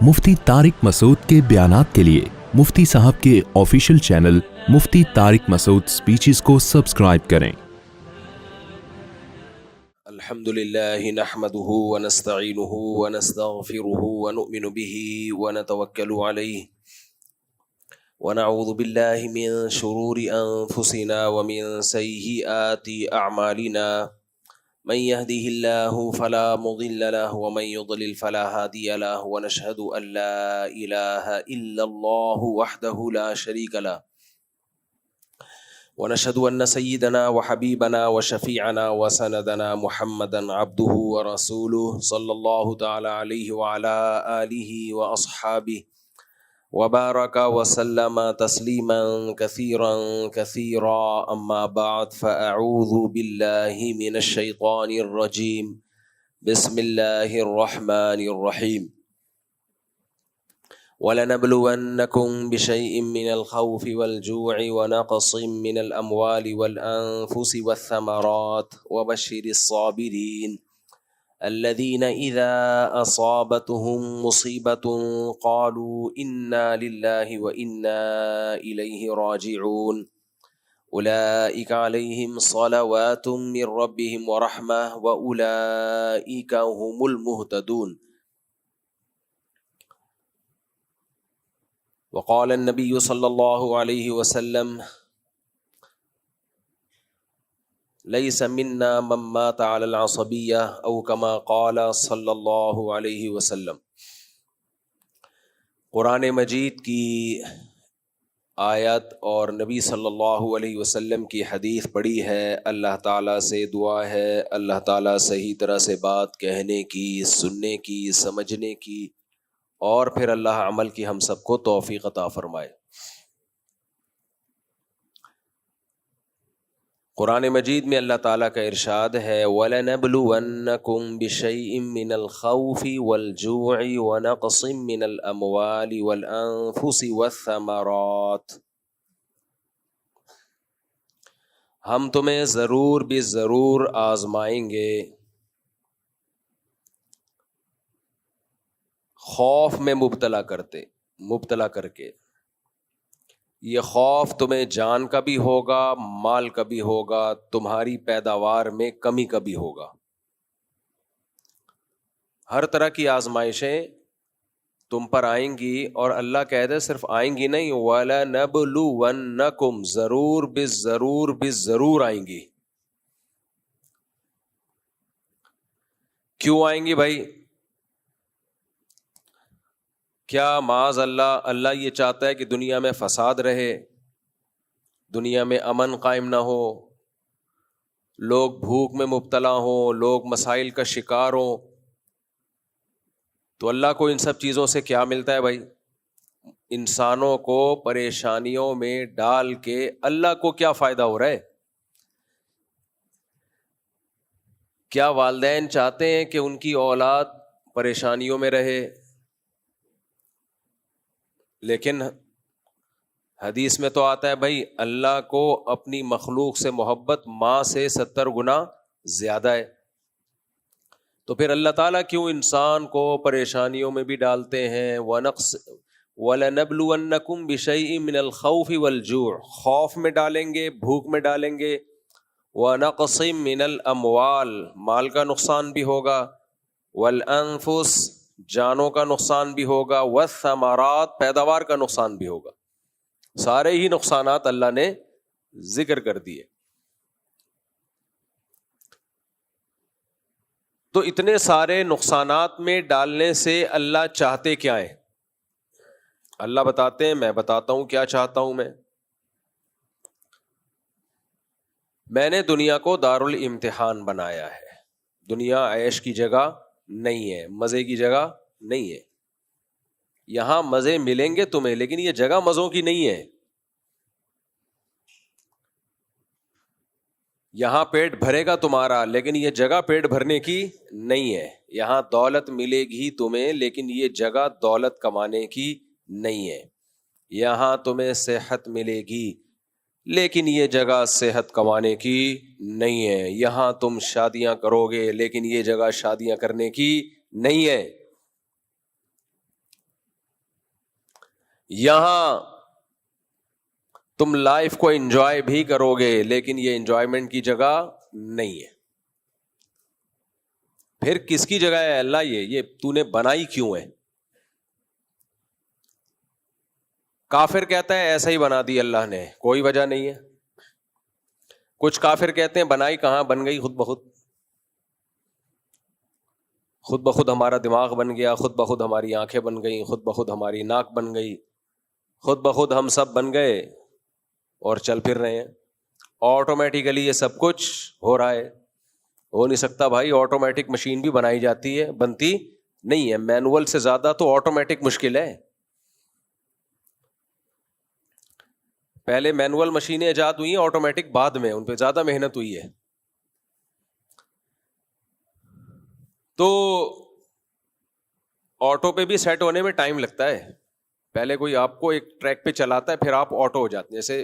مفتی طارق مسعود کے بیانات کے لیے مفتی صاحب کے آفیشیل چینل مفتی طارق مسعود سپیچز کو سبسکرائب کریں۔ الحمد لله نحمده ونستعينه ونستغفره ونؤمن به ونتوكل عليه ونعوذ بالله من شرور أنفسنا ومن سيئات أعمالنا من يهده الله فلا مضل له ومن يضلل فلا هادي له ونشهد أن لا إله إلا الله وحده لا شريك له ونشهد أن سيدنا وحبيبنا وشفيعنا وسندنا محمدا عبده ورسوله صلى الله تعالى عليه وعلى آله وأصحابه وبارك وسلم تسليما كثيرا كثيرا أما بعد فأعوذ بالله من الشيطان الرجيم بسم الله الرحمن الرحيم وَلَنَبْلُوَنَّكُمْ بِشَيْءٍ مِّنَ الْخَوْفِ وَالْجُوعِ وَنَقْصٍ مِّنَ الْأَمْوَالِ وَالْأَنفُسِ وَالثَّمَرَاتِ وَبَشِّرِ الصَّابِرِينَ الَّذِينَ إِذَا أَصَابَتْهُم مُّصِيبَةٌ قَالُوا إِنَّا لِلَّهِ وَإِنَّا إِلَيْهِ رَاجِعُونَ أُولَئِكَ عَلَيْهِمْ صَلَوَاتٌ مِّن رَّبِّهِمْ وَرَحْمَةٌ وَأُولَئِكَ هُمُ الْمُهْتَدُونَ وقال النبی صلی اللہ علیہ وسلم لیس منا من مات علی العصبیہ او کما قال صلی اللہ علیہ وسلم۔ قرآن مجید کی آیت اور نبی صلی اللہ علیہ وسلم کی حدیث پڑھی ہے۔ اللہ تعالیٰ سے دعا ہے اللہ تعالیٰ صحیح طرح سے بات کہنے کی، سننے کی، سمجھنے کی، اور پھر اللہ عمل کی ہم سب کو توفیق عطا فرمائے۔ قرآن مجید میں اللہ تعالیٰ کا ارشاد ہے وَلَنَبْلُوَنَّكُمْ بِشَيْءٍ مِّنَ الْخَوْفِ وَالْجُوعِ وَنَقْصٍ مِّنَ الْأَمْوَالِ وَالْأَنفُسِ وَالثَّمَرَاتِ، ہم تمہیں ضرور بے ضرور آزمائیں گے، خوف میں مبتلا کر کے۔ یہ خوف تمہیں جان کا بھی ہوگا، مال کا بھی ہوگا، تمہاری پیداوار میں کمی کا بھی ہوگا۔ ہر طرح کی آزمائشیں تم پر آئیں گی، اور اللہ کہتے صرف آئیں گی نہیں، وَلَنَبْلُوَنَّكُمْ، ضرور بالضرور آئیں گی۔ کیوں آئیں گی بھائی؟ کیا معاذ اللہ یہ چاہتا ہے کہ دنیا میں فساد رہے، دنیا میں امن قائم نہ ہو، لوگ بھوک میں مبتلا ہوں، لوگ مسائل کا شکار ہوں؟ تو اللہ کو ان سب چیزوں سے کیا ملتا ہے بھائی؟ انسانوں کو پریشانیوں میں ڈال کے اللہ کو کیا فائدہ ہو رہا ہے؟ کیا والدین چاہتے ہیں کہ ان کی اولاد پریشانیوں میں رہے؟ لیکن حدیث میں تو آتا ہے بھائی اللہ کو اپنی مخلوق سے محبت ماں سے 70 گنا زیادہ ہے۔ تو پھر اللہ تعالیٰ کیوں انسان کو پریشانیوں میں بھی ڈالتے ہیں؟ وَلَنَبْلُوَنَّكُمْ بِشَيْءٍ مِّنَ الْخَوْفِ وَالْجُوعِ، خوف میں ڈالیں گے، بھوک میں ڈالیں گے، وَنَقْصٍ مِّنَ الْأَمْوَالِ، مال کا نقصان بھی ہوگا، وَالْأَنفُسِ، جانوں کا نقصان بھی ہوگا، والثمرات، پیداوار کا نقصان بھی ہوگا۔ سارے ہی نقصانات اللہ نے ذکر کر دیے۔ تو اتنے سارے نقصانات میں ڈالنے سے اللہ چاہتے کیا ہیں؟ اللہ بتاتے ہیں، میں بتاتا ہوں کیا چاہتا ہوں میں نے دنیا کو دارالامتحان بنایا ہے۔ دنیا عیش کی جگہ نہیں ہے، مزے کی جگہ نہیں ہے۔ یہاں مزے ملیں گے تمہیں، لیکن یہ جگہ مزوں کی نہیں ہے۔ یہاں پیٹ بھرے گا تمہارا، لیکن یہ جگہ پیٹ بھرنے کی نہیں ہے۔ یہاں دولت ملے گی تمہیں، لیکن یہ جگہ دولت کمانے کی نہیں ہے۔ یہاں تمہیں صحت ملے گی، لیکن یہ جگہ صحت کمانے کی نہیں ہے۔ یہاں تم شادیاں کرو گے، لیکن یہ جگہ شادیاں کرنے کی نہیں ہے۔ یہاں تم لائف کو انجوائے بھی کرو گے لیکن یہ انجوائمنٹ کی جگہ نہیں ہے. پھر کس کی جگہ ہے اللہ؟ یہ تو نے بنائی کیوں ہے؟ کافر کہتا ہے ایسا ہی بنا دی اللہ نے, کوئی وجہ نہیں ہے. کچھ کافر کہتے ہیں بنائی کہاں, بن گئی خود بخود. خود بخود ہمارا دماغ بن گیا, خود بخود ہماری آنکھیں بن گئیں, خود بخود ہماری ناک بن گئی, خود بخود ہم سب بن گئے اور چل پھر رہے ہیں. آٹومیٹیکلی یہ سب کچھ ہو رہا ہے. ہو نہیں سکتا بھائی, آٹومیٹک مشین بھی بنائی جاتی ہے, بنتی نہیں ہے. مینول سے زیادہ تو آٹومیٹک مشکل ہے. پہلے مینول مشینیں ایجاد ہوئی ہیں, آٹومیٹک بعد میں, ان پہ زیادہ محنت ہوئی ہے. تو آٹو پہ بھی سیٹ ہونے میں ٹائم لگتا ہے. پہلے کوئی آپ کو ایک ٹریک پہ چلاتا ہے, پھر آپ آٹو ہو جاتے ہیں. جیسے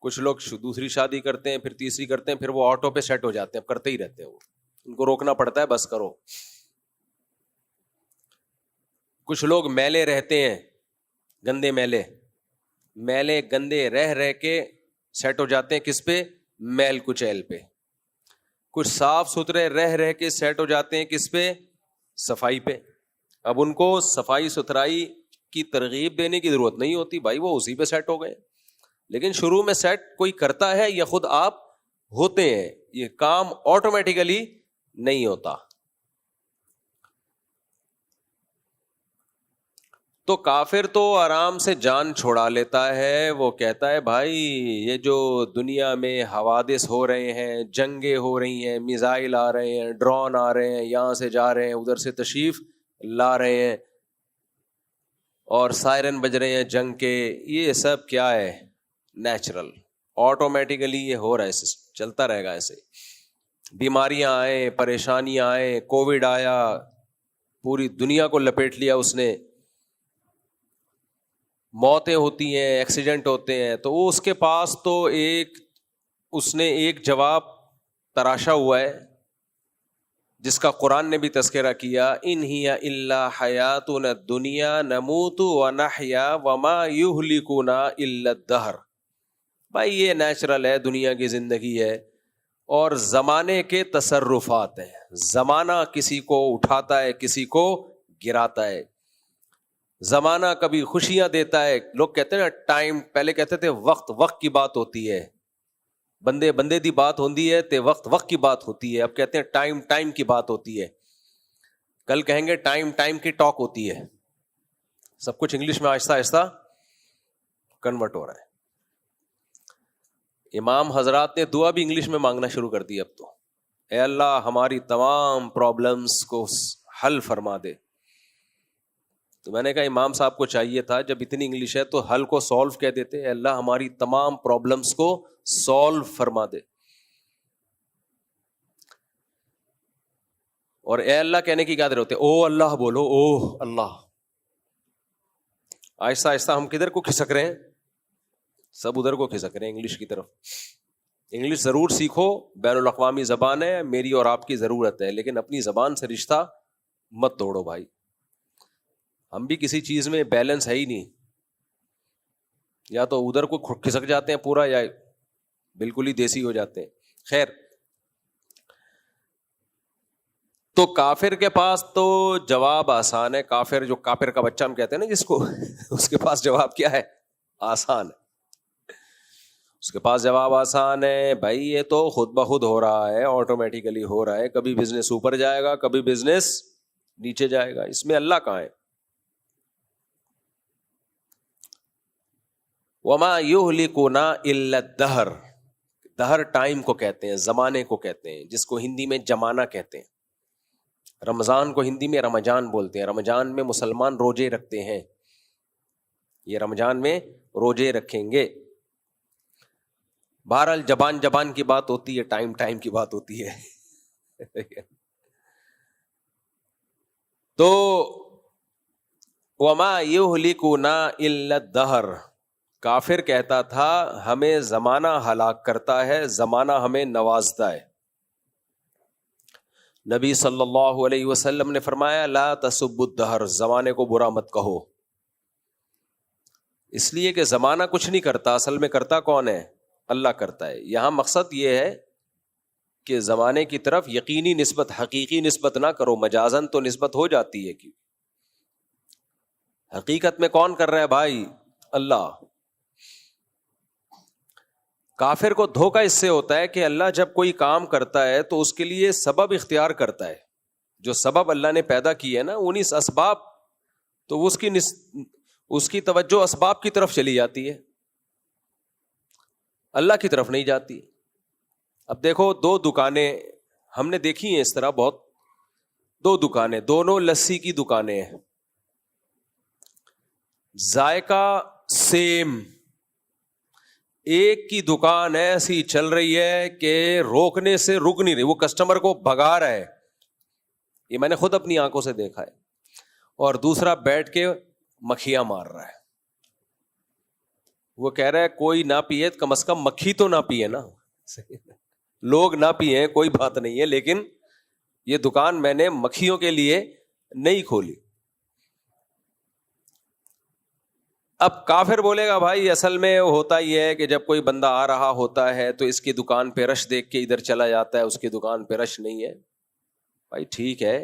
کچھ لوگ دوسری شادی کرتے ہیں, پھر تیسری کرتے ہیں, پھر وہ آٹو پہ سیٹ ہو جاتے ہیں, کرتے ہی رہتے ہیں. وہ ان کو روکنا پڑتا ہے, بس کرو. کچھ لوگ میلے رہتے ہیں, گندے میلے گندے رہ کے سیٹ ہو جاتے ہیں کس پہ؟ میل کچیل پہ. کچھ صاف ستھرے رہ کے سیٹ ہو جاتے ہیں کس پہ؟ صفائی پہ. اب ان کو صفائی ستھرائی کی ترغیب دینے کی ضرورت نہیں ہوتی بھائی, وہ اسی پہ سیٹ ہو گئے. لیکن شروع میں سیٹ کوئی کرتا ہے یا خود آپ ہوتے ہیں؟ یہ کام آٹومیٹیکلی نہیں ہوتا. تو کافر تو آرام سے جان چھوڑا لیتا ہے. وہ کہتا ہے بھائی یہ جو دنیا میں حوادث ہو رہے ہیں, جنگیں ہو رہی ہیں, میزائل آ رہے ہیں, ڈرون آ رہے ہیں, یہاں سے جا رہے ہیں, ادھر سے تشریف لا رہے ہیں, اور سائرن بج رہے ہیں جنگ کے, یہ سب کیا ہے؟ نیچرل, آٹومیٹیکلی یہ ہو رہا ہے, چلتا رہے گا ایسے. بیماریاں آئیں, پریشانیاں آئیں, کووڈ آیا, پوری دنیا کو لپیٹ لیا اس نے, موتیں ہوتی ہیں, ایکسیڈنٹ ہوتے ہیں. تو وہ اس کے پاس تو اس نے ایک جواب تراشا ہوا ہے جس کا قرآن نے بھی تذکرہ کیا, ان ہی الا حیاتنا الدنیا نموت ونحیا وما یہلکنا الا الدہر. بھائی یہ نیچرل ہے, دنیا کی زندگی ہے, اور زمانے کے تصرفات ہیں. زمانہ کسی کو اٹھاتا ہے, کسی کو گراتا ہے. زمانہ کبھی خوشیاں دیتا ہے. لوگ کہتے ہیں نا ٹائم, پہلے کہتے تھے وقت کی بات ہوتی ہے, بندے دی بات ہوتی ہے, تے وقت کی بات ہوتی ہے. اب کہتے ہیں ٹائم کی بات ہوتی ہے. کل کہیں گے ٹائم کی ٹاک ہوتی ہے. سب کچھ انگلش میں آہستہ آہستہ کنورٹ ہو رہا ہے. امام حضرات نے دعا بھی انگلش میں مانگنا شروع کر دی اب تو. اے اللہ ہماری تمام پرابلمز کو حل فرما دے. تو میں نے کہا امام صاحب کو چاہیے تھا جب اتنی انگلش ہے تو حل کو سولو کہہ دیتے. اے اللہ ہماری تمام پرابلمز کو سولو فرما دے. اور اے اللہ کہنے کی کیا ضرورت ہے؟ او اللہ بولو, او اللہ. آہستہ آہستہ ہم کدھر کو کھسک رہے ہیں؟ سب ادھر کو کھسک رہے ہیں, انگلش کی طرف. انگلش ضرور سیکھو, بین الاقوامی زبان ہے, میری اور آپ کی ضرورت ہے, لیکن اپنی زبان سے رشتہ مت توڑو بھائی. ہم بھی کسی چیز میں بیلنس ہے ہی نہیں, یا تو ادھر کو کھسک جاتے ہیں پورا, یا بالکل ہی دیسی ہو جاتے ہیں. خیر, تو کافر کے پاس تو جواب آسان ہے. کافر جو کافر کا بچہ ہم کہتے ہیں نا جس کو, اس کے پاس جواب کیا ہے؟ آسان ہے. اس کے پاس جواب آسان ہے بھائی, یہ تو خود بخود ہو رہا ہے, آٹومیٹیکلی ہو رہا ہے. کبھی بزنس اوپر جائے گا, کبھی بزنس نیچے جائے گا. اس میں اللہ کہاں ہے؟ وما یہلکنا الا الدہر. دہر ٹائم کو کہتے ہیں, زمانے کو کہتے ہیں, جس کو ہندی میں زمانہ کہتے ہیں. رمضان کو ہندی میں رمضان بولتے ہیں. رمضان میں مسلمان روزے رکھتے ہیں. یہ رمضان میں روزے رکھیں گے. بہرحال زبان کی بات ہوتی ہے, ٹائم کی بات ہوتی ہے. تو وما یہلکنا الا الدہر. کافر کہتا تھا ہمیں زمانہ ہلاک کرتا ہے, زمانہ ہمیں نوازتا ہے. نبی صلی اللہ علیہ وسلم نے فرمایا لا تسبوا الدہر, زمانے کو برا مت کہو. اس لیے کہ زمانہ کچھ نہیں کرتا، اصل میں کرتا کون ہے؟ اللہ کرتا ہے. یہاں مقصد یہ ہے کہ زمانے کی طرف یقینی نسبت، حقیقی نسبت نہ کرو، مجازن تو نسبت ہو جاتی ہے. کہ حقیقت میں کون کر رہا ہے بھائی؟ اللہ. کافر کو دھوکہ اس سے ہوتا ہے کہ اللہ جب کوئی کام کرتا ہے تو اس کے لیے سبب اختیار کرتا ہے. جو سبب اللہ نے پیدا کی ہے نا، انہی اسباب، تو اس کی توجہ اسباب کی طرف چلی جاتی ہے، اللہ کی طرف نہیں جاتی. اب دیکھو 2 دکانیں ہم نے دیکھی ہیں اس طرح بہت، 2 دکانیں، دونوں لسی کی دکانیں ہیں، ذائقہ سیم. ایک کی دکان ایسی چل رہی ہے کہ روکنے سے رک نہیں رہی، وہ کسٹمر کو بھگا رہا ہے، یہ میں نے خود اپنی آنکھوں سے دیکھا ہے. اور دوسرا بیٹھ کے مکھیاں مار رہا ہے. وہ کہہ رہا ہے کوئی نہ پیے، کم از کم مکھی تو نہ پیے نا. لوگ نہ پیے کوئی بات نہیں ہے، لیکن یہ دکان میں نے مکھیوں کے لیے نہیں کھولی. اب کافر بولے گا بھائی اصل میں ہوتا یہ ہے کہ جب کوئی بندہ آ رہا ہوتا ہے تو اس کی دکان پہ رش دیکھ کے ادھر چلا جاتا ہے، اس کی دکان پہ رش نہیں ہے. بھائی ٹھیک ہے،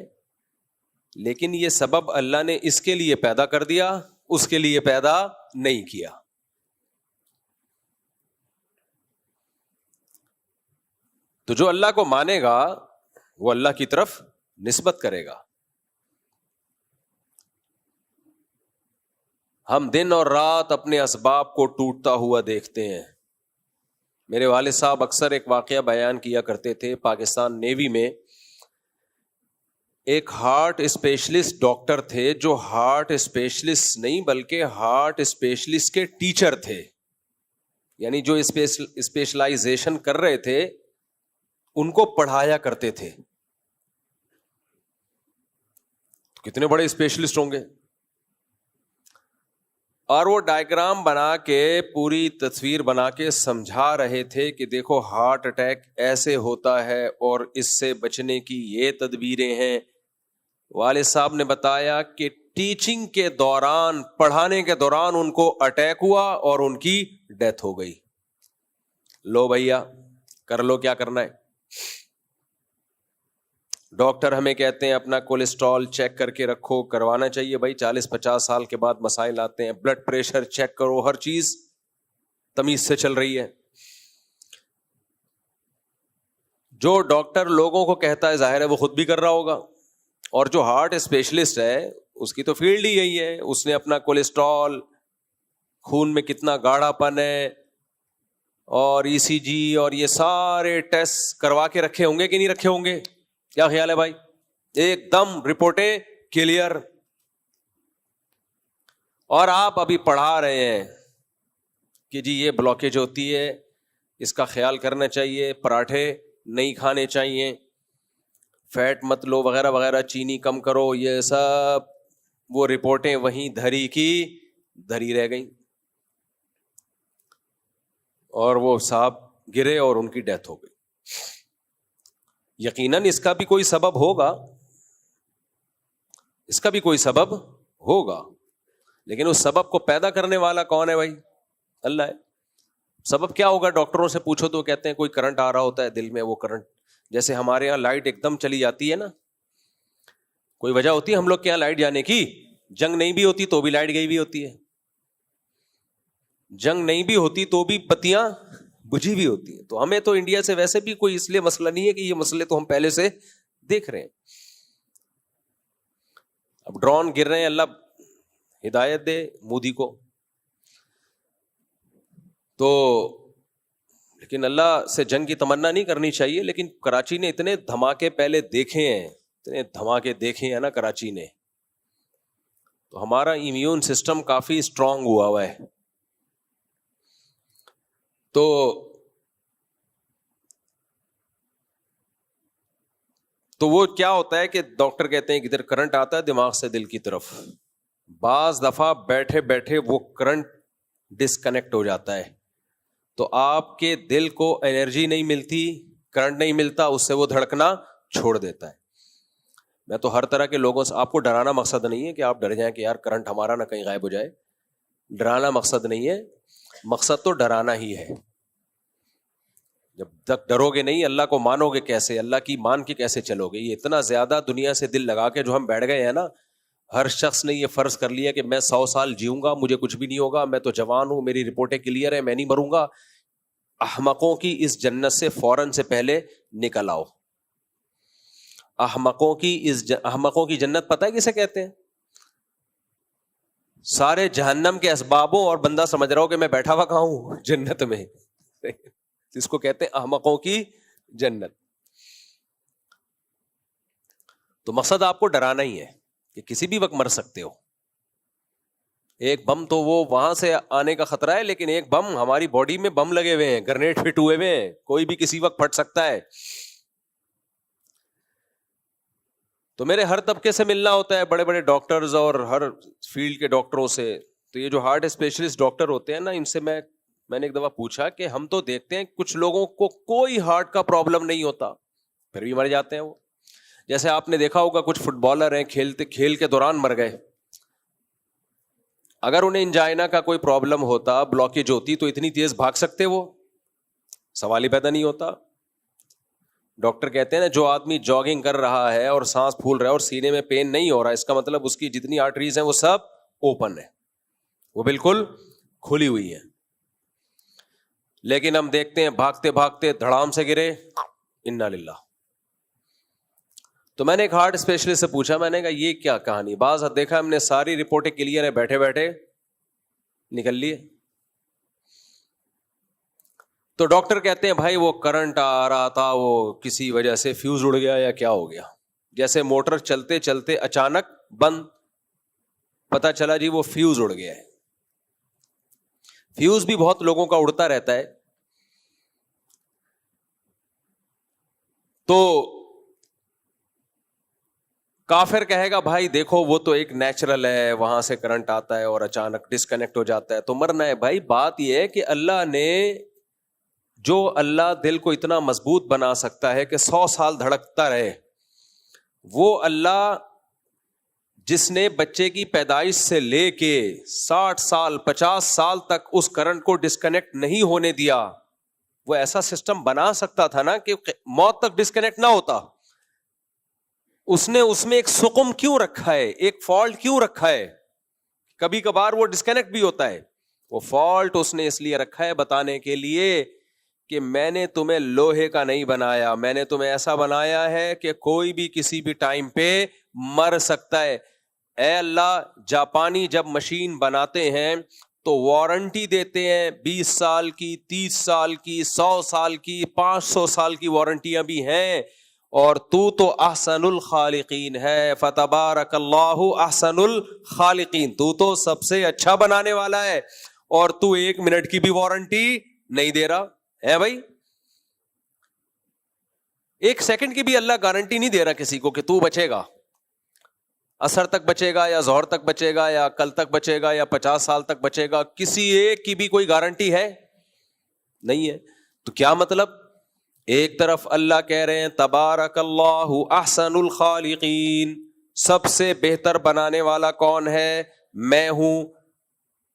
لیکن یہ سبب اللہ نے اس کے لیے پیدا کر دیا، اس کے لیے پیدا نہیں کیا. تو جو اللہ کو مانے گا وہ اللہ کی طرف نسبت کرے گا. ہم دن اور رات اپنے اسباب کو ٹوٹتا ہوا دیکھتے ہیں. میرے والد صاحب اکثر ایک واقعہ بیان کیا کرتے تھے. پاکستان نیوی میں ایک ہارٹ اسپیشلسٹ ڈاکٹر تھے، جو ہارٹ اسپیشلسٹ نہیں بلکہ ہارٹ اسپیشلسٹ کے ٹیچر تھے. یعنی جو اسپیشلائزیشن کر رہے تھے ان کو پڑھایا کرتے تھے. کتنے بڑے اسپیشلسٹ ہوں گے. اور وہ ڈائیگرام بنا کے، پوری تصویر بنا کے سمجھا رہے تھے کہ دیکھو ہارٹ اٹیک ایسے ہوتا ہے اور اس سے بچنے کی یہ تدبیریں ہیں. والد صاحب نے بتایا کہ ٹیچنگ کے دوران، پڑھانے کے دوران ان کو اٹیک ہوا اور ان کی ڈیتھ ہو گئی. لو بھیا کر لو کیا کرنا ہے. ڈاکٹر ہمیں کہتے ہیں اپنا کولیسٹرول چیک کر کے رکھو، کروانا چاہیے بھائی. 40-50 سال کے بعد مسائل آتے ہیں. بلڈ پریشر چیک کرو، ہر چیز تمیز سے چل رہی ہے. جو ڈاکٹر لوگوں کو کہتا ہے ظاہر ہے وہ خود بھی کر رہا ہوگا. اور جو ہارٹ اسپیشلسٹ ہے اس کی تو فیلڈ ہی یہی ہے. اس نے اپنا کولیسٹرول، خون میں کتنا گاڑھا پن ہے، اور ECG اور یہ سارے ٹیسٹ کروا کے رکھے ہوں گے کہ نہیں رکھے ہوں گے؟ کیا خیال ہے بھائی؟ ایک دم رپورٹیں کلیئر. اور آپ ابھی پڑھا رہے ہیں کہ جی یہ بلاکیج ہوتی ہے، اس کا خیال کرنا چاہیے، پراٹھے نہیں کھانے چاہیے، فیٹ مت لو وغیرہ وغیرہ، چینی کم کرو. یہ سب وہ رپورٹیں وہیں دھری کی دھری رہ گئیں، اور وہ صاحب گرے اور ان کی ڈیتھ ہو گئی. یقیناً اس کا بھی کوئی سبب ہوگا، اس کا بھی کوئی سبب ہوگا، لیکن اس سبب کو پیدا کرنے والا کون ہے بھائی؟ اللہ ہے. سبب کیا ہوگا؟ ڈاکٹروں سے پوچھو تو کہتے ہیں کوئی کرنٹ آ رہا ہوتا ہے دل میں. وہ کرنٹ، جیسے ہمارے یہاں لائٹ ایک دم چلی جاتی ہے نا، کوئی وجہ ہوتی ہے ہم لوگ کے یہاں لائٹ جانے کی؟ جنگ نہیں بھی ہوتی تو بھی لائٹ گئی بھی ہوتی ہے، جنگ نہیں بھی ہوتی تو بھی بتیاں بجھی بھی ہوتی ہیں. تو ہمیں تو انڈیا سے ویسے بھی کوئی اس لیے مسئلہ نہیں ہے کہ یہ مسئلے تو ہم پہلے سے دیکھ رہے ہیں. اب ڈرون گر رہے ہیں، اللہ ہدایت دے مودی کو. تو لیکن اللہ سے جنگ کی تمنا نہیں کرنی چاہیے. لیکن کراچی نے اتنے دھماکے پہلے دیکھے ہیں، اتنے دھماکے دیکھے ہیں نا کراچی نے، تو ہمارا امیون سسٹم کافی اسٹرانگ ہوا ہے. تو وہ کیا ہوتا ہے کہ ڈاکٹر کہتے ہیں کہ ادھر کرنٹ آتا ہے دماغ سے دل کی طرف، بعض دفعہ بیٹھے بیٹھے وہ کرنٹ ڈسکنیکٹ ہو جاتا ہے، تو آپ کے دل کو انرجی نہیں ملتی، کرنٹ نہیں ملتا، اس سے وہ دھڑکنا چھوڑ دیتا ہے. میں تو ہر طرح کے لوگوں سے، آپ کو ڈرانا مقصد نہیں ہے کہ آپ ڈر جائیں کہ یار کرنٹ ہمارا نہ کہیں غائب ہو جائے. ڈرانا مقصد نہیں ہے, مقصد تو ڈرانا ہی ہے. جب تک ڈرو گے نہیں, اللہ کو مانو گے کیسے, اللہ کی مان کے کیسے چلو گے؟ یہ اتنا زیادہ دنیا سے دل لگا کے جو ہم بیٹھ گئے ہیں نا, ہر شخص نے یہ فرض کر لیا کہ میں 100 سال جیوں گا, مجھے کچھ بھی نہیں ہوگا, میں تو جوان ہوں, میری رپورٹیں کلیئر ہیں, میں نہیں مروں گا. احمقوں کی اس جنت سے فوراً سے پہلے نکل آؤ. احمقوں کی جنت پتہ ہے کسے کہتے ہیں؟ سارے جہنم کے اسبابوں اور بندہ سمجھ رہا ہو کہ میں بیٹھا ہوا کہاں ہوں جنت میں, اس کو کہتے ہیں احمقوں کی جنت. تو مقصد آپ کو ڈرانا ہی ہے کہ کسی بھی وقت مر سکتے ہو. ایک بم تو وہ وہاں سے آنے کا خطرہ ہے, لیکن ایک بم ہماری باڈی میں بم لگے ہوئے ہیں, گرنیڈ فٹ ہوئے ہوئے ہیں, کوئی بھی کسی وقت پھٹ سکتا ہے. تو میرے ہر طبقے سے ملنا ہوتا ہے, بڑے بڑے ڈاکٹرز اور ہر فیلڈ کے ڈاکٹروں سے. تو یہ جو ہارٹ اسپیشلسٹ ڈاکٹر ہوتے ہیں نا, ان سے میں نے ایک دفعہ پوچھا کہ ہم تو دیکھتے ہیں کچھ لوگوں کو کوئی ہارٹ کا پرابلم نہیں ہوتا, پھر بھی مر جاتے ہیں وہ. جیسے آپ نے دیکھا ہوگا کچھ فٹ بالر ہیں, کھیل کے دوران مر گئے. اگر انہیں انجائنا کا کوئی پرابلم ہوتا, بلاکیج ہوتی, تو اتنی تیز بھاگ سکتے وہ؟ سوال ہی پیدا نہیں ہوتا. ڈاکٹر کہتے ہیں نا, جو آدمی جاگنگ کر رہا ہے اور سانس پھول رہا ہے اور سینے میں پین نہیں ہو رہا, اس کا مطلب اس کی جتنی آرٹریز ہیں وہ سب اوپن ہے, وہ بالکل کھلی ہوئی ہیں. لیکن ہم دیکھتے ہیں بھاگتے بھاگتے دھڑام سے گرے, انا للہ. تو میں نے ایک ہارٹ اسپیشلسٹ سے پوچھا, میں نے کہا یہ کیا کہانی؟ بعض دیکھا ہم نے ساری رپورٹیں کلیئر ہیں, بیٹھے بیٹھے نکل لیے. تو ڈاکٹر کہتے ہیں بھائی وہ کرنٹ آ رہا تھا, وہ کسی وجہ سے فیوز اڑ گیا یا کیا ہو گیا. جیسے موٹر چلتے چلتے اچانک بند, پتا چلا جی وہ فیوز اڑ گیا ہے. فیوز بھی بہت لوگوں کا اڑتا رہتا ہے. تو کافر کہے گا بھائی دیکھو وہ تو ایک نیچرل ہے, وہاں سے کرنٹ آتا ہے اور اچانک ڈسکنیکٹ ہو جاتا ہے تو مرنا ہے. بھائی بات یہ ہے کہ اللہ نے, جو اللہ دل کو اتنا مضبوط بنا سکتا ہے کہ 100 سال دھڑکتا رہے, وہ اللہ جس نے بچے کی پیدائش سے لے کے 60 سال 50 سال تک اس کرنٹ کو ڈسکنیکٹ نہیں ہونے دیا, وہ ایسا سسٹم بنا سکتا تھا نا کہ موت تک ڈسکنیکٹ نہ ہوتا. اس نے اس میں ایک سقم کیوں رکھا ہے, ایک فالٹ کیوں رکھا ہے؟ کبھی کبھار وہ ڈسکنیکٹ بھی ہوتا ہے. وہ فالٹ اس نے اس لیے رکھا ہے بتانے کے لیے کہ میں نے تمہیں لوہے کا نہیں بنایا, میں نے تمہیں ایسا بنایا ہے کہ کوئی بھی کسی بھی ٹائم پہ مر سکتا ہے. اے اللہ, جاپانی جب مشین بناتے ہیں تو وارنٹی دیتے ہیں 20 سال کی, 30 سال کی, 100 سال کی, 500 سال کی وارنٹیاں بھی ہیں. اور تو احسن الخالقین ہے, فتبارک اللہ احسن الخالقین. تو سب سے اچھا بنانے والا ہے, اور تو 1 منٹ کی بھی وارنٹی نہیں دے رہا ہے. بھائی 1 سیکنڈ کی بھی اللہ گارنٹی نہیں دے رہا کسی کو کہ تو بچے گا, عصر تک بچے گا یا ظہر تک بچے گا یا کل تک بچے گا یا 50 سال تک بچے گا. کسی ایک کی بھی کوئی گارنٹی ہے نہیں ہے. تو کیا مطلب؟ ایک طرف اللہ کہہ رہے ہیں تبارک اللہ احسن الخالقین, سب سے بہتر بنانے والا کون ہے؟ میں ہوں.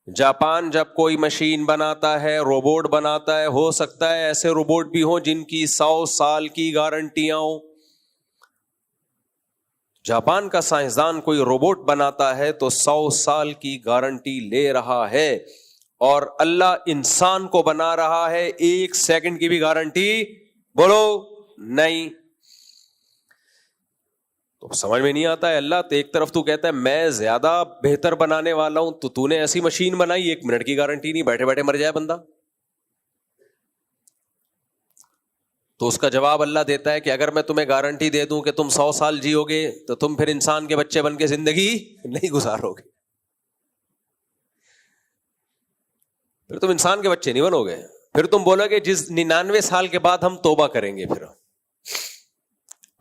جاپان جب کوئی مشین بناتا ہے, روبوٹ بناتا ہے, ہو سکتا ہے ایسے روبوٹ بھی ہوں جن کی 100 سال کی گارنٹیاں ہوں. جاپان کا سائنسدان کوئی روبوٹ بناتا ہے تو 100 سال کی گارنٹی لے رہا ہے, اور اللہ انسان کو بنا رہا ہے 1 سیکنڈ کی بھی گارنٹی بولو نہیں. تو سمجھ میں نہیں آتا ہے. اللہ تو ایک طرف تو کہتا ہے میں زیادہ بہتر بنانے والا ہوں, تو نے ایسی مشین بنائی 1 منٹ کی گارنٹی نہیں, بیٹھے بیٹھے مر جائے بندہ. تو اس کا جواب اللہ دیتا ہے کہ اگر میں تمہیں گارنٹی دے دوں کہ تم 100 سال جیو گے تو تم پھر انسان کے بچے بن کے زندگی نہیں گزارو گے, پھر تم انسان کے بچے نہیں بنو گے. پھر تم بولو گے جس 99 سال کے بعد ہم توبہ کریں گے,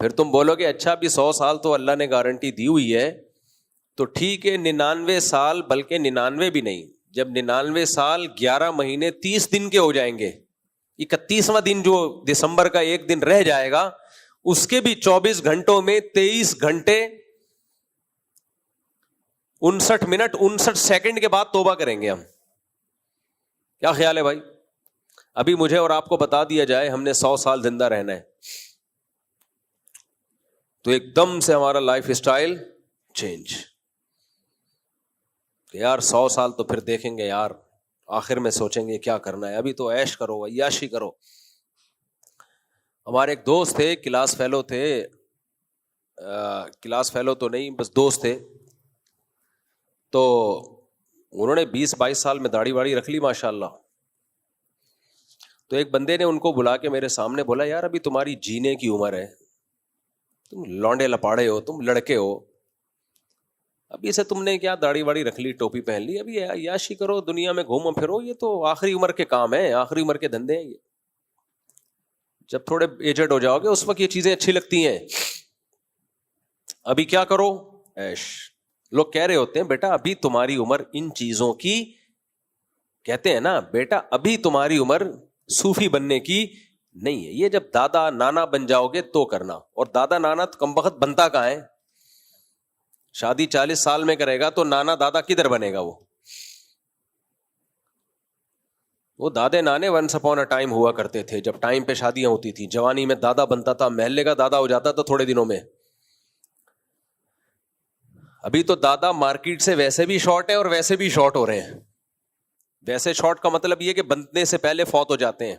پھر تم بولو گے اچھا بھی 100 سال تو اللہ نے گارنٹی دی ہوئی ہے, تو ٹھیک ہے 99 سال, بلکہ 99 بھی نہیں, جب 99 سال 11 مہینے 30 دن کے ہو جائیں گے, 31واں دن جو دسمبر کا 1 دن رہ جائے گا, اس کے بھی 24 گھنٹوں میں 23 گھنٹے 59 منٹ 59 سیکنڈ کے بعد توبہ کریں گے ہم. کیا خیال ہے بھائی؟ ابھی مجھے اور آپ کو بتا دیا جائے ہم نے 100 سال زندہ رہنا ہے تو ایک دم سے ہمارا لائف اسٹائل چینج. یار 100 سال تو پھر دیکھیں گے یار, آخر میں سوچیں گے کیا کرنا ہے, ابھی تو عیش کرو, عیاشی کرو. ہمارے ایک دوست تھے, کلاس فیلو تھے, کلاس فیلو تو نہیں بس دوست تھے, تو انہوں نے 20-22 سال میں داڑھی واڑی رکھ لی ماشاء اللہ. تو ایک بندے نے ان کو بلا کے میرے سامنے بولا, یار ابھی تمہاری جینے کی عمر ہے, تم لونڈے لپاڑے ہو, تم لڑکے ہو, ابھی سے تم نے کیا داڑھی واڑی رکھ لی, ٹوپی پہن لی, ابھی عیاشی کرو, دنیا میں گھومو پھرو, یہ تو آخری عمر کے کام ہیں, آخری عمر کے دھندے ہیں یہ. جب تھوڑے ایجڈ ہو جاؤ گے اس وقت یہ چیزیں اچھی لگتی ہیں, ابھی کیا کرو عیش. لوگ کہہ رہے ہوتے ہیں بیٹا ابھی تمہاری عمر ان چیزوں کی, کہتے ہیں نا بیٹا ابھی تمہاری عمر صوفی بننے کی نہیں ہے, یہ جب دادا نانا بن جاؤ گے تو کرنا. اور دادا نانا تو کم وقت بنتا کہاں ہے, شادی 40 سال میں کرے گا تو نانا دادا کدھر بنے گا. وہ دادے نانے ونس اپون اے ٹائم ہوا کرتے تھے, جب ٹائم پہ شادیاں ہوتی تھی, جوانی میں دادا بنتا تھا, محلے کا دادا ہو جاتا تھا تھوڑے دنوں میں. ابھی تو دادا مارکیٹ سے ویسے بھی شارٹ ہے اور ویسے بھی شارٹ ہو رہے ہیں. ویسے شارٹ کا مطلب یہ کہ بننے سے پہلے فوت ہو جاتے ہیں,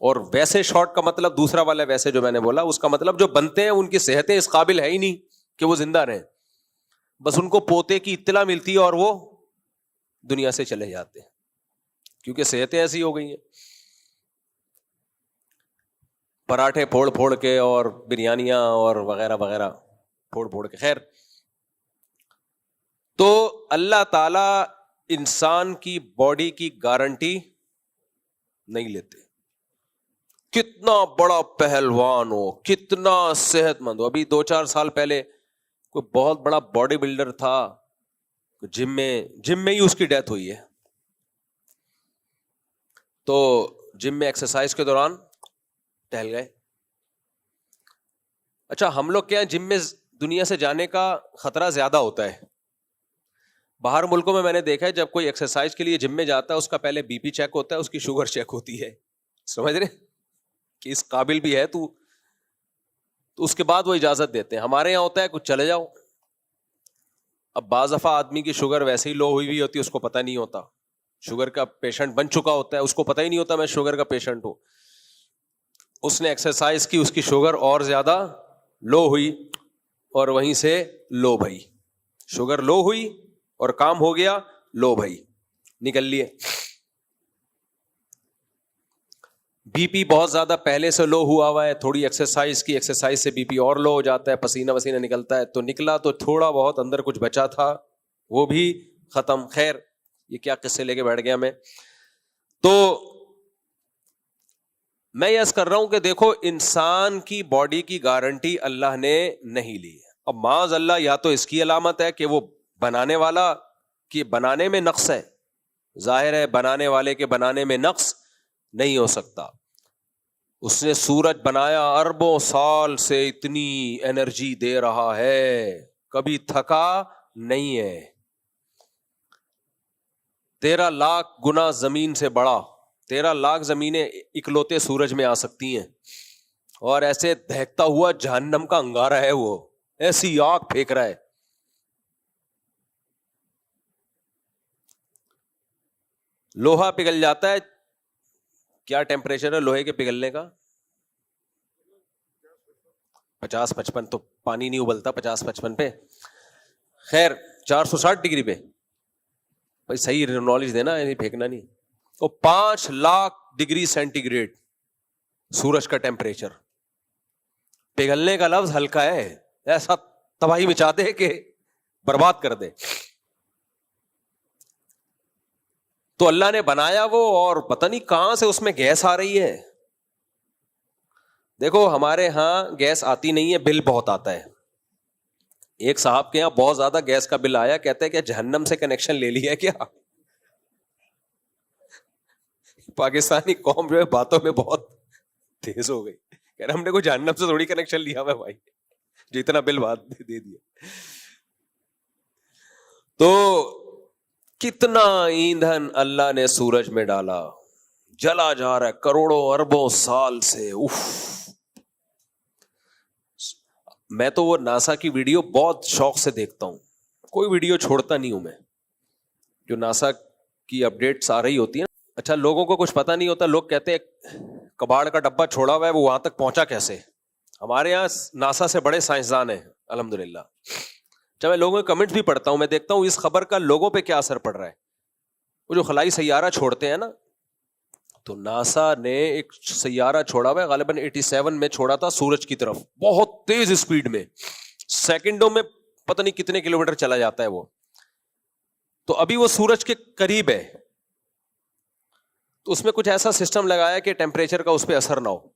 اور ویسے شارٹ کا مطلب دوسرا والا ویسے جو میں نے بولا اس کا مطلب جو بنتے ہیں ان کی صحتیں اس قابل ہے ہی نہیں کہ وہ زندہ رہیں, بس ان کو پوتے کی اطلاع ملتی ہے اور وہ دنیا سے چلے جاتے ہیں کیونکہ صحتیں ایسی ہو گئی ہیں. پراٹھے پھوڑ پھوڑ کے اور بریانیاں اور وغیرہ وغیرہ پھوڑ پھوڑ کے. خیر, تو اللہ تعالی انسان کی باڈی کی گارنٹی نہیں لیتے. کتنا بڑا پہلوان ہو, کتنا صحت مند ہو. ابھی 2-4 سال پہلے کوئی بہت بڑا باڈی بلڈر تھا, جم میں ہی اس کی ڈیتھ ہوئی ہے. تو جم میں ایکسرسائز کے دوران ٹہل گئے. اچھا ہم لوگ کیا جم میں دنیا سے جانے کا خطرہ زیادہ ہوتا ہے. باہر ملکوں میں نے دیکھا ہے جب کوئی ایکسرسائز کے لیے جم میں جاتا ہے اس کا پہلے بی پی چیک ہوتا ہے, اس کی شوگر چیک ہوتی ہے, سمجھ رہے کہ اس قابل بھی ہے تو اس کے بعد وہ اجازت دیتے ہیں. ہمارے یہاں ہوتا ہے کچھ چلے جاؤ. اب بعض دفعہ آدمی کی شوگر ویسے ہی لو ہوئی ہوئی ہوتی ہے, اس کو پتہ نہیں ہوتا, شوگر کا پیشنٹ بن چکا ہوتا ہے, اس کو پتہ ہی نہیں ہوتا میں شوگر کا پیشنٹ ہوں. اس نے ایکسرسائز کی, اس کی شوگر اور زیادہ لو ہوئی اور وہیں سے لو بھائی, شوگر لو ہوئی اور کام ہو گیا, لو بھائی نکل لیے. بی پی بہت زیادہ پہلے سے لو ہوا ہے, تھوڑی ایکسرسائز کی, ایکسرسائز سے بی پی اور لو ہو جاتا ہے, پسینہ وسینہ نکلتا ہے, تو نکلا تو تھوڑا بہت اندر کچھ بچا تھا وہ بھی ختم. خیر یہ کیا قصے لے کے بیٹھ گیا میں. تو میں یہ عرض کر رہا ہوں کہ دیکھو انسان کی باڈی کی گارنٹی اللہ نے نہیں لی. اب معاذ اللہ یا تو اس کی علامت ہے کہ وہ بنانے والا کی بنانے میں نقص ہے, ظاہر ہے بنانے والے کے بنانے میں نقص نہیں ہو سکتا. اس نے سورج بنایا, اربوں سال سے اتنی انرجی دے رہا ہے, کبھی تھکا نہیں ہے. 13 لاکھ گنا زمین سے بڑا, 13 لاکھ زمینیں اکلوتے سورج میں آ سکتی ہیں, اور ایسے دہکتا ہوا جہنم کا انگارہ ہے, وہ ایسی آگ پھینک رہا ہے. لوہا پگھل جاتا ہے, کیا ٹیمپریچر ہے لوہے کے پگھلنے کا؟ 50-55. تو پانی نہیں ابلتا 50-55 پہ, خیر 460 ڈگری پہ. بھائی صحیح نالج دینا, پھینکنا نہیں. تو 5 لاکھ ڈگری سینٹی گریڈ سورج کا ٹیمپریچر. پگھلنے کا لفظ ہلکا ہے, ایسا تباہی مچا دے کہ برباد کر دے. تو اللہ نے بنایا وہ, اور پتہ نہیں کہاں سے اس میں گیس آ رہی ہے. دیکھو ہمارے ہاں گیس آتی نہیں ہے, بل بہت آتا ہے. ایک صاحب کے یہاں بہت زیادہ گیس کا بل آیا, کہتے ہیں کہ جہنم سے کنیکشن لے لیا ہے کیا. پاکستانی قوم جو ہے باتوں میں بہت تیز ہو گئی, کہہ رہے ہم نے کوئی جہنم سے تھوڑی کنیکشن لیا ہوا بھائی, جو اتنا بل بات دے دیا. تو کتنا ایندھن اللہ نے سورج میں ڈالا، جلا جا رہا ہے کروڑوں اربوں سال سے. میں تو وہ ناسا کی ویڈیو بہت شوق سے دیکھتا ہوں، کوئی ویڈیو چھوڑتا نہیں ہوں میں، جو ناسا کی اپڈیٹس آ رہی ہوتی ہیں. اچھا، لوگوں کو کچھ پتا نہیں ہوتا، لوگ کہتے ہیں کباڑ کا ڈبہ چھوڑا ہوا ہے، وہ وہاں تک پہنچا کیسے؟ ہمارے یہاں ناسا سے بڑے سائنسدان ہیں الحمدللہ. جب میں لوگوں کے کمنٹس بھی پڑھتا ہوں، میں دیکھتا ہوں اس خبر کا لوگوں پہ کیا اثر پڑ رہا ہے. وہ جو خلائی سیارہ چھوڑتے ہیں نا، تو ناسا نے ایک سیارہ چھوڑا ہوا ہے، غالباً 87 میں چھوڑا تھا سورج کی طرف، بہت تیز اسپیڈ میں، سیکنڈوں میں پتہ نہیں کتنے کلومیٹر چلا جاتا ہے وہ. تو ابھی وہ سورج کے قریب ہے، تو اس میں کچھ ایسا سسٹم لگایا کہ ٹیمپریچر کا اس پہ اثر نہ ہو.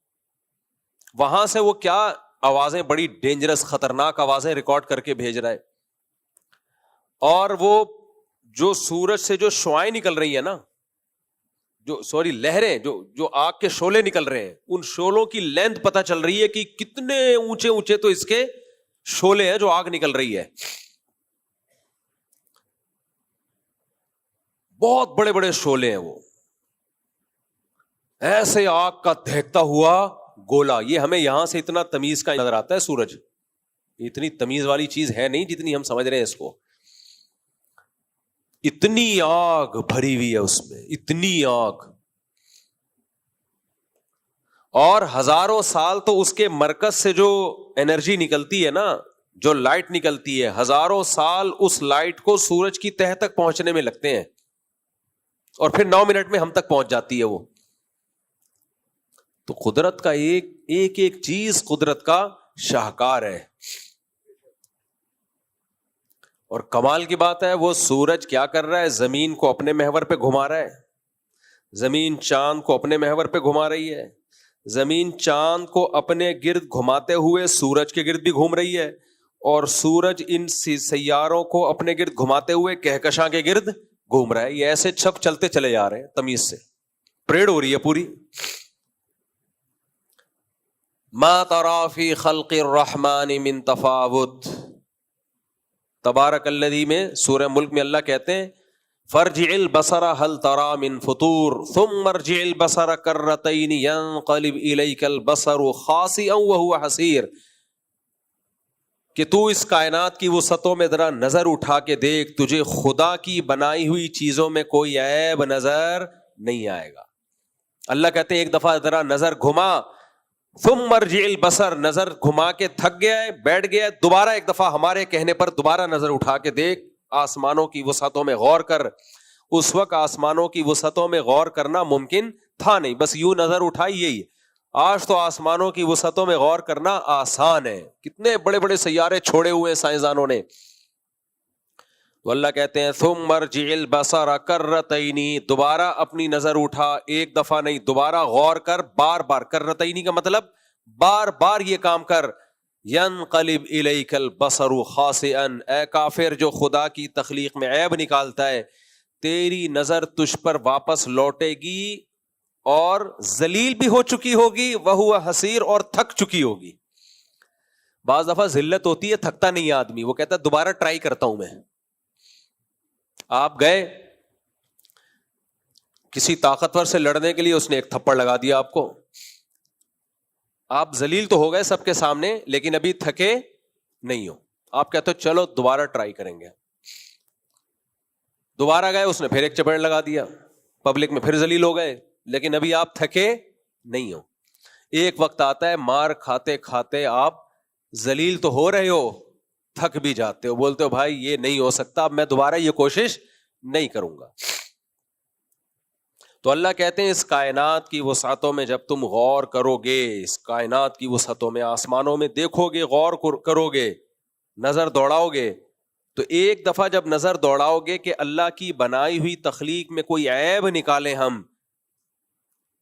وہاں سے وہ کیا آوازیں، بڑی ڈینجرس خطرناک آوازیں ریکارڈ کر کے بھیج رہا ہے. اور وہ جو سورج سے جو شعاعیں نکل رہی ہیں نا، لہریں، جو آگ کے شعلے نکل رہے ہیں، ان شعلوں کی لینتھ پتہ چل رہی ہے کہ کتنے اونچے اونچے تو اس کے شعلے ہیں جو آگ نکل رہی ہے. بہت بڑے بڑے شعلے ہیں، وہ ایسے آگ کا دہکتا ہوا گولا. یہ ہمیں یہاں سے اتنا تمیز کا نظر آتا ہے سورج، اتنی تمیز والی چیز ہے نہیں جتنی ہم سمجھ رہے ہیں اس کو. اتنی آگ بھری ہوئی ہے اس میں، اتنی آگ. اور ہزاروں سال تو اس کے مرکز سے جو انرجی نکلتی ہے نا، جو لائٹ نکلتی ہے، ہزاروں سال اس لائٹ کو سورج کی تہہ تک پہنچنے میں لگتے ہیں، اور پھر 9 منٹ میں ہم تک پہنچ جاتی ہے وہ. تو قدرت کا ایک چیز قدرت کا شاہکار ہے. اور کمال کی بات ہے، وہ سورج کیا کر رہا ہے؟ زمین کو اپنے محور پہ گھما رہا ہے، زمین چاند کو اپنے محور پہ گھما رہی ہے، زمین چاند کو اپنے گرد گھماتے ہوئے سورج کے گرد بھی گھوم رہی ہے، اور سورج ان سیاروں کو اپنے گرد گھماتے ہوئے کہکشاں کے گرد گھوم رہا ہے. یہ ایسے چھپ چلتے چلے جا رہے ہیں تمیز سے، پریڈ ہو رہی ہے پوری. ما ترى في خلق الرحمن من تفاوت. تبارک الذی میں سورہ ملک میں اللہ کہتے ہیں فارجع البصر هل ترى من فطور ثم ارجع البصر كرتين ينقلب اليك البصر خاسئا وهو حسير. کہ تو اس کائنات کی وسعتوں میں ذرا نظر اٹھا کے دیکھ، تجھے خدا کی بنائی ہوئی چیزوں میں کوئی عیب نظر نہیں آئے گا. اللہ کہتے ہیں ایک دفعہ ذرا نظر گھما، ثم ارجع البصر، نظر گھما کے تھک گیا ہے، بیٹھ گیا ہے، دوبارہ ایک دفعہ ہمارے کہنے پر دوبارہ نظر اٹھا کے دیکھ، آسمانوں کی وسعتوں میں غور کر. اس وقت آسمانوں کی وسعتوں میں غور کرنا ممکن تھا نہیں، بس یوں نظر اٹھائی یہی. آج تو آسمانوں کی وسعتوں میں غور کرنا آسان ہے، کتنے بڑے بڑے سیارے چھوڑے ہوئے سائنسدانوں نے. تو اللہ کہتے ہیں ثم ارجع البصر کرتین، دوبارہ اپنی نظر اٹھا، ایک دفعہ نہیں، دوبارہ غور کر، بار بار. کرتین کا مطلب بار بار یہ کام کر. ینقلب الیک البصر خاسئا، اے کافر جو خدا کی تخلیق میں عیب نکالتا ہے، تیری نظر تجھ پر واپس لوٹے گی اور ذلیل بھی ہو چکی ہوگی، وہو حسیر، اور تھک چکی ہوگی. بعض دفعہ ذلت ہوتی ہے، تھکتا نہیں آدمی، وہ کہتا ہے دوبارہ ٹرائی کرتا ہوں میں. آپ گئے کسی طاقتور سے لڑنے کے لیے، اس نے ایک تھپڑ لگا دیا آپ کو، آپ ذلیل تو ہو گئے سب کے سامنے لیکن ابھی تھکے نہیں ہو. آپ کہتے ہو چلو دوبارہ ٹرائی کریں گے. دوبارہ گئے، اس نے پھر ایک چپیڑ لگا دیا، پبلک میں پھر ذلیل ہو گئے لیکن ابھی آپ تھکے نہیں ہو. ایک وقت آتا ہے مار کھاتے کھاتے آپ ذلیل تو ہو رہے ہو، تھک بھی جاتے ہو، بولتے ہو بھائی یہ نہیں ہو سکتا، اب میں دوبارہ یہ کوشش نہیں کروں گا. تو اللہ کہتے ہیں اس کائنات کی وسعتوں میں جب تم غور کرو گے، اس کائنات کی وسعتوں میں، آسمانوں میں دیکھو گے، غور کرو گے، نظر دوڑاؤ گے، تو ایک دفعہ جب نظر دوڑاؤ گے کہ اللہ کی بنائی ہوئی تخلیق میں کوئی عیب نکالیں ہم،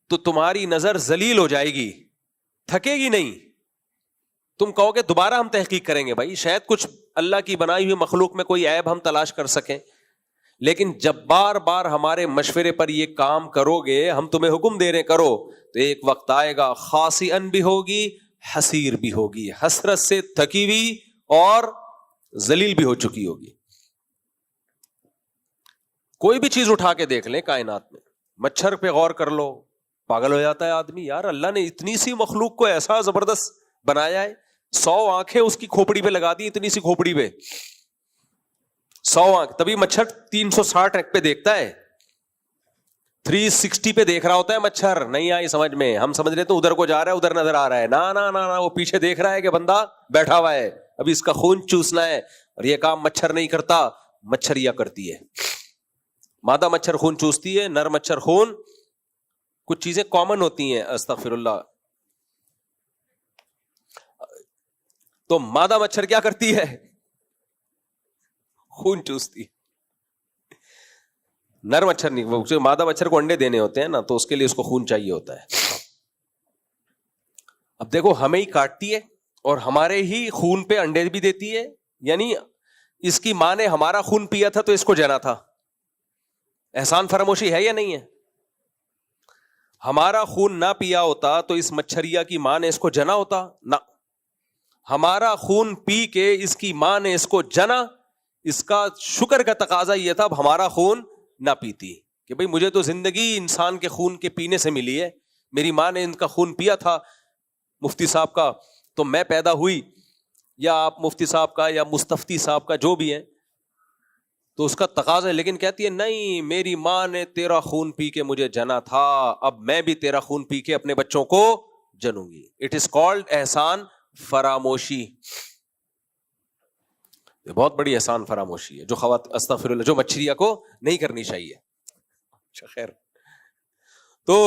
تو تمہاری نظر ذلیل ہو جائے گی، تھکے گی نہیں. تم کہو گے دوبارہ ہم تحقیق کریں گے، بھائی شاید کچھ اللہ کی بنائی ہوئی مخلوق میں کوئی عیب ہم تلاش کر سکیں. لیکن جب بار بار ہمارے مشورے پر یہ کام کرو گے، ہم تمہیں حکم دے رہے کرو، تو ایک وقت آئے گا خاسئن بھی ہوگی، حسیر بھی ہوگی، حسرت سے تھکی ہوئی اور ذلیل بھی ہو چکی ہوگی. کوئی بھی چیز اٹھا کے دیکھ لیں کائنات میں, مچھر پہ غور کر لو, پاگل ہو جاتا ہے آدمی. یار اللہ نے اتنی سی مخلوق کو ایسا زبردست بنایا ہے, 100 آنکھیں اس کی کھوپڑی پہ لگا دی, اتنی سی کھوپڑی پہ 100 آنکھ, تبھی مچھر 360 پہ دیکھتا ہے, 360 پہ دیکھ رہا ہوتا ہے مچھر. نہیں آئی سمجھ میں, ہم سمجھ رہے تو ادھر کو جا رہا ہے, ادھر نظر آ رہا ہے. نا نا نا نا, وہ پیچھے دیکھ رہا ہے کہ بندہ بیٹھا ہوا ہے, ابھی اس کا خون چوسنا ہے. اور یہ کام مچھر نہیں کرتا, مچھریا کرتی ہے. مادہ مچھر خون چوستی ہے, نر مچھر خون. کچھ چیزیں کامن ہوتی ہیں, استغفر اللہ. تو مادہ مچھر کیا کرتی ہے؟ خون چوستی. نر مچھر نہیں, وہ مادہ مچھر کو انڈے دینے ہوتے ہیں نا, تو اس کے لیے اس کو خون چاہیے ہوتا ہے. اب دیکھو ہمیں ہی کاٹتی ہے اور ہمارے ہی خون پہ انڈے بھی دیتی ہے. یعنی اس کی ماں نے ہمارا خون پیا تھا تو اس کو جنا تھا. احسان فراموشی ہے یا نہیں ہے؟ ہمارا خون نہ پیا ہوتا تو اس مچھریا کی ماں نے اس کو جنا ہوتا نہ. ہمارا خون پی کے اس کی ماں نے اس کو جنا. اس کا شکر کا تقاضا یہ تھا اب ہمارا خون نہ پیتی, کہ بھئی مجھے تو زندگی انسان کے خون کے پینے سے ملی ہے, میری ماں نے ان کا خون پیا تھا مفتی صاحب کا, تو میں پیدا ہوئی. یا آپ مفتی صاحب کا یا مستفتی صاحب کا جو بھی ہے, تو اس کا تقاضا ہے. لیکن کہتی ہے نہیں, میری ماں نے تیرا خون پی کے مجھے جنا تھا, اب میں بھی تیرا خون پی کے اپنے بچوں کو جنوں گی. اٹ از کالڈ احسان فراموشی. بہت بڑی احسان فراموشی ہے جو استغفر اللہ, جو مچھریا کو نہیں کرنی چاہیے. خیر, تو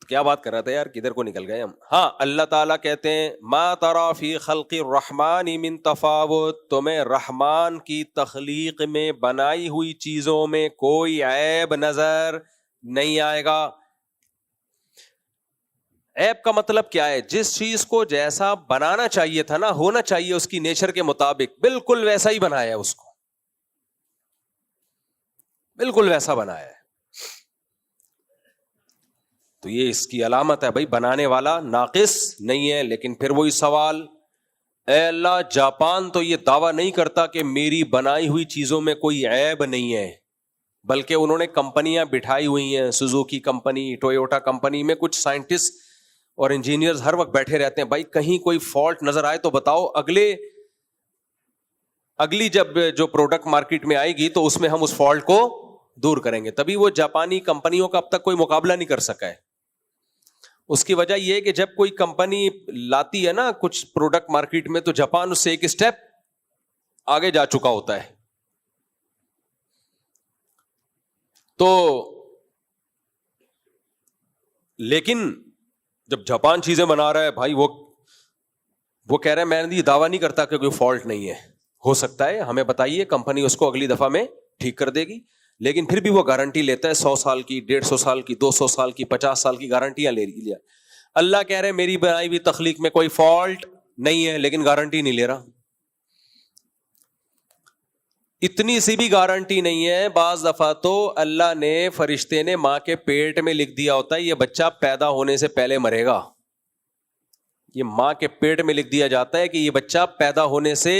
کیا بات کر رہا تھا یار, کدھر کو نکل گئے ہم. ہاں, اللہ تعالیٰ کہتے ہیں ما ترى فی خلق الرحمن من تفاوت, تمہیں رحمان کی تخلیق میں بنائی ہوئی چیزوں میں کوئی عیب نظر نہیں آئے گا. عیب کا مطلب کیا ہے؟ جس چیز کو جیسا بنانا چاہیے تھا نا, ہونا چاہیے اس کی نیچر کے مطابق, بالکل ویسا ہی بنایا ہے اس کو, بالکل ویسا بنایا ہے. تو یہ اس کی علامت ہے بھائی, بنانے والا ناقص نہیں ہے. لیکن پھر وہی سوال, اے اللہ جاپان تو یہ دعویٰ نہیں کرتا کہ میری بنائی ہوئی چیزوں میں کوئی عیب نہیں ہے, بلکہ انہوں نے کمپنیاں بٹھائی ہوئی ہیں, سوزوکی کمپنی, ٹویوٹا کمپنی میں کچھ سائنٹسٹ اور انجینئرز ہر وقت بیٹھے رہتے ہیں, بھائی کہیں کوئی فالٹ نظر آئے تو بتاؤ, اگلی جب جو پروڈکٹ مارکیٹ میں آئے گی تو اس میں ہم اس فالٹ کو دور کریں گے. تبھی وہ جاپانی کمپنیوں کا اب تک کوئی مقابلہ نہیں کر سکا ہے. اس کی وجہ یہ ہے کہ جب کوئی کمپنی لاتی ہے نا کچھ پروڈکٹ مارکیٹ میں, تو جاپان اس سے ایک اسٹیپ آگے جا چکا ہوتا ہے. تو لیکن جب جاپان چیزیں بنا رہا ہے بھائی, وہ کہہ رہے ہیں میں نے یہ دعویٰ نہیں کرتا کہ کوئی فالٹ نہیں ہے, ہو سکتا ہے ہمیں بتائیے, کمپنی اس کو اگلی دفعہ میں ٹھیک کر دے گی. لیکن پھر بھی وہ گارنٹی لیتا ہے 100 سال کی, 150 سال کی, 200 سال کی, 50 سال کی گارنٹیاں لے لیا. اللہ کہہ رہے میری بنائی ہوئی تخلیق میں کوئی فالٹ نہیں ہے, لیکن گارنٹی نہیں لے رہا. اتنی سی بھی گارنٹی نہیں ہے. بعض دفعہ تو اللہ نے, فرشتے نے ماں کے پیٹ میں لکھ دیا ہوتا ہے یہ بچہ پیدا ہونے سے پہلے مرے گا. یہ ماں کے پیٹ میں لکھ دیا جاتا ہے کہ یہ بچہ پیدا ہونے سے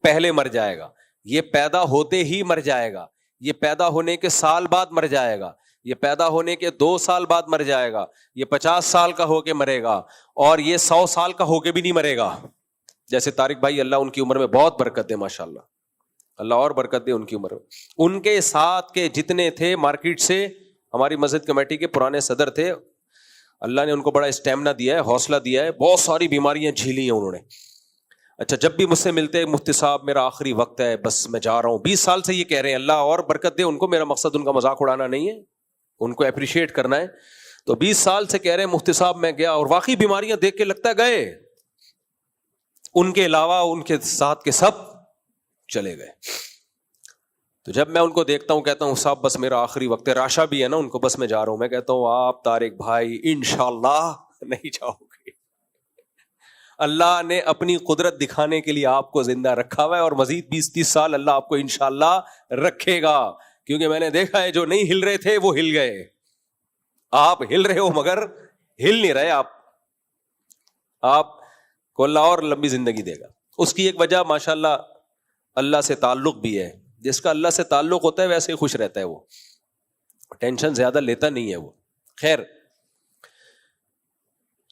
پہلے مر جائے گا, یہ پیدا ہوتے ہی مر جائے گا, یہ پیدا ہونے کے سال بعد مر جائے گا, یہ پیدا ہونے کے 2 سال بعد مر جائے گا, یہ 50 سال کا ہو کے مرے گا, اور یہ 100 سال کا ہو کے بھی نہیں مرے گا. جیسے طارق بھائی, اللہ ان کی عمر میں بہت برکت دے, ماشاءاللہ, اللہ اور برکت دے ان کی عمر میں. ان کے ساتھ کے جتنے تھے مارکیٹ سے, ہماری مسجد کمیٹی کے پرانے صدر تھے, اللہ نے ان کو بڑا اسٹیمنا دیا ہے, حوصلہ دیا ہے, بہت ساری بیماریاں جھیلی ہیں انہوں نے. اچھا, جب بھی مجھ سے ملتے, مفتی صاحب میرا آخری وقت ہے, بس میں جا رہا ہوں. 20 سال سے یہ کہہ رہے ہیں, اللہ اور برکت دے ان کو, میرا مقصد ان کا مذاق اڑانا نہیں ہے, ان کو اپریشیٹ کرنا ہے. تو 20 سال سے کہہ رہے ہیں مفتی صاحب میں گیا, اور واقعی بیماریاں دیکھ کے لگتا ہے گئے, ان کے علاوہ ان کے ساتھ کے سب چلے گئے. تو جب میں ان کو دیکھتا ہوں کہتا ہوں صاحب بس میرا آخری وقت ہے. راشا بھی ہے نا ان کو, بس میں جا رہا ہوں. میں کہتا ہوں آپ طارق بھائی انشاءاللہ نہیں جاؤ گے, اللہ نے اپنی قدرت دکھانے کے لیے آپ کو زندہ رکھا ہوا ہے, اور مزید 20-30 سال اللہ آپ کو انشاءاللہ رکھے گا. کیونکہ میں نے دیکھا ہے جو نہیں ہل رہے تھے وہ ہل گئے. آپ ہل رہے ہو مگر ہل نہیں رہے. آپ کو اللہ اور لمبی زندگی دے گا. اس کی ایک وجہ ماشاءاللہ اللہ سے تعلق بھی ہے. جس کا اللہ سے تعلق ہوتا ہے ویسے ہی خوش رہتا ہے, وہ ٹینشن زیادہ لیتا نہیں ہے وہ. خیر,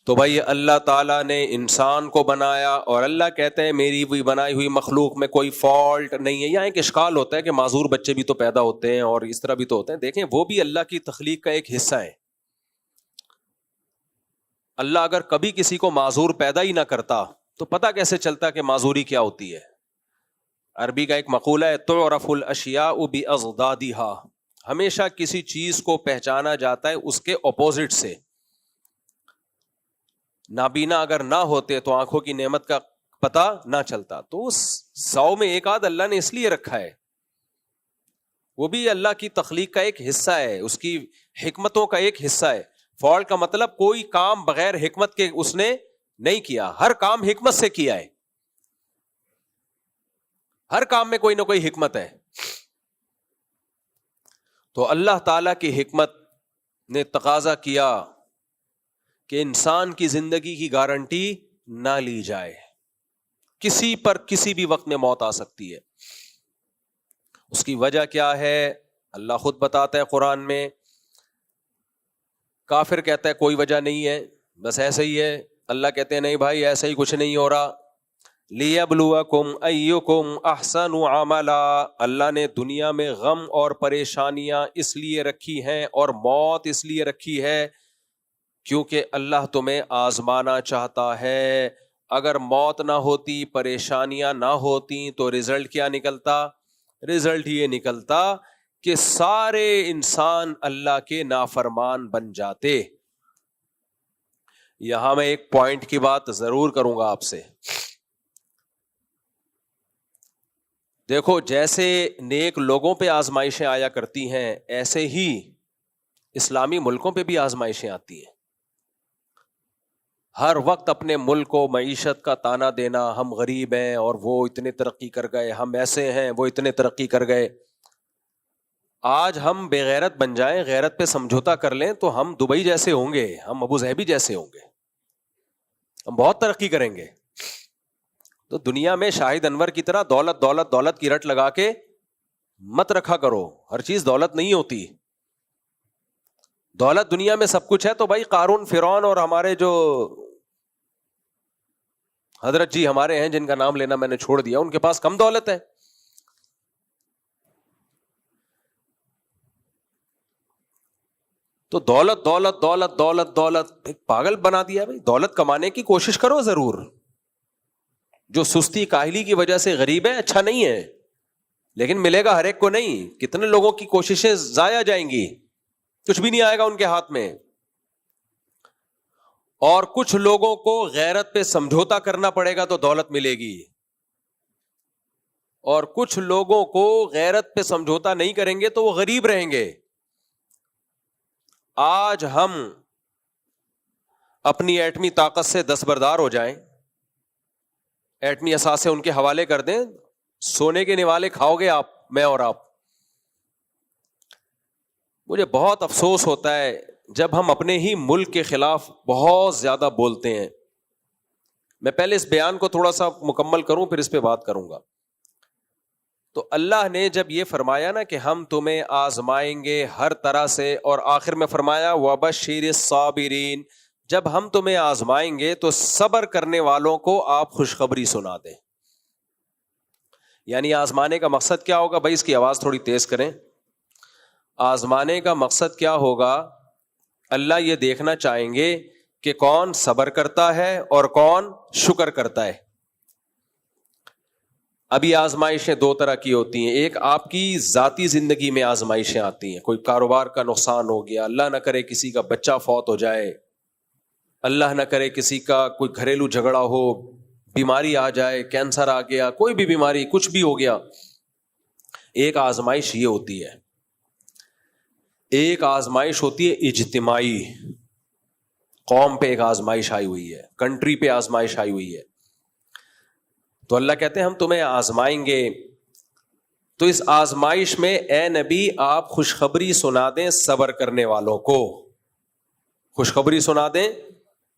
تو بھائی اللہ تعالیٰ نے انسان کو بنایا اور اللہ کہتے ہیں میری بھی بنائی ہوئی مخلوق میں کوئی فالٹ نہیں ہے. یہاں ایک اشکال ہوتا ہے کہ معذور بچے بھی تو پیدا ہوتے ہیں اور اس طرح بھی تو ہوتے ہیں. دیکھیں وہ بھی اللہ کی تخلیق کا ایک حصہ ہے. اللہ اگر کبھی کسی کو معذور پیدا ہی نہ کرتا تو پتہ کیسے چلتا کہ معذوری کیا ہوتی ہے. عربی کا ایک مقولہ ہے تعرف الاشیاء باضدادها, ہمیشہ کسی چیز کو پہچانا جاتا ہے اس کے اپوزٹ سے. نابینا اگر نہ ہوتے تو آنکھوں کی نعمت کا پتہ نہ چلتا. تو اس 100 میں ایک آدھ اللہ نے اس لیے رکھا ہے, وہ بھی اللہ کی تخلیق کا ایک حصہ ہے, اس کی حکمتوں کا ایک حصہ ہے. فالٹ کا مطلب کوئی کام بغیر حکمت کے اس نے نہیں کیا, ہر کام حکمت سے کیا ہے. ہر کام میں کوئی نہ کوئی حکمت ہے. تو اللہ تعالی کی حکمت نے تقاضا کیا کہ انسان کی زندگی کی گارنٹی نہ لی جائے. کسی پر کسی بھی وقت میں موت آ سکتی ہے. اس کی وجہ کیا ہے اللہ خود بتاتا ہے قرآن میں. کافر کہتا ہے کوئی وجہ نہیں ہے, بس ایسے ہی ہے. اللہ کہتے ہیں نہیں بھائی ایسا ہی کچھ نہیں ہو رہا. لِيَبْلُوَكُمْ أَيُّكُمْ أَحْسَنُ عَمَلًا, اللہ نے دنیا میں غم اور پریشانیاں اس لیے رکھی ہیں اور موت اس لیے رکھی ہے کیونکہ اللہ تمہیں آزمانا چاہتا ہے. اگر موت نہ ہوتی, پریشانیاں نہ ہوتی تو رزلٹ کیا نکلتا؟ رزلٹ یہ نکلتا کہ سارے انسان اللہ کے نافرمان بن جاتے. یہاں میں ایک پوائنٹ کی بات ضرور کروں گا آپ سے. دیکھو جیسے نیک لوگوں پہ آزمائشیں آیا کرتی ہیں ایسے ہی اسلامی ملکوں پہ بھی آزمائشیں آتی ہیں. ہر وقت اپنے ملک کو معیشت کا تانا دینا, ہم غریب ہیں اور وہ اتنے ترقی کر گئے, ہم ایسے ہیں وہ اتنے ترقی کر گئے. آج ہم بے غیرت بن جائیں, غیرت پہ سمجھوتا کر لیں تو ہم دبئی جیسے ہوں گے, ہم ابو ظہبی جیسے ہوں گے, ہم بہت ترقی کریں گے. تو دنیا میں شاہد انور کی طرح دولت دولت دولت کی رٹ لگا کے مت رکھا کرو. ہر چیز دولت نہیں ہوتی. دولت دنیا میں سب کچھ ہے تو بھائی قارون, فرعون اور ہمارے جو حضرت جی ہمارے ہیں جن کا نام لینا میں نے چھوڑ دیا, ان کے پاس کم دولت ہے. تو دولت دولت دولت دولت دولت ایک پاگل بنا دیا. بھائی دولت کمانے کی کوشش کرو ضرور. جو سستی کاہلی کی وجہ سے غریب ہے اچھا نہیں ہے, لیکن ملے گا ہر ایک کو نہیں. کتنے لوگوں کی کوششیں ضائع جائیں گی, کچھ بھی نہیں آئے گا ان کے ہاتھ میں. اور کچھ لوگوں کو غیرت پہ سمجھوتا کرنا پڑے گا تو دولت ملے گی, اور کچھ لوگوں کو غیرت پہ سمجھوتا نہیں کریں گے تو وہ غریب رہیں گے. آج ہم اپنی ایٹمی طاقت سے دستبردار ہو جائیں, ایٹمی اثاثے ان کے حوالے کر دیں, سونے کے نوالے کھاؤ گے آپ, میں اور آپ. مجھے بہت افسوس ہوتا ہے جب ہم اپنے ہی ملک کے خلاف بہت زیادہ بولتے ہیں. میں پہلے اس بیان کو تھوڑا سا مکمل کروں پھر اس پہ بات کروں گا. تو اللہ نے جب یہ فرمایا نا کہ ہم تمہیں آزمائیں گے ہر طرح سے, اور آخر میں فرمایا وَبَشِّرِ الصَّابِرِينَ, جب ہم تمہیں آزمائیں گے تو صبر کرنے والوں کو آپ خوشخبری سنا دیں. یعنی آزمانے کا مقصد کیا ہوگا؟ بھائی اس کی آواز تھوڑی تیز کریں. آزمانے کا مقصد کیا ہوگا؟ اللہ یہ دیکھنا چاہیں گے کہ کون صبر کرتا ہے اور کون شکر کرتا ہے. ابھی آزمائشیں دو طرح کی ہوتی ہیں. ایک آپ کی ذاتی زندگی میں آزمائشیں آتی ہیں, کوئی کاروبار کا نقصان ہو گیا, اللہ نہ کرے کسی کا بچہ فوت ہو جائے, اللہ نہ کرے کسی کا کوئی گھریلو جھگڑا ہو, بیماری آ جائے, کینسر آ گیا, کوئی بھی بیماری, کچھ بھی ہو گیا. ایک آزمائش یہ ہوتی ہے. ایک آزمائش ہوتی ہے اجتماعی, قوم پہ ایک آزمائش آئی ہوئی ہے, کنٹری پہ آزمائش آئی ہوئی ہے. تو اللہ کہتے ہیں ہم تمہیں آزمائیں گے, تو اس آزمائش میں اے نبی آپ خوشخبری سنا دیں صبر کرنے والوں کو, خوشخبری سنا دیں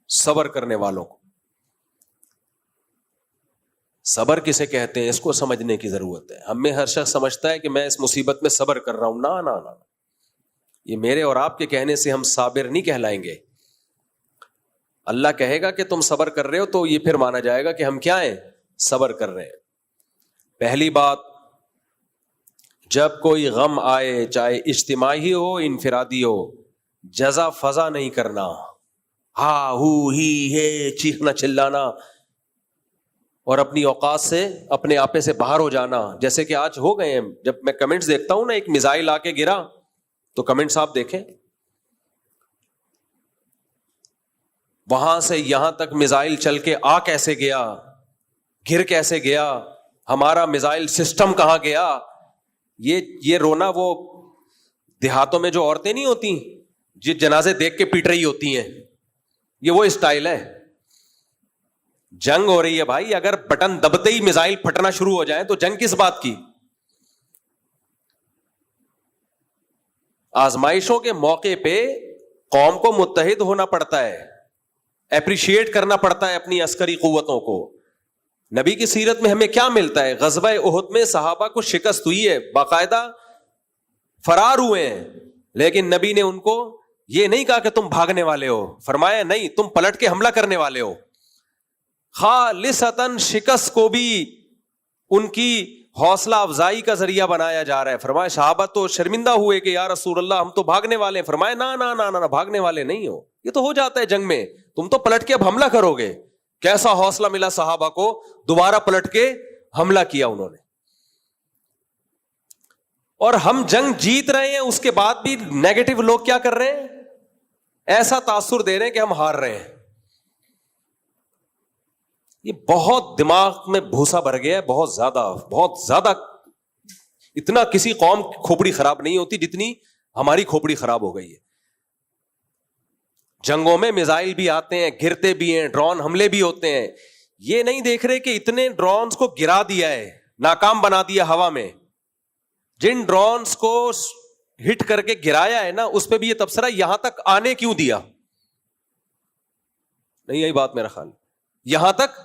صبر کرنے والوں کو. صبر کسے کہتے ہیں اس کو سمجھنے کی ضرورت ہے. ہم میں ہر شخص سمجھتا ہے کہ میں اس مصیبت میں صبر کر رہا ہوں. نا، یہ میرے اور آپ کے کہنے سے ہم صابر نہیں کہلائیں گے. اللہ کہے گا کہ تم صبر کر رہے ہو تو یہ پھر مانا جائے گا کہ ہم کیا ہیں؟ صبر کر رہے ہیں. پہلی بات، جب کوئی غم آئے چاہے اجتماعی ہو انفرادی ہو، جزا فضا نہیں کرنا، ہا ہو ہی ہے چیخنا چلانا اور اپنی اوقات سے اپنے آپے سے باہر ہو جانا. جیسے کہ آج ہو گئے ہیں. جب میں کمنٹس دیکھتا ہوں نا، ایک میزائل آ کے گرا تو کمنٹس آپ دیکھیں، وہاں سے یہاں تک میزائل چل کے آ کیسے گیا، گر کیسے گیا، ہمارا میزائل سسٹم کہاں گیا. یہ رونا وہ دیہاتوں میں جو عورتیں نہیں ہوتی جو جنازے دیکھ کے پیٹ رہی ہوتی ہیں، یہ وہ اسٹائل ہے. جنگ ہو رہی ہے بھائی، اگر بٹن دبتے ہی میزائل پھٹنا شروع ہو جائے تو جنگ کس بات کی؟ آزمائشوں کے موقع پہ قوم کو متحد ہونا پڑتا ہے، اپریشیٹ کرنا پڑتا ہے اپنی عسکری قوتوں کو. نبی کی سیرت میں ہمیں کیا ملتا ہے؟ غزوہ احد میں صحابہ کو شکست ہوئی ہے، باقاعدہ فرار ہوئے ہیں، لیکن نبی نے ان کو یہ نہیں کہا کہ تم بھاگنے والے ہو، فرمایا نہیں، تم پلٹ کے حملہ کرنے والے ہو. خالصتاً شکست کو بھی ان کی حوصلہ افزائی کا ذریعہ بنایا جا رہا ہے. فرمایا صحابہ تو شرمندہ ہوئے کہ یا رسول اللہ ہم تو بھاگنے والے ہیں. فرمایا نا بھاگنے والے نہیں ہو، یہ تو ہو جاتا ہے جنگ میں، تم تو پلٹ کے اب حملہ کرو گے. کیسا حوصلہ ملا صحابہ کو، دوبارہ پلٹ کے حملہ کیا انہوں نے. اور ہم جنگ جیت رہے ہیں، اس کے بعد بھی نیگیٹو لوگ کیا کر رہے ہیں؟ ایسا تاثر دے رہے ہیں کہ ہم ہار رہے ہیں. یہ بہت دماغ میں بھوسا بھر گیا ہے، بہت زیادہ. اتنا کسی قوم کی کھوپڑی خراب نہیں ہوتی جتنی ہماری کھوپڑی خراب ہو گئی ہے. جنگوں میں میزائل بھی آتے ہیں، گرتے بھی ہیں، ڈرون حملے بھی ہوتے ہیں. یہ نہیں دیکھ رہے کہ اتنے ڈرونز کو گرا دیا ہے، ناکام بنا دیا ہوا میں. جن ڈرونز کو ہٹ کر کے گرایا ہے نا، اس پہ بھی یہ تبصرہ یہاں تک آنے کیوں دیا؟ نہیں یہی بات میرا خیال یہاں تک.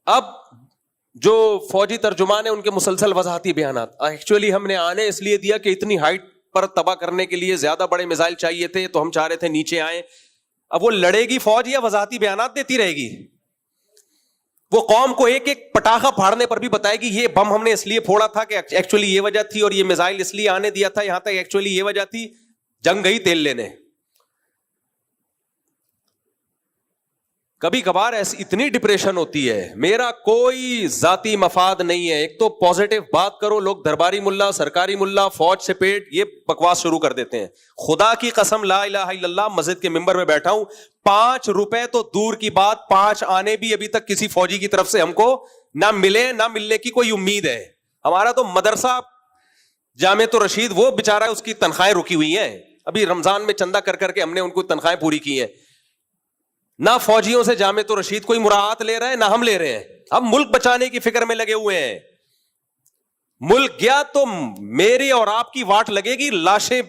اب جو فوجی ترجمان ہیں ان کے مسلسل وضاحتی بیانات، ایکچولی ہم نے آنے اس لیے دیا کہ اتنی ہائٹ پر تباہ کرنے کے لیے زیادہ بڑے میزائل چاہیے تھے تو ہم چاہ رہے تھے نیچے آئیں. اب وہ لڑے گی فوج یا وضاحتی بیانات دیتی رہے گی؟ وہ قوم کو ایک ایک پٹاخہ پھاڑنے پر بھی بتائے گی یہ بم ہم نے اس لیے پھوڑا تھا کہ ایکچولی یہ وجہ تھی، اور یہ میزائل اس لیے آنے دیا تھا یہاں تک، ایکچولی یہ وجہ تھی. جنگ گئی تیل لینے. کبھی کبھار ایسی اتنی ڈپریشن ہوتی ہے. میرا کوئی ذاتی مفاد نہیں ہے. ایک تو پازیٹیو بات کرو، لوگ درباری ملا، سرکاری ملا، فوج سے پیٹ، یہ بکواس شروع کر دیتے ہیں. خدا کی قسم لا الہ الا اللہ، مسجد کے ممبر میں بیٹھا ہوں، 5 روپے تو دور کی بات، 5 آنے بھی ابھی تک کسی فوجی کی طرف سے ہم کو نہ ملے، نہ ملنے کی کوئی امید ہے. ہمارا تو مدرسہ جامعۃ الرشید وہ بیچارہ اس کی تنخواہیں رکی ہوئی ہیں. ابھی رمضان میں چندہ کر کر کے ہم نے ان کو تنخواہیں پوری کی ہیں. نہ فوجیوں سے جامعۃ الرشید کوئی مراعات لے رہا ہے، نہ ہم لے رہے ہیں. ہم ملک بچانے کی فکر میں لگے ہوئے ہیں. ملک گیا تو میری اور آپ کی واٹ لگے گی. لاشیں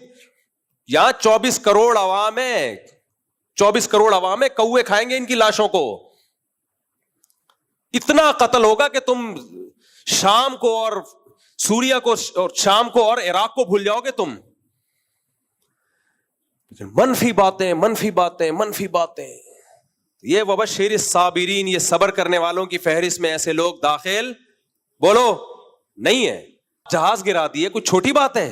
یہاں 24 کروڑ عوام ہے، 24 کروڑ عوام ہے، کوے کھائیں گے ان کی لاشوں کو. اتنا قتل ہوگا کہ تم شام کو اور سوریا کو اور شام کو اور عراق کو بھول جاؤ گے تم. منفی باتیں منفی باتیں منفی باتیں. یہ وبشر الصابرین، یہ صبر کرنے والوں کی فہرست میں ایسے لوگ داخل بولو نہیں ہے. جہاز گرا دیے کوئی چھوٹی بات ہے؟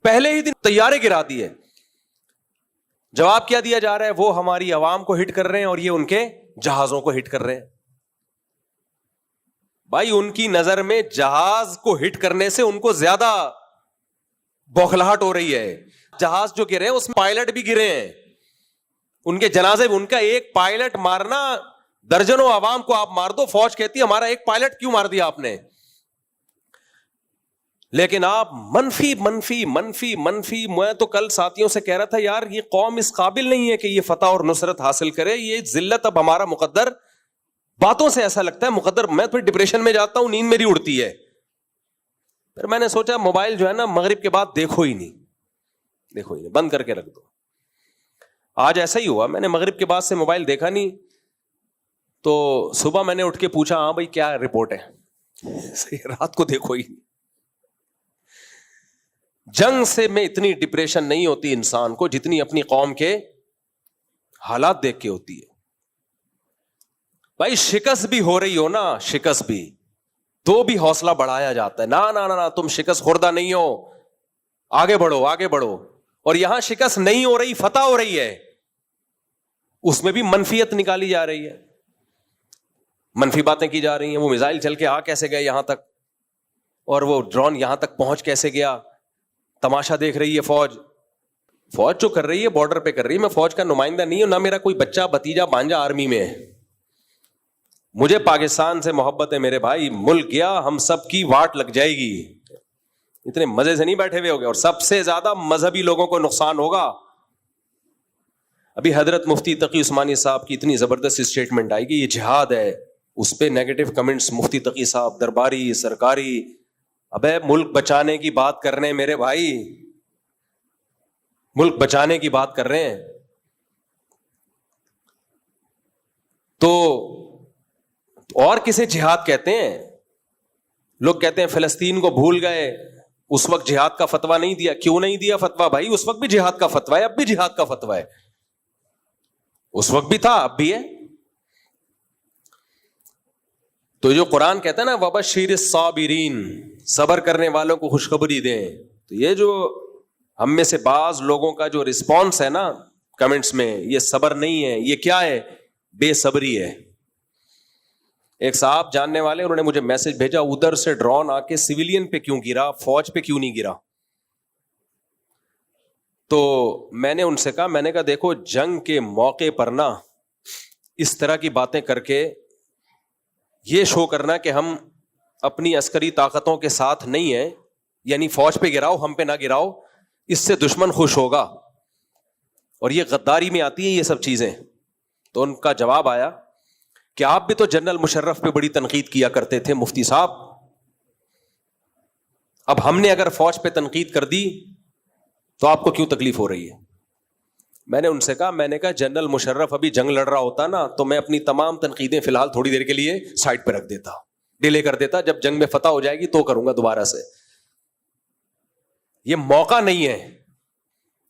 پہلے ہی دن طیارے گرا دیے. جواب کیا دیا جا رہا ہے؟ وہ ہماری عوام کو ہٹ کر رہے ہیں اور یہ ان کے جہازوں کو ہٹ کر رہے ہیں. بھائی ان کی نظر میں جہاز کو ہٹ کرنے سے ان کو زیادہ بوکھلاہٹ ہو رہی ہے. جہاز جو گرے ہیں اس میں پائلٹ بھی گرے ہیں، ان کے جنازے میں ان کا ایک پائلٹ مارنا، درجنوں عوام کو آپ مار دو، فوج کہتی ہے ہمارا ایک پائلٹ کیوں مار دیا آپ نے. لیکن آپ منفی منفی منفی منفی. میں تو کل ساتھیوں سے کہہ رہا تھا یار یہ قوم اس قابل نہیں ہے کہ یہ فتح اور نصرت حاصل کرے. یہ ذلت اب ہمارا مقدر، باتوں سے ایسا لگتا ہے مقدر. میں پھر ڈپریشن میں جاتا ہوں، نیند میری اڑتی ہے. پھر میں نے سوچا موبائل جو ہے نا مغرب کے بعد دیکھو ہی نہیں، بند کر کے رکھ دو. آج ایسا ہی ہوا، میں نے مغرب کے بعد سے موبائل دیکھا نہیں. تو صبح میں نے اٹھ کے پوچھا ہاں بھائی کیا رپورٹ ہے, رات کو دیکھو ہی جنگ سے میں اتنی ڈپریشن نہیں ہوتی انسان کو جتنی اپنی قوم کے حالات دیکھ کے ہوتی ہے. بھائی شکست بھی ہو رہی ہو نا, شکست بھی تو بھی حوصلہ بڑھایا جاتا ہے, نہ تم شکست خوردہ نہیں ہو, آگے بڑھو آگے بڑھو. اور یہاں شکست نہیں ہو رہی, فتح ہو رہی ہے, اس میں بھی منفیت نکالی جا رہی ہے, منفی باتیں کی جا رہی ہیں. وہ میزائل چل کے آ کیسے گئے یہاں تک, اور وہ ڈرون یہاں تک پہنچ کیسے گیا, تماشا دیکھ رہی ہے فوج. فوج جو کر رہی ہے بارڈر پہ کر رہی ہے, میں فوج کا نمائندہ نہیں ہوں, نہ میرا کوئی بچہ بھتیجا بانجا آرمی میں ہے. مجھے پاکستان سے محبت ہے میرے بھائی, ملک گیا ہم سب کی واٹ لگ جائے گی. اتنے مزے سے نہیں بیٹھے ہوئے ہوگے, اور سب سے زیادہ مذہبی لوگوں کو نقصان ہوگا. ابھی حضرت مفتی تقی عثمانی صاحب کی اتنی زبردست اسٹیٹمنٹ آئی کہ یہ جہاد ہے, اس پہ نیگیٹو کمنٹس مفتی تقی صاحب درباری سرکاری. ابے ملک بچانے کی بات کر رہے ہیں میرے بھائی, ملک بچانے کی بات کر رہے ہیں. تو اور کسے جہاد کہتے ہیں؟ لوگ کہتے ہیں فلسطین کو بھول گئے, اس وقت جہاد کا فتویٰ نہیں دیا. کیوں نہیں دیا فتویٰ بھائی؟ اس وقت بھی جہاد کا فتویٰ ہے, اب بھی جہاد کا فتویٰ ہے, اس وقت بھی تھا اب بھی ہے. تو جو قرآن کہتا ہے نا وبشر الصابرین, صبر کرنے والوں کو خوشخبری دیں. تو یہ جو ہم میں سے بعض لوگوں کا جو رسپانس ہے نا کمنٹس میں, یہ صبر نہیں ہے, یہ کیا ہے؟ بے صبری ہے. ایک صاحب جاننے والے انہوں نے مجھے میسج بھیجا, ادھر سے ڈرون آ کے سویلین پہ کیوں گرا, فوج پہ کیوں نہیں گرا؟ تو میں نے ان سے کہا, میں نے کہا دیکھو جنگ کے موقع پر نا اس طرح کی باتیں کر کے یہ شو کرنا کہ ہم اپنی عسکری طاقتوں کے ساتھ نہیں ہیں, یعنی فوج پہ گراؤ ہم پہ نہ گراؤ, اس سے دشمن خوش ہوگا, اور یہ غداری میں آتی ہے یہ سب چیزیں. تو ان کا جواب آیا کہ آپ بھی تو جنرل مشرف پہ بڑی تنقید کیا کرتے تھے مفتی صاحب, اب ہم نے اگر فوج پہ تنقید کر دی تو آپ کو کیوں تکلیف ہو رہی ہے؟ میں نے ان سے کہا, میں نے کہا جنرل مشرف ابھی جنگ لڑ رہا ہوتا نا تو میں اپنی تمام تنقیدیں فی الحال تھوڑی دیر کے لیے سائڈ پہ رکھ دیتا, ڈیلے کر دیتا, جب جنگ میں فتح ہو جائے گی تو کروں گا دوبارہ سے. یہ موقع نہیں ہے,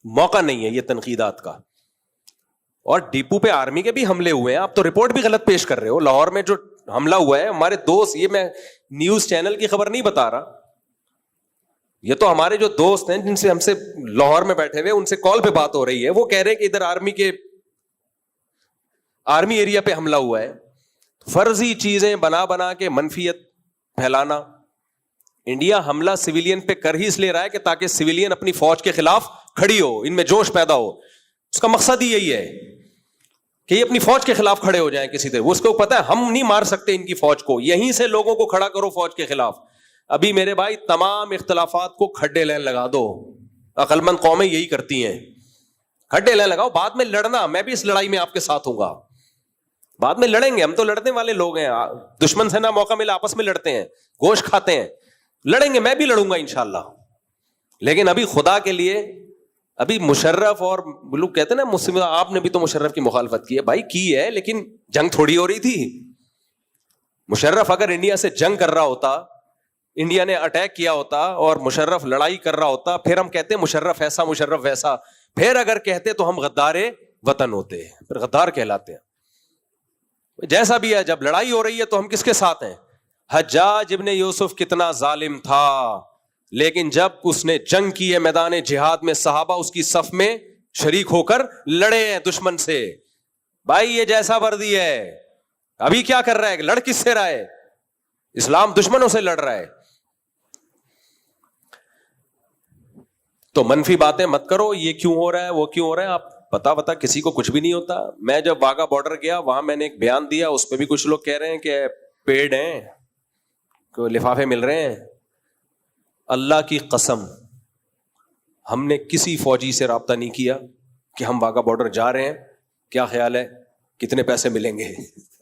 موقع نہیں ہے یہ تنقیدات کا. اور ڈیپو پہ آرمی کے بھی حملے ہوئے ہیں, آپ تو رپورٹ بھی غلط پیش کر رہے ہو. لاہور میں جو حملہ ہوا ہے ہمارے دوست, یہ میں نیوز چینل کی خبر نہیں بتا رہا, یہ تو ہمارے جو دوست ہیں جن سے ہم سے لاہور میں بیٹھے ہوئے ان سے کال پہ بات ہو رہی ہے, وہ کہہ رہے ہیں کہ ادھر آرمی ایریا پہ حملہ ہوا ہے. فرضی چیزیں بنا بنا کے منفیت پھیلانا. انڈیا حملہ سویلین پہ کر ہی اس لیے رہا ہے کہ تاکہ سویلین اپنی فوج کے خلاف کھڑی ہو, ان میں جوش پیدا ہو. اس کا مقصد ہی یہی ہے کہ یہ اپنی فوج کے خلاف کھڑے ہو جائیں کسی طرح. وہ اس کو پتا ہے ہم نہیں مار سکتے ان کی فوج کو, یہیں سے لوگوں کو کھڑا کرو فوج کے خلاف. ابھی میرے بھائی تمام اختلافات کو کھڈے لین لگا دو, عقل مند قومیں یہی کرتی ہیں, کھڈے لین لگاؤ, بعد میں لڑنا, میں بھی اس لڑائی میں آپ کے ساتھ ہوں گا, بعد میں لڑیں گے, ہم تو لڑنے والے لوگ ہیں, دشمن سے نہ موقع ملا آپس میں لڑتے ہیں, گوشت کھاتے ہیں, لڑیں گے, میں بھی لڑوں گا انشاءاللہ. لیکن ابھی خدا کے لیے, ابھی مشرف اور لوگ کہتے ہیں نا مسلم, آپ نے بھی تو مشرف کی مخالفت کی ہے بھائی, کی ہے, لیکن جنگ تھوڑی ہو رہی تھی. مشرف اگر انڈیا سے جنگ کر رہا ہوتا, انڈیا نے اٹیک کیا ہوتا اور مشرف لڑائی کر رہا ہوتا, پھر ہم کہتے ہیں مشرف ایسا مشرف ویسا, پھر اگر کہتے تو ہم غدار وطن ہوتے, پھر غدار کہلاتے ہیں. جیسا بھی ہے, جب لڑائی ہو رہی ہے تو ہم کس کے ساتھ ہیں؟ حجاج ابن یوسف کتنا ظالم تھا, لیکن جب اس نے جنگ کی ہے میدان جہاد میں, صحابہ اس کی صف میں شریک ہو کر لڑے ہیں دشمن سے. بھائی یہ جیسا وردی ہے, ابھی کیا کر رہا ہے, لڑ کس سے رہا ہے؟ اسلام دشمنوں سے لڑ رہا ہے. تو منفی باتیں مت کرو, یہ کیوں ہو رہا ہے وہ کیوں ہو رہا ہے, آپ پتا کسی کو کچھ بھی نہیں ہوتا. میں جب واگا بارڈر گیا وہاں میں نے ایک بیان دیا, اس پہ بھی کچھ لوگ کہہ رہے ہیں کہ پیڈ ہیں, لفافے مل رہے ہیں. اللہ کی قسم ہم نے کسی فوجی سے رابطہ نہیں کیا کہ ہم واگا بارڈر جا رہے ہیں, کیا خیال ہے کتنے پیسے ملیں گے.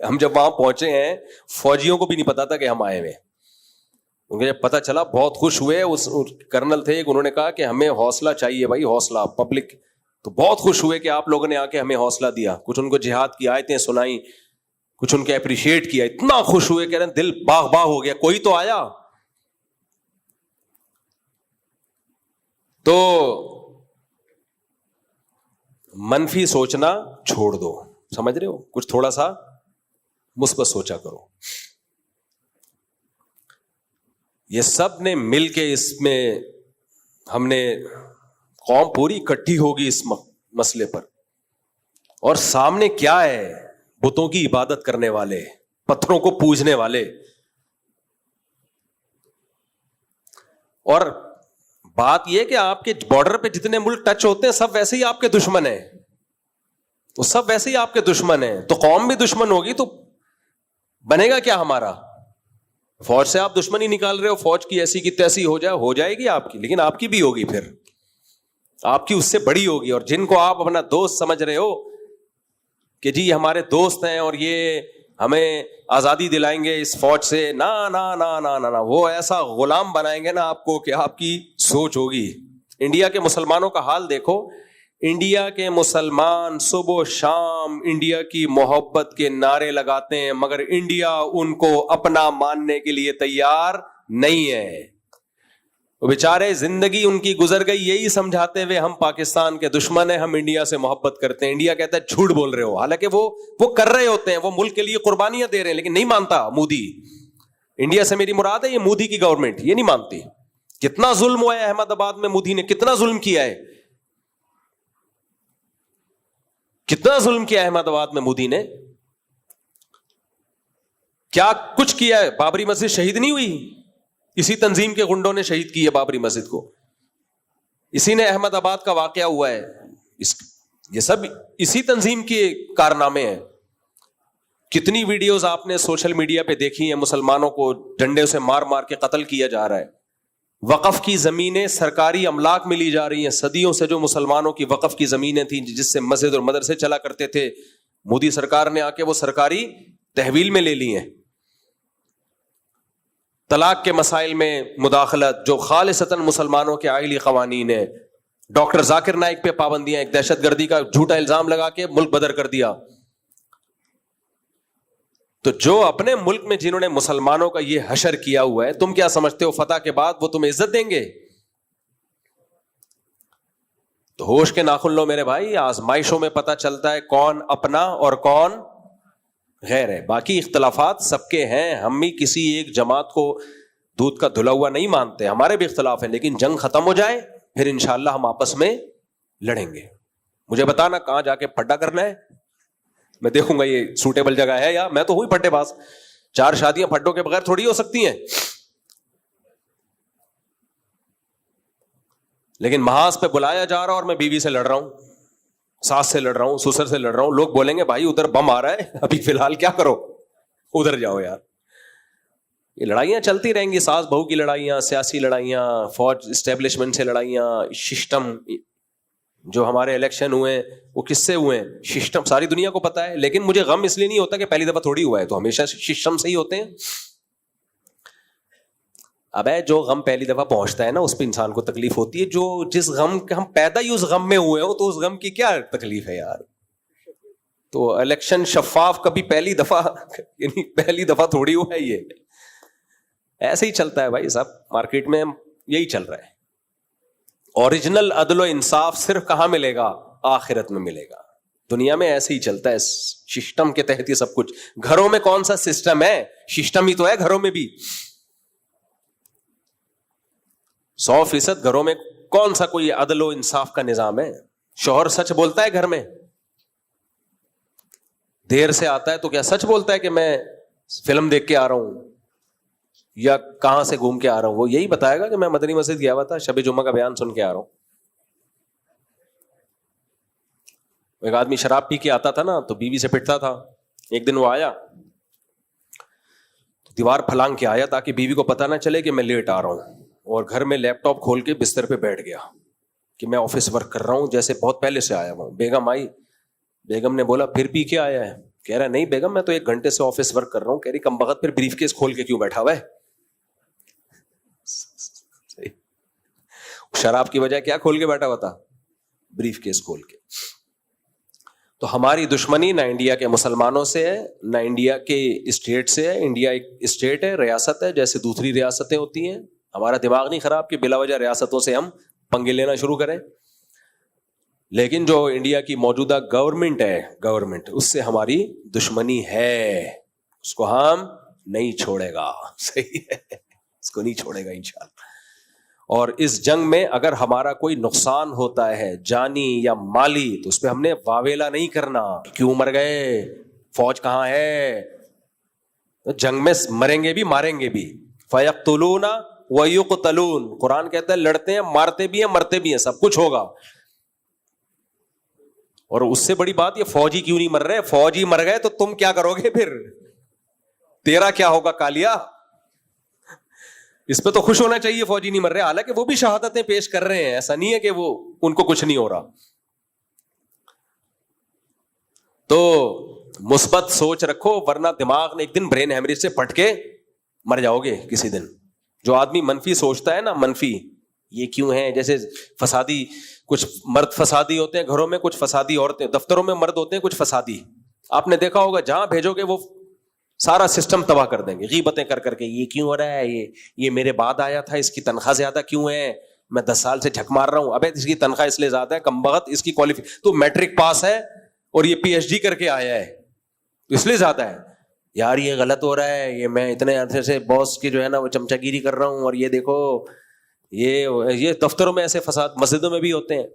ہم جب وہاں پہنچے ہیں فوجیوں کو بھی نہیں پتا تھا کہ ہم آئے ہوئے. انہیں جب پتا چلا بہت خوش ہوئے. اس کرنل تھے ایک, انہوں نے کہا کہ ہمیں حوصلہ چاہیے بھائی, حوصلہ پبلک. تو بہت خوش ہوئے کہ آپ لوگوں نے آ کے ہمیں حوصلہ دیا, کچھ ان کو جہاد کی آیتیں سنائیں. کچھ ان کے اپریشیٹ کیا, اتنا خوش ہوئے, کہہ رہے ہیں دل باغ باغ ہو گیا, کوئی تو آیا. تو منفی سوچنا چھوڑ دو, سمجھ رہے ہو, کچھ تھوڑا سا مثبت سوچا کرو. یہ سب نے مل کے اس میں, ہم نے قوم پوری اکٹھی ہوگی اس مسئلے پر, اور سامنے کیا ہے, بتوں کی عبادت کرنے والے, پتھروں کو پوجنے والے. اور بات یہ کہ آپ کے بارڈر پہ جتنے ملک ٹچ ہوتے ہیں سب ویسے ہی آپ کے دشمن ہیں, وہ سب ویسے ہی آپ کے دشمن ہیں. تو قوم بھی دشمن ہوگی تو بنے گا کیا ہمارا؟ فوج سے آپ دشمنی نکال رہے ہو, فوج کی ایسی کی تیسی ہو جائے گی آپ کی, لیکن آپ کی بھی ہوگی, پھر آپ کی اس سے بڑی ہوگی. اور جن کو آپ اپنا دوست سمجھ رہے ہو کہ جی ہمارے دوست ہیں اور یہ ہمیں آزادی دلائیں گے اس فوج سے, نا نا نا نا نا, وہ ایسا غلام بنائیں گے نا آپ کو کہ آپ کی سوچ ہوگی. انڈیا کے مسلمانوں کا حال دیکھو, انڈیا کے مسلمان صبح و شام انڈیا کی محبت کے نعرے لگاتے ہیں, مگر انڈیا ان کو اپنا ماننے کے لیے تیار نہیں ہے. وہ بیچارے زندگی ان کی گزر گئی یہی سمجھاتے ہوئے ہم پاکستان کے دشمن ہیں, ہم انڈیا سے محبت کرتے ہیں. انڈیا کہتا ہے جھوٹ بول رہے ہو, حالانکہ وہ کر رہے ہوتے ہیں, وہ ملک کے لیے قربانیاں دے رہے ہیں, لیکن نہیں مانتا مودی. انڈیا سے میری مراد ہے یہ مودی کی گورنمنٹ, یہ نہیں مانتی. کتنا ظلم ہوا ہے احمد آباد میں, مودی نے کتنا ظلم کیا ہے, کتنا ظلم کیا ہے احمد آباد میں مودی نے, کیا کچھ کیا ہے. بابری مسجد شہید نہیں ہوئی, اسی تنظیم کے گنڈوں نے شہید کی ہے بابری مسجد کو, اسی نے احمد آباد کا واقعہ ہوا ہے, یہ سب اسی تنظیم کے کارنامے ہیں. کتنی ویڈیوز آپ نے سوشل میڈیا پہ دیکھی ہیں, مسلمانوں کو ڈنڈے سے مار مار کے قتل کیا جا رہا ہے. وقف کی زمینیں سرکاری املاک میں لی جا رہی ہیں. صدیوں سے جو مسلمانوں کی وقف کی زمینیں تھیں جس سے مسجد اور مدرسے چلا کرتے تھے, مودی سرکار نے آ کے وہ سرکاری تحویل میں لے لی ہیں. طلاق کے مسائل میں مداخلت جو خالصتاً مسلمانوں کے آئلی قوانین ہیں. ڈاکٹر ذاکر نائک پہ پابندیاں, ایک دہشت گردی کا جھوٹا الزام لگا کے ملک بدر کر دیا. تو جو اپنے ملک میں جنہوں نے مسلمانوں کا یہ حشر کیا ہوا ہے, تم کیا سمجھتے ہو فتح کے بعد وہ تمہیں عزت دیں گے؟ تو ہوش کے ناخن لو میرے بھائی. آزمائشوں میں پتہ چلتا ہے کون اپنا اور کون غیر ہے. باقی اختلافات سب کے ہیں, ہم بھی کسی ایک جماعت کو دودھ کا دھلا ہوا نہیں مانتے, ہمارے بھی اختلاف ہیں, لیکن جنگ ختم ہو جائے پھر انشاءاللہ ہم آپس میں لڑیں گے. مجھے بتانا کہاں جا کے پھڈا کرنا ہے, میں دیکھوں گا یہ سوٹیبل جگہ ہے, یا میں تو ہوں پھڈے باز, 4 شادیاں پھڈوں کے بغیر تھوڑی ہو سکتی ہیں. لیکن محاذ پہ بلایا جا رہا اور میں بیوی سے لڑ رہا ہوں, ساس سے لڑ رہا ہوں, سسر سے لڑ رہا ہوں, لوگ بولیں گے بھائی ادھر بم آ رہا ہے, ابھی فی الحال کیا کرو, ادھر جاؤ یار. یہ لڑائیاں چلتی رہیں گی, ساس بہو کی لڑائیاں, سیاسی لڑائیاں, فوج اسٹیبلشمنٹ سے لڑائیاں, سسٹم جو ہمارے الیکشن ہوئے ہیں وہ کس سے ہوئے ہیں, سسٹم ساری دنیا کو پتا ہے. لیکن مجھے غم اس لیے نہیں ہوتا کہ پہلی دفعہ تھوڑی ہوا ہے, تو ہمیشہ سسٹم سے ہی ہوتے ہیں. اب جو غم پہلی دفعہ پہنچتا ہے نا اس پہ انسان کو تکلیف ہوتی ہے. جو جس غم کے ہم پیدا ہی اس غم میں ہوئے ہو تو اس غم کی کیا تکلیف ہے یار. تو الیکشن شفاف کبھی پہلی دفعہ یعنی پہلی دفعہ تھوڑی ہوا ہے, یہ ایسے ہی چلتا ہے بھائی صاحب, مارکیٹ میں یہی چل رہا ہے. اوریجنل عدل و انصاف صرف کہاں ملے گا؟ آخرت میں ملے گا. دنیا میں ایسے ہی چلتا ہے, سسٹم کے تحت یہ سب کچھ. گھروں میں کون سا سسٹم ہے؟ سسٹم ہی تو ہے گھروں میں بھی. 100% گھروں میں کون سا کوئی عدل و انصاف کا نظام ہے؟ شوہر سچ بولتا ہے گھر میں؟ دیر سے آتا ہے تو کیا سچ بولتا ہے کہ میں فلم دیکھ کے آ رہا ہوں یا کہاں سے گھوم کے آ رہا ہوں؟ وہ یہی بتائے گا کہ میں مدنی مسجد گیا ہوا تھا, شب جمعہ کا بیان سن کے آ رہا ہوں. ایک آدمی شراب پی کے آتا تھا نا تو بیوی سے پٹتا تھا. ایک دن وہ آیا, دیوار پھلانگ کے آیا تاکہ بیوی کو پتہ نہ چلے کہ میں لیٹ آ رہا ہوں, اور گھر میں لیپ ٹاپ کھول کے بستر پہ بیٹھ گیا کہ میں آفس ورک کر رہا ہوں, جیسے بہت پہلے سے آیا ہوں. بیگم آئی, بیگم نے بولا پھر پی کے آیا ہے؟ کہہ رہا نہیں بیگم میں تو 1 گھنٹے سے آفس ورک کر رہا ہوں. کہہ رہی کم بخت پھر بریف کیس کھول کے کیوں بیٹھا ہوا ہے؟ شراب کی وجہ کیا کھول کے بیٹھا ہوا تھا؟ بریف کیس کھول کے. تو تو ہماری دشمنی نہ انڈیا کے مسلمانوں سے ہے نہ انڈیا کے اسٹیٹ سے ہے. انڈیا ایک اسٹیٹ ہے, ریاست ہے, جیسے دوسری ریاستیں ہوتی ہیں. ہمارا دماغ نہیں خراب کہ بلا وجہ ریاستوں سے ہم پنگے لینا شروع کریں. لیکن جو انڈیا کی موجودہ گورنمنٹ ہے, گورنمنٹ اس سے ہماری دشمنی ہے, اس کو ہم نہیں چھوڑے گا. صحیح ہے, اس کو نہیں چھوڑے گا انشاءاللہ. اور اس جنگ میں اگر ہمارا کوئی نقصان ہوتا ہے جانی یا مالی تو اس پہ ہم نے واویلا نہیں کرنا, کیوں مر گئے, فوج کہاں ہے. جنگ میں مریں گے بھی ماریں گے بھی. فَيَقْتُلُونَ وَيُقْتَلُونَ, قرآن کہتا ہے لڑتے ہیں, مارتے بھی ہیں, مرتے بھی ہیں, سب کچھ ہوگا. اور اس سے بڑی بات یہ فوجی کیوں نہیں مر رہے, فوجی مر گئے تو تم کیا کرو گے پھر, تیرا کیا ہوگا کالیا. اس پہ تو خوش ہونا چاہیے فوجی نہیں مر رہے, حالانکہ وہ بھی شہادتیں پیش کر رہے ہیں, ایسا نہیں ہے کہ وہ ان کو کچھ نہیں ہو رہا. تو مثبت سوچ رکھو, ورنہ دماغ نے ایک دن برین ہیمریج سے پھٹ کے مر جاؤ گے کسی دن. جو آدمی منفی سوچتا ہے نا, منفی یہ کیوں ہے, جیسے فسادی, کچھ مرد فسادی ہوتے ہیں گھروں میں, کچھ فسادی عورتیں, دفتروں میں مرد ہوتے ہیں کچھ فسادی. آپ نے دیکھا ہوگا جہاں بھیجو گے وہ سارا سسٹم تباہ کر دیں گے, غیبتیں کر کر کے, یہ کیوں ہو رہا ہے, یہ میرے بعد آیا تھا, اس کی تنخواہ زیادہ کیوں ہے, میں 10 سال سے جھک مار رہا ہوں, ابے اس کی تنخواہ اس لیے زیادہ ہے, کم بخت اس کی تو میٹرک پاس ہے اور یہ پی ایچ ڈی کر کے آیا ہے اس لیے زیادہ ہے. یار یہ غلط ہو رہا ہے, یہ میں اتنے عرصے سے باس کی جو ہے نا وہ چمچا گیری کر رہا ہوں, اور یہ دیکھو یہ دفتروں میں ایسے فساد, مسجدوں میں بھی ہوتے ہیں,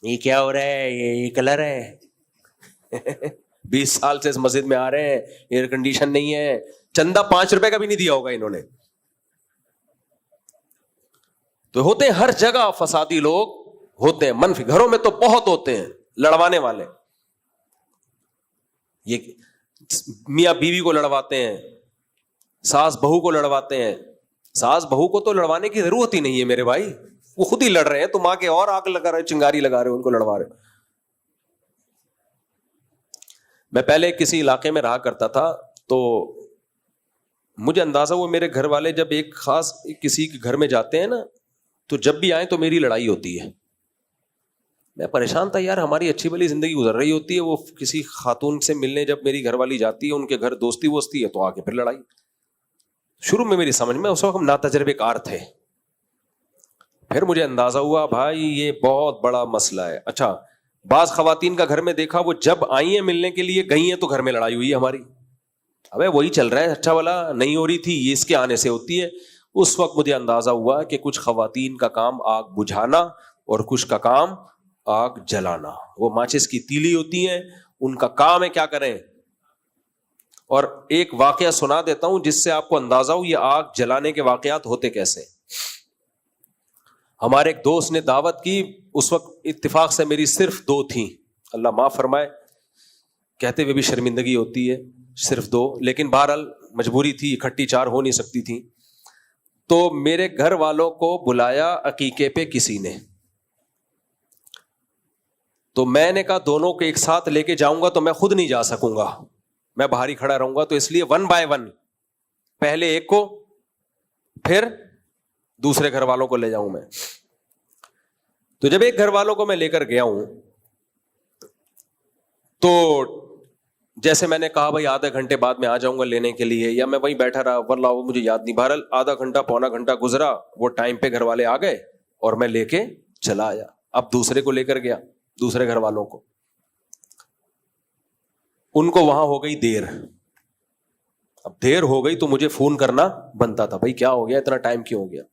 یہ کیا ہو رہا ہے, یہ کلر ہے 20 سال سے اس مسجد میں آ رہے ہیں, ایئر کنڈیشن نہیں ہے, چندہ 5 روپے کا بھی نہیں دیا ہوگا انہوں نے. تو ہوتے ہیں ہر جگہ فسادی لوگ ہوتے ہیں, منفی گھروں میں تو بہت ہوتے ہیں لڑوانے والے. یہ میاں بیوی کو لڑواتے ہیں, ساس بہو کو لڑواتے ہیں. ساس بہو کو تو لڑوانے کی ضرورت ہی نہیں ہے میرے بھائی, وہ خود ہی لڑ رہے ہیں, تم آ کے اور آگ لگا رہے, چنگاری لگا رہے, ان کو لڑوا رہے. میں پہلے کسی علاقے میں رہا کرتا تھا, تو مجھے اندازہ وہ میرے گھر والے جب ایک خاص کسی کے گھر میں جاتے ہیں نا, تو جب بھی آئیں تو میری لڑائی ہوتی ہے. میں پریشان تھا, یار ہماری اچھی بھلی زندگی گزر رہی ہوتی ہے, وہ کسی خاتون سے ملنے جب میری گھر والی جاتی ہے, ان کے گھر دوستی ووستی ہے, تو آگے پھر لڑائی. شروع میں میری سمجھ میں, اس وقت ہم ناتجربے کار تھے, پھر مجھے اندازہ ہوا بھائی یہ بہت بڑا مسئلہ ہے. اچھا, بعض خواتین کا گھر میں دیکھا, وہ جب آئی ہیں ملنے کے لیے گئی ہیں تو گھر میں لڑائی ہوئی ہے ہماری. ابے وہی چل رہا ہے, اچھا والا نہیں ہو رہی تھی, یہ اس کے آنے سے ہوتی ہے. اس وقت مجھے اندازہ ہوا کہ کچھ خواتین کا کام آگ بجھانا اور کچھ کا کام آگ جلانا. وہ ماچس کی تیلی ہوتی ہیں, ان کا کام ہے کیا کریں. اور ایک واقعہ سنا دیتا ہوں جس سے آپ کو اندازہ ہو یہ آگ جلانے کے واقعات ہوتے کیسے. ہمارے ایک دوست نے دعوت کی, اس وقت اتفاق سے میری صرف 2 تھیں, اللہ معاف فرمائے, کہتے ہوئے بھی شرمندگی ہوتی ہے, صرف 2, لیکن بہرحال مجبوری تھی, اکٹھی 4 ہو نہیں سکتی تھی. تو میرے گھر والوں کو بلایا عقیقے پہ کسی نے, تو میں نے کہا دونوں کو ایک ساتھ لے کے جاؤں گا تو میں خود نہیں جا سکوں گا, میں باہر ہی کھڑا رہوں گا, تو اس لیے 1 by 1 پہلے ایک کو پھر دوسرے گھر والوں کو لے جاؤں میں. تو جب ایک گھر والوں کو میں لے کر گیا ہوں, تو جیسے میں نے کہا بھائی آدھے گھنٹے بعد میں آ جاؤں گا لینے کے لیے, یا میں وہیں بیٹھا رہا, واللہ وہ مجھے یاد نہیں, بہرحال آدھا گھنٹہ پونا گھنٹہ گزرا, وہ ٹائم پہ گھر والے آ گئے اور میں لے کے چلا آیا. اب دوسرے کو لے کر گیا, دوسرے گھر والوں کو, ان کو وہاں ہو گئی دیر. اب دیر ہو گئی تو مجھے فون کرنا بنتا تھا, بھائی کیا ہو گیا, اتنا ٹائم کیوں ہو گیا.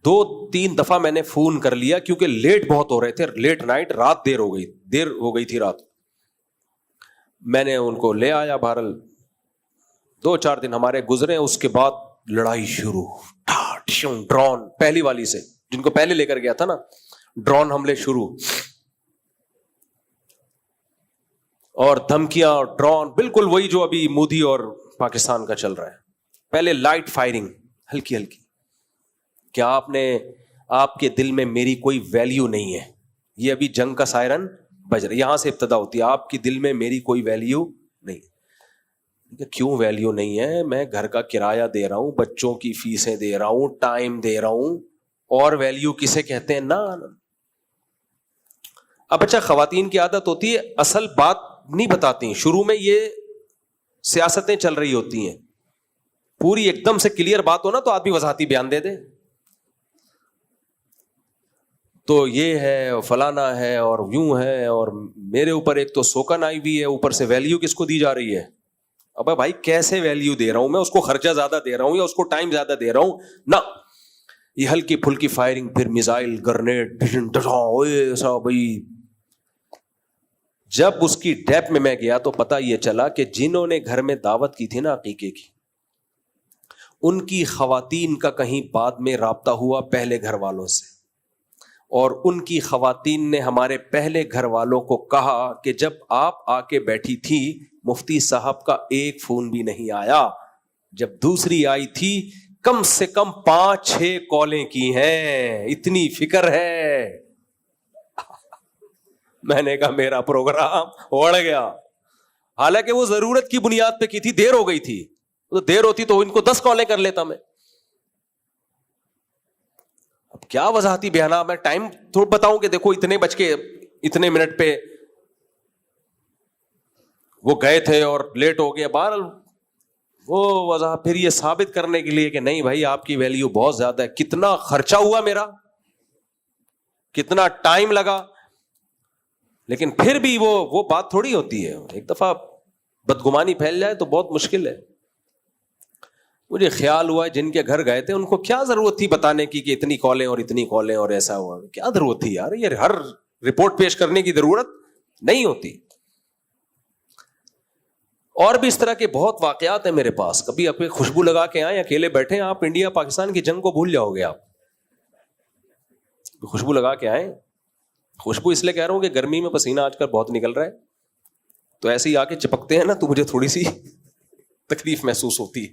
2-3 دفعہ میں نے فون کر لیا, کیونکہ لیٹ بہت ہو رہے تھے, لیٹ نائٹ, رات دیر ہو گئی تھی رات. میں نے ان کو لے آیا, بہرحال 2-4 دن ہمارے گزرے, اس کے بعد لڑائی شروع, ڈرون پہلی والی سے, جن کو پہلے لے کر گیا تھا نا, ڈرون حملے شروع, اور دھمکیاں, اور ڈرون, بالکل وہی جو ابھی مودی اور پاکستان کا چل رہا ہے. پہلے لائٹ فائرنگ, ہلکی ہلکی. کیا آپ کے دل میں میری کوئی ویلیو نہیں ہے, یہ ابھی جنگ کا سائرن بج رہا ہے, یہاں سے ابتدا ہوتی ہے, آپ کی دل میں میری کوئی ویلیو نہیں. کیوں ویلیو نہیں ہے, میں گھر کا کرایہ دے رہا ہوں, بچوں کی فیسیں دے رہا ہوں, ٹائم دے رہا ہوں, اور ویلیو کسے کہتے ہیں. نا اب اچھا، خواتین کی عادت ہوتی ہے اصل بات نہیں بتاتی، شروع میں یہ سیاستیں چل رہی ہوتی ہیں، پوری ایک دم سے کلیئر بات ہو نا تو آدمی وضاحتی بیان دے دے، تو یہ ہے فلانا ہے اور یوں ہے، اور میرے اوپر ایک تو سوکن آئی ہوئی ہے، اوپر سے ویلیو کس کو دی جا رہی ہے؟ ابے بھائی کیسے ویلیو دے رہا ہوں میں اس کو؟ خرچہ زیادہ دے رہا ہوں یا اس کو ٹائم زیادہ دے رہا ہوں؟ نہ، یہ ہلکی پھلکی فائرنگ، پھر میزائل، گرنیڈ، ایسا بھائی. جب اس کی ڈیپ میں گیا تو پتہ یہ چلا کہ جنہوں نے گھر میں دعوت کی تھی نا عقیقے کی، ان کی خواتین کا کہیں بعد میں رابطہ ہوا پہلے گھر والوں سے، اور ان کی خواتین نے ہمارے پہلے گھر والوں کو کہا کہ جب آپ آ کے بیٹھی تھی مفتی صاحب کا ایک فون بھی نہیں آیا، جب دوسری آئی تھی کم سے کم 5-6 کالیں کی ہیں، اتنی فکر ہے. میں نے کہا میرا پروگرام اڑ گیا، حالانکہ وہ ضرورت کی بنیاد پہ کی تھی، دیر ہو گئی تھی، تو دیر ہوتی تو ان کو 10 کالیں کر لیتا میں. اب کیا وضاحتی بیان، میں ٹائم تھوڑا بتاؤں کہ دیکھو اتنے بج کے اتنے منٹ پہ وہ گئے تھے اور لیٹ ہو گیا. بہرحال وہ وضاحت پھر یہ ثابت کرنے کے لیے کہ نہیں بھائی آپ کی ویلیو بہت زیادہ ہے، کتنا خرچہ ہوا میرا، کتنا ٹائم لگا. لیکن پھر بھی وہ بات تھوڑی ہوتی ہے، ایک دفعہ بدگمانی پھیل جائے تو بہت مشکل ہے. مجھے خیال ہوا جن کے گھر گئے تھے ان کو کیا ضرورت تھی بتانے کی کہ اتنی کالیں اور اتنی کالیں اور ایسا ہوا، کیا ضرورت تھی یار؟ یہ ہر رپورٹ پیش کرنے کی ضرورت نہیں ہوتی. اور بھی اس طرح کے بہت واقعات ہیں میرے پاس. کبھی آپ خوشبو لگا کے آئیں، اکیلے بیٹھے، آپ انڈیا پاکستان کی جنگ کو بھول جاؤ گے. آپ خوشبو لگا کے آئیں. خوشبو اس لیے کہہ رہا ہوں کہ گرمی میں پسینہ آج کل بہت نکل رہا ہے، تو ایسے ہی آ کے چپکتے ہیں نا تو مجھے تھوڑی سی تکلیف محسوس ہوتی ہے.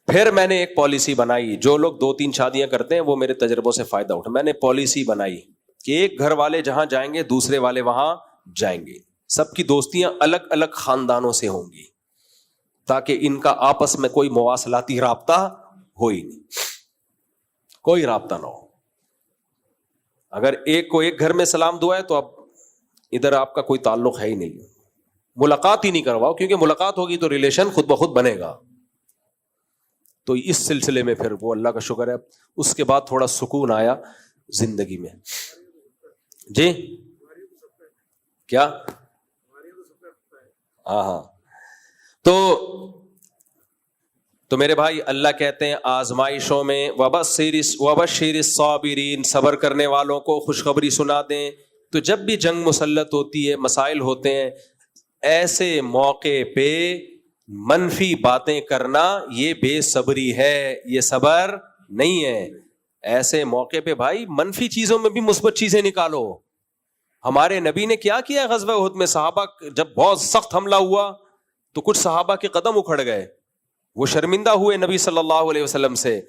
پھر میں نے ایک پالیسی بنائی، جو لوگ 2-3 شادیاں کرتے ہیں وہ میرے تجربوں سے فائدہ اٹھا. میں نے پالیسی بنائی کہ ایک گھر والے جہاں جائیں گے دوسرے والے وہاں جائیں گے، سب کی دوستیاں الگ الگ خاندانوں سے ہوں گی تاکہ ان کا آپس میں کوئی مواصلاتی رابطہ ہو ہی نہیں، کوئی رابطہ نہ ہو. اگر ایک کو ایک گھر میں سلام دعا ہے تو اب ادھر آپ کا کوئی تعلق ہے ہی نہیں، ملاقات ہی نہیں کرواؤ، کیونکہ ملاقات ہوگی تو ریلیشن خود بخود بنے گا. تو اس سلسلے میں پھر وہ اللہ کا شکر ہے اس کے بعد تھوڑا سکون آیا زندگی میں. جی کیا؟ ہاں. تو میرے بھائی اللہ کہتے ہیں آزمائشوں میں وبشر الصابرین، صبر کرنے والوں کو خوشخبری سنا دیں. تو جب بھی جنگ مسلط ہوتی ہے، مسائل ہوتے ہیں، ایسے موقع پہ منفی باتیں کرنا یہ بے صبری ہے، یہ صبر نہیں ہے. ایسے موقع پہ بھائی منفی چیزوں میں بھی مثبت چیزیں نکالو. ہمارے نبی نے کیا کیا غزوہ احد میں؟ صحابہ جب بہت سخت حملہ ہوا تو کچھ صحابہ کے قدم اکھڑ گئے، وہ شرمندہ ہوئے نبی صلی اللہ علیہ وسلم سے،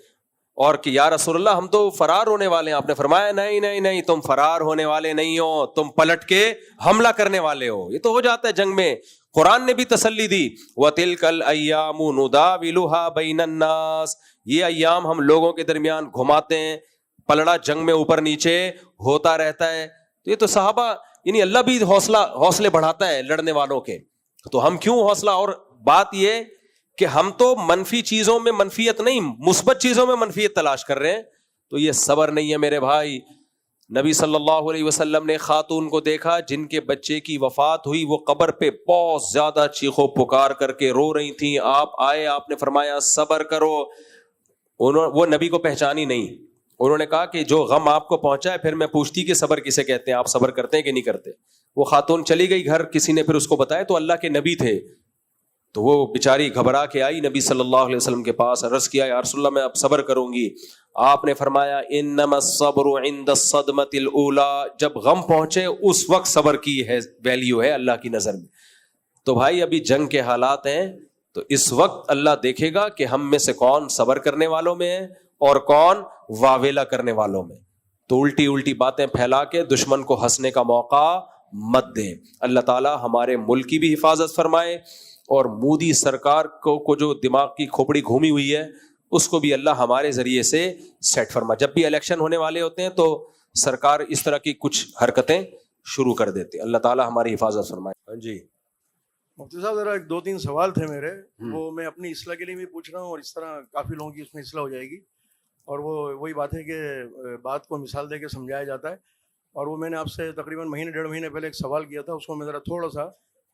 اور کہ یا رسول اللہ ہم تو فرار ہونے والے ہیں. آپ نے فرمایا نہیں نہیں نہیں، تم فرار ہونے والے نہیں ہو، تم پلٹ کے حملہ کرنے والے ہو. یہ تو ہو جاتا ہے جنگ میں. قرآن نے بھی تسلی دی، وَتِلْكَ الْأَيَّامُ نُدَاوِلُهَا بَيْنَ النَّاسِ، یہ ایام ہم لوگوں کے درمیان گھماتے ہیں، پلڑا جنگ میں اوپر نیچے ہوتا رہتا ہے. تو یہ تو صحابہ، یعنی اللہ بھی حوصلے بڑھاتا ہے لڑنے والوں کے، تو ہم کیوں حوصلہ. اور بات یہ کہ ہم تو منفی چیزوں میں منفیت نہیں، مثبت چیزوں میں منفیت تلاش کر رہے ہیں، تو یہ صبر نہیں ہے میرے بھائی. نبی صلی اللہ علیہ وسلم نے خاتون کو دیکھا جن کے بچے کی وفات ہوئی، وہ قبر پہ بہت زیادہ چیخو پکار کر کے رو رہی تھیں. آپ آئے، آپ نے فرمایا صبر کرو. وہ نبی کو پہچانی نہیں. انہوں نے کہا کہ جو غم آپ کو پہنچا ہے، پھر میں پوچھتی کہ صبر کسے کہتے ہیں، آپ صبر کرتے ہیں کہ نہیں کرتے. وہ خاتون چلی گئی گھر، کسی نے پھر اس کو بتایا تو اللہ کے نبی تھے، تو وہ بیچاری گھبرا کے آئی نبی صلی اللہ علیہ وسلم کے پاس، عرض کیا یا رسول اللہ میں اب صبر کروں گی. آپ نے فرمایا انما الصبر عند الصدمۃ الاولى، جب غم پہنچے اس وقت صبر کی ہے ویلیو ہے اللہ کی نظر میں. تو بھائی ابھی جنگ کے حالات ہیں، تو اس وقت اللہ دیکھے گا کہ ہم میں سے کون صبر کرنے والوں میں ہے اور کون واویلا کرنے والوں میں. تو الٹی الٹی باتیں پھیلا کے دشمن کو ہنسنے کا موقع مت دیں. اللہ تعالی ہمارے ملک کی بھی حفاظت فرمائے، اور مودی سرکار کو جو دماغ کی کھوپڑی گھومی ہوئی ہے اس کو بھی اللہ ہمارے ذریعے سے سیٹ فرما. جب بھی الیکشن ہونے والے ہوتے ہیں تو سرکار اس طرح کی کچھ حرکتیں شروع کر دیتے. اللہ تعالیٰ ہماری حفاظت فرمائے. ہاں جی مفتی صاحب ذرا ایک دو تین سوال تھے میرے, وہ میں اپنی اصلاح کے لیے بھی پوچھ رہا ہوں, اور اس طرح کافی لوگوں کی اس میں اصلاح ہو جائے گی. اور وہ وہی بات ہے کہ بات کو مثال دے کے سمجھایا جاتا ہے. اور وہ میں نے آپ سے تقریباً مہینے ڈیڑھ مہینے پہلے ایک سوال کیا تھا, اس کو میں ذرا تھوڑا سا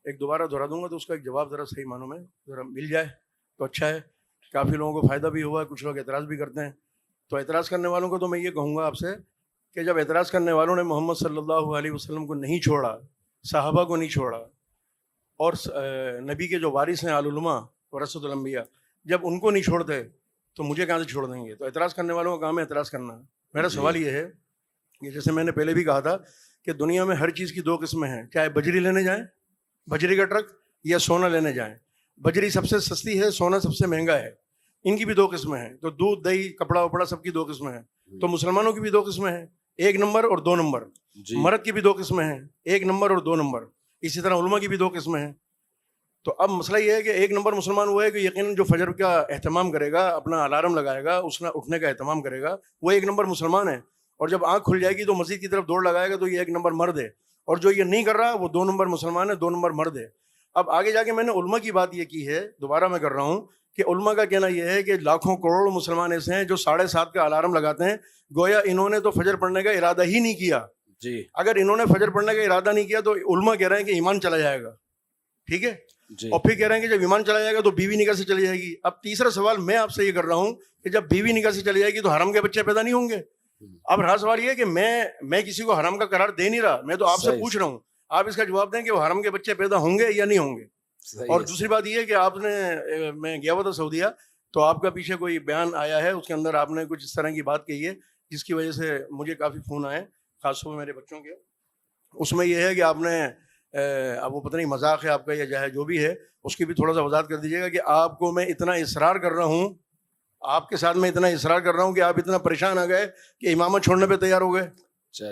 ایک دوبارہ دہرا دوں گا تو اس کا ایک جواب ذرا صحیح معنوں میں ذرا مل جائے تو اچھا ہے. کافی لوگوں کو فائدہ بھی ہوا ہے, کچھ لوگ اعتراض بھی کرتے ہیں. تو اعتراض کرنے والوں کو تو میں یہ کہوں گا آپ سے کہ جب اعتراض کرنے والوں نے محمد صلی اللہ علیہ وسلم کو نہیں چھوڑا, صحابہ کو نہیں چھوڑا, اور نبی کے جو وارث ہیں آل علماء ورثۃ الانبیاء, جب ان کو نہیں چھوڑتے تو مجھے کہاں سے چھوڑ دیں گے؟ تو اعتراض کرنے والوں کا کام ہے اعتراض کرنا. میرا سوال یہ ہے کہ جیسے میں نے پہلے بھی کہا تھا کہ دنیا میں ہر چیز کی دو قسمیں ہیں, چاہے بجری لینے جائیں, بجری کا ٹرک, یا سونا لینے جائیں. بجری سب سے سستی ہے, سونا سب سے مہنگا ہے. ان کی بھی دو قسمیں ہیں. تو دودھ دہی کپڑا وپڑا سب کی دو قسمیں ہیں. تو مسلمانوں کی بھی دو قسمیں ہیں, ایک نمبر اور دو نمبر. مرد کی بھی دو قسمیں ہیں, ایک نمبر اور دو نمبر. اسی طرح علماء کی بھی دو قسمیں ہیں. تو اب مسئلہ یہ ہے کہ ایک نمبر مسلمان وہ ہے کہ یقیناً جو فجر کا اہتمام کرے گا, اپنا الارم لگائے گا, اس نے اٹھنے کا اہتمام کرے گا, وہ ایک نمبر مسلمان ہے. اور جب آنکھ کھل جائے گی تو مسجد کی طرف دوڑ لگائے گا تو یہ ایک نمبر مرد ہے. اور جو یہ نہیں کر رہا وہ دو نمبر مسلمان ہے, دو نمبر مرد ہے. اب آگے جا کے میں نے علماء کی بات یہ کی ہے, دوبارہ میں کر رہا ہوں کہ علماء کا کہنا یہ ہے کہ لاکھوں کروڑ مسلمان ایسے ہیں جو 7:30 کا الارم لگاتے ہیں, گویا انہوں نے تو فجر پڑھنے کا ارادہ ہی نہیں کیا. جی اگر انہوں نے فجر پڑھنے کا ارادہ نہیں کیا تو علماء کہہ رہے ہیں کہ ایمان چلا جائے گا. ٹھیک ہے جی. اور پھر کہہ رہے ہیں کہ جب ایمان چلا جائے گا تو بیوی نکاح سے چلی جائے گی. اب تیسرا سوال میں آپ سے یہ کر رہا ہوں کہ جب بیوی نکاح سے چلی جائے گی تو حرام کے بچے پیدا نہیں ہوں گے؟ اب رہا سوال یہ کہ میں کسی کو حرام کا قرار دے نہیں رہا, میں تو آپ سے پوچھ رہا ہوں, آپ اس کا جواب دیں کہ وہ حرام کے بچے پیدا ہوں گے یا نہیں ہوں گے. اور دوسری بات یہ ہے کہ آپ نے, میں گیا ہوا تھا سعودیہ, تو آپ کا پیچھے کوئی بیان آیا ہے, اس کے اندر آپ نے کچھ اس طرح کی بات کہی ہے جس کی وجہ سے مجھے کافی فون آئے, خاص طور پہ میرے بچوں کے. اس میں یہ ہے کہ آپ نے, اب وہ پتہ نہیں مذاق ہے آپ کا یا جو بھی ہے, اس کی بھی تھوڑا سا وضاحت کر دیجیے گا کہ آپ کو میں اتنا اصرار کر رہا ہوں, آپ کے ساتھ میں اتنا اصرار کر رہا ہوں کہ آپ اتنا پریشان آ گئے کہ امامت چھوڑنے پہ تیار ہو گئے.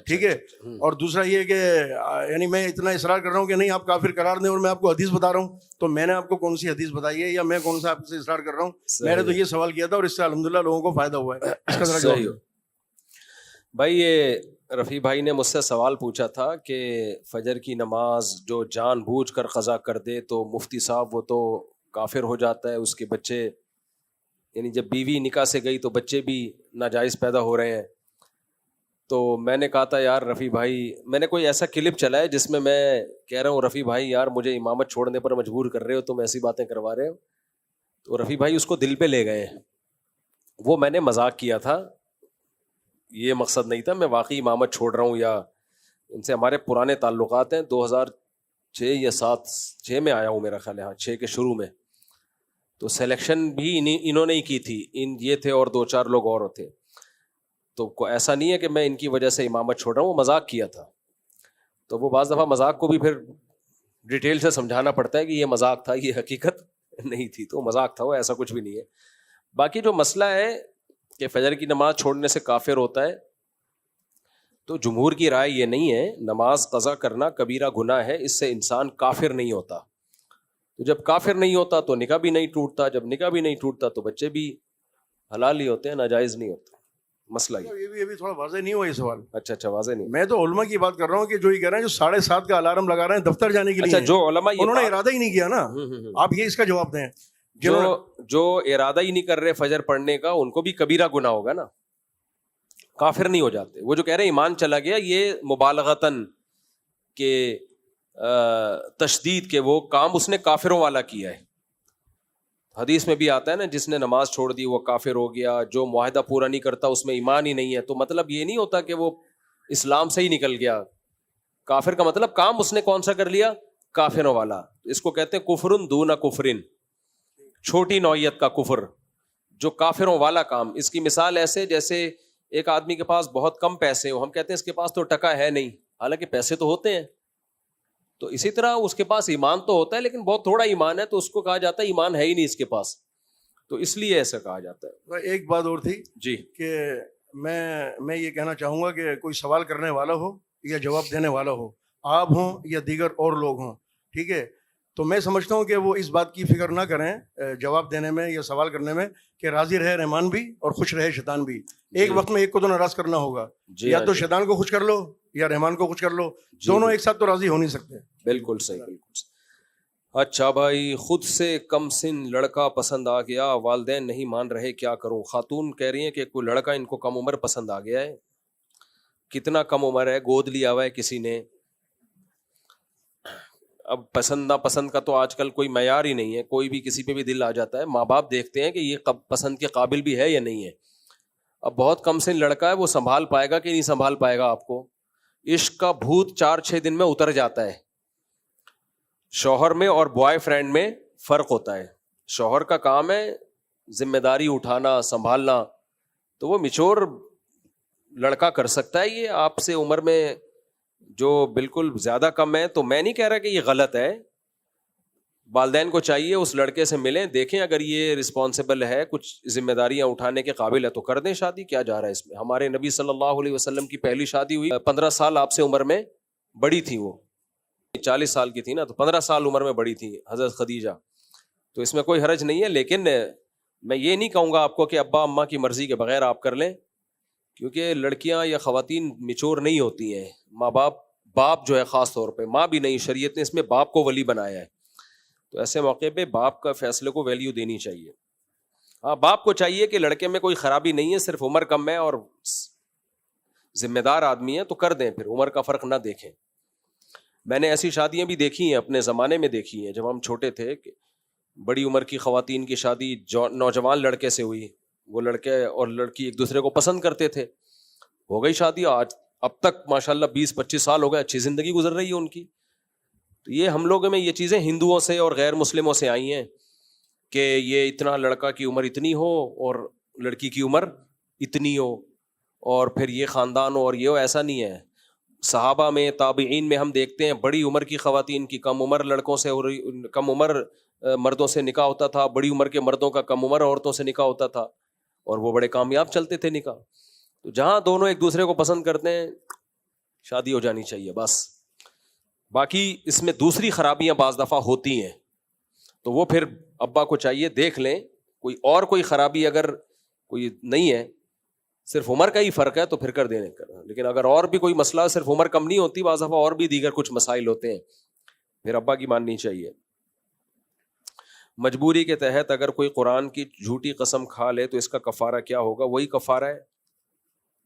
ٹھیک ہے. اور دوسرا یہ کہ یعنی میں اتنا اصرار کر رہا ہوں کہ نہیں آپ کافر قرار دیں, اور میں آپ کو حدیث بتا رہا ہوں. تو میں نے آپ کو کون سی حدیث بتائی ہے یا میں کون سا آپ سے اصرار کر رہا ہوں؟ میں نے تو یہ سوال کیا تھا اور اس سے الحمدللہ لوگوں کو فائدہ ہوا ہے. اس کا ذرا جواب بھائی. یہ رفیع بھائی نے مجھ سے سوال پوچھا تھا کہ فجر کی نماز جو جان بوجھ کر قضا کر دے تو مفتی صاحب وہ تو کافر ہو جاتا ہے, اس کے بچے, یعنی جب بیوی نکاح سے گئی تو بچے بھی ناجائز پیدا ہو رہے ہیں. تو میں نے کہا تھا یار رفیع بھائی, میں نے کوئی ایسا کلپ چلایا جس میں کہہ رہا ہوں رفیع بھائی یار مجھے امامت چھوڑنے پر مجبور کر رہے ہو, تم ایسی باتیں کروا رہے ہو. تو رفیع بھائی اس کو دل پہ لے گئے. وہ میں نے مذاق کیا تھا, یہ مقصد نہیں تھا میں واقعی امامت چھوڑ رہا ہوں, یا ان سے ہمارے پرانے تعلقات ہیں. 2006 یا 6 میں آیا ہوں میرا خیال ہے, 6 کے شروع میں. تو سلیکشن بھی انہوں نے ہی کی تھی, یہ تھے اور 2-4 لوگ اور تھے. تو ایسا نہیں ہے کہ میں ان کی وجہ سے امامت چھوڑ رہا ہوں, وہ مذاق کیا تھا. تو وہ بعض دفعہ مذاق کو بھی پھر ڈیٹیل سے سمجھانا پڑتا ہے کہ یہ مذاق تھا, یہ حقیقت نہیں تھی. تو مذاق تھا, وہ ایسا کچھ بھی نہیں ہے. باقی جو مسئلہ ہے کہ فجر کی نماز چھوڑنے سے کافر ہوتا ہے, تو جمہور کی رائے یہ نہیں ہے. نماز قضا کرنا کبیرہ گناہ ہے, اس سے انسان کافر نہیں ہوتا. تو جب کافر نہیں ہوتا تو نکاح بھی نہیں ٹوٹتا, جب نکاح بھی نہیں ٹوٹتا تو بچے بھی حلال ہی ہوتے ہیں, ناجائز نہیں ہوتے. مسئلہ یہ بھی تھوڑا واضح نہیں ہوا یہ سوال. اچھا واضح نہیں. میں تو علماء کی بات کر رہا ہوں کہ جو یہ کہہ رہے ہیں جو 7:30 کا الارم لگا رہے ہیں دفتر جانے کے لیے, جو علماء انہوں نے ارادہ ہی نہیں کیا نا. آپ یہ اس کا جواب دیں. جو ارادہ ہی نہیں کر رہے فجر پڑھنے کا, ان کو بھی کبیرہ گناہ ہوگا نا, کافر نہیں ہو جاتے. وہ جو کہہ رہے ہیں ایمان چلا گیا, یہ مبالغتاً کہ تشدید کے وہ کام اس نے کافروں والا کیا ہے. حدیث میں بھی آتا ہے نا, جس نے نماز چھوڑ دی وہ کافر ہو گیا, جو معاہدہ پورا نہیں کرتا اس میں ایمان ہی نہیں ہے. تو مطلب یہ نہیں ہوتا کہ وہ اسلام سے ہی نکل گیا. کافر کا مطلب کام اس نے کون سا کر لیا, کافروں والا. اس کو کہتے ہیں کفرن دون کفرن, چھوٹی نوعیت کا کفر, جو کافروں والا کام. اس کی مثال ایسے جیسے ایک آدمی کے پاس بہت کم پیسے ہو, ہم کہتے ہیں اس کے پاس تو ٹکا ہے نہیں, حالانکہ پیسے تو ہوتے ہیں. تو اسی طرح اس کے پاس ایمان تو ہوتا ہے لیکن بہت تھوڑا ایمان ہے, تو اس کو کہا جاتا ہے ایمان ہے ہی نہیں اس کے پاس, تو اس لیے ایسا کہا جاتا ہے. ایک بات اور تھی جی, کہ میں یہ کہنا چاہوں گا کہ کوئی سوال کرنے والا ہو یا جواب دینے والا ہو, آپ ہوں یا دیگر اور لوگ ہوں, ٹھیک ہے, تو میں سمجھتا ہوں کہ وہ اس بات کی فکر نہ کریں جواب دینے میں یا سوال کرنے میں کہ راضی رہے رحمان بھی اور خوش رہے شیطان بھی. ایک وقت میں ایک کو تو ناراض کرنا ہوگا, یا تو شیطان کو خوش کر لو یا رحمان کو خوش کر لو, دونوں ایک ساتھ تو راضی ہو نہیں سکتے. بالکل صحیح, بالکل صحیح. اچھا بھائی, خود سے کم سن لڑکا پسند آ گیا, والدین نہیں مان رہے, کیا کروں؟ خاتون کہہ رہی ہیں کہ کوئی لڑکا ان کو کم عمر پسند آ گیا ہے. کتنا کم عمر ہے, گود لیا ہوا ہے کسی نے. اب پسند ناپسند کا تو آج کل کوئی معیار ہی نہیں ہے, کوئی بھی کسی پہ بھی دل آ جاتا ہے. ماں باپ دیکھتے ہیں کہ یہ پسند کے قابل بھی ہے یا نہیں ہے. اب بہت کم سن لڑکا ہے, وہ سنبھال پائے گا کہ نہیں سنبھال پائے گا آپ کو؟ عشق کا بھوت 4-6 دن میں اتر جاتا ہے. شوہر میں اور بوائے فرینڈ میں فرق ہوتا ہے. شوہر کا کام ہے ذمہ داری اٹھانا, سنبھالنا, تو وہ میچور لڑکا کر سکتا ہے. یہ آپ سے عمر میں جو بالکل زیادہ کم ہے, تو میں نہیں کہہ رہا کہ یہ غلط ہے. والدین کو چاہیے اس لڑکے سے ملیں, دیکھیں اگر یہ رسپانسبل ہے, کچھ ذمہ داریاں اٹھانے کے قابل ہے تو کر دیں شادی. کیا جا رہا ہے اس میں؟ ہمارے نبی صلی اللہ علیہ وسلم کی پہلی شادی ہوئی 15 سال آپ سے عمر میں بڑی تھی, وہ 40 سال کی تھی نا, تو 15 سال عمر میں بڑی تھی حضرت خدیجہ. تو اس میں کوئی حرج نہیں ہے, لیکن میں یہ نہیں کہوں گا آپ کو کہ ابا اماں کی مرضی کے بغیر آپ کر لیں, کیونکہ لڑکیاں یا خواتین میچور نہیں ہوتی ہیں. ماں باپ جو ہے, خاص طور پہ ماں بھی نہیں, شریعت نے اس میں باپ کو ولی بنایا ہے. تو ایسے موقع پہ باپ کا فیصلے کو ویلیو دینی چاہیے. ہاں, باپ کو چاہیے کہ لڑکے میں کوئی خرابی نہیں ہے, صرف عمر کم ہے اور ذمہ دار آدمی ہے تو کر دیں, پھر عمر کا فرق نہ دیکھیں. میں نے ایسی شادیاں بھی دیکھی ہیں, اپنے زمانے میں دیکھی ہیں, جب ہم چھوٹے تھے, کہ بڑی عمر کی خواتین کی شادی نوجوان لڑکے سے ہوئی. وہ لڑکے اور لڑکی ایک دوسرے کو پسند کرتے تھے, ہو گئی شادی. آج اب تک ماشاءاللہ 20-25 سال ہو گئے, اچھی زندگی گزر رہی ہے ان کی. تو یہ ہم لوگوں میں یہ چیزیں ہندوؤں سے اور غیر مسلموں سے آئی ہیں کہ یہ اتنا لڑکا کی عمر اتنی ہو اور لڑکی کی عمر اتنی ہو, اور پھر یہ خاندان ہو اور یہ ہو. ایسا نہیں ہے. صحابہ میں, تابعین میں ہم دیکھتے ہیں بڑی عمر کی خواتین کی کم عمر لڑکوں سے, کم عمر مردوں سے نکاح ہوتا تھا, بڑی عمر کے مردوں کا کم عمر عورتوں سے نکاح ہوتا تھا, اور وہ بڑے کامیاب چلتے تھے نکاح. تو جہاں دونوں ایک دوسرے کو پسند کرتے ہیں, شادی ہو جانی چاہیے بس. باقی اس میں دوسری خرابیاں بعض دفعہ ہوتی ہیں, تو وہ پھر ابا کو چاہیے دیکھ لیں, کوئی خرابی اگر کوئی نہیں ہے, صرف عمر کا ہی فرق ہے, تو پھر کر دینے کر. لیکن اگر اور بھی کوئی مسئلہ, صرف عمر کم نہیں ہوتی, بعض دفعہ اور بھی دیگر کچھ مسائل ہوتے ہیں, پھر ابا کی ماننی چاہیے. مجبوری کے تحت اگر کوئی قرآن کی جھوٹی قسم کھا لے تو اس کا کفارہ کیا ہوگا؟ وہی کفارہ ہے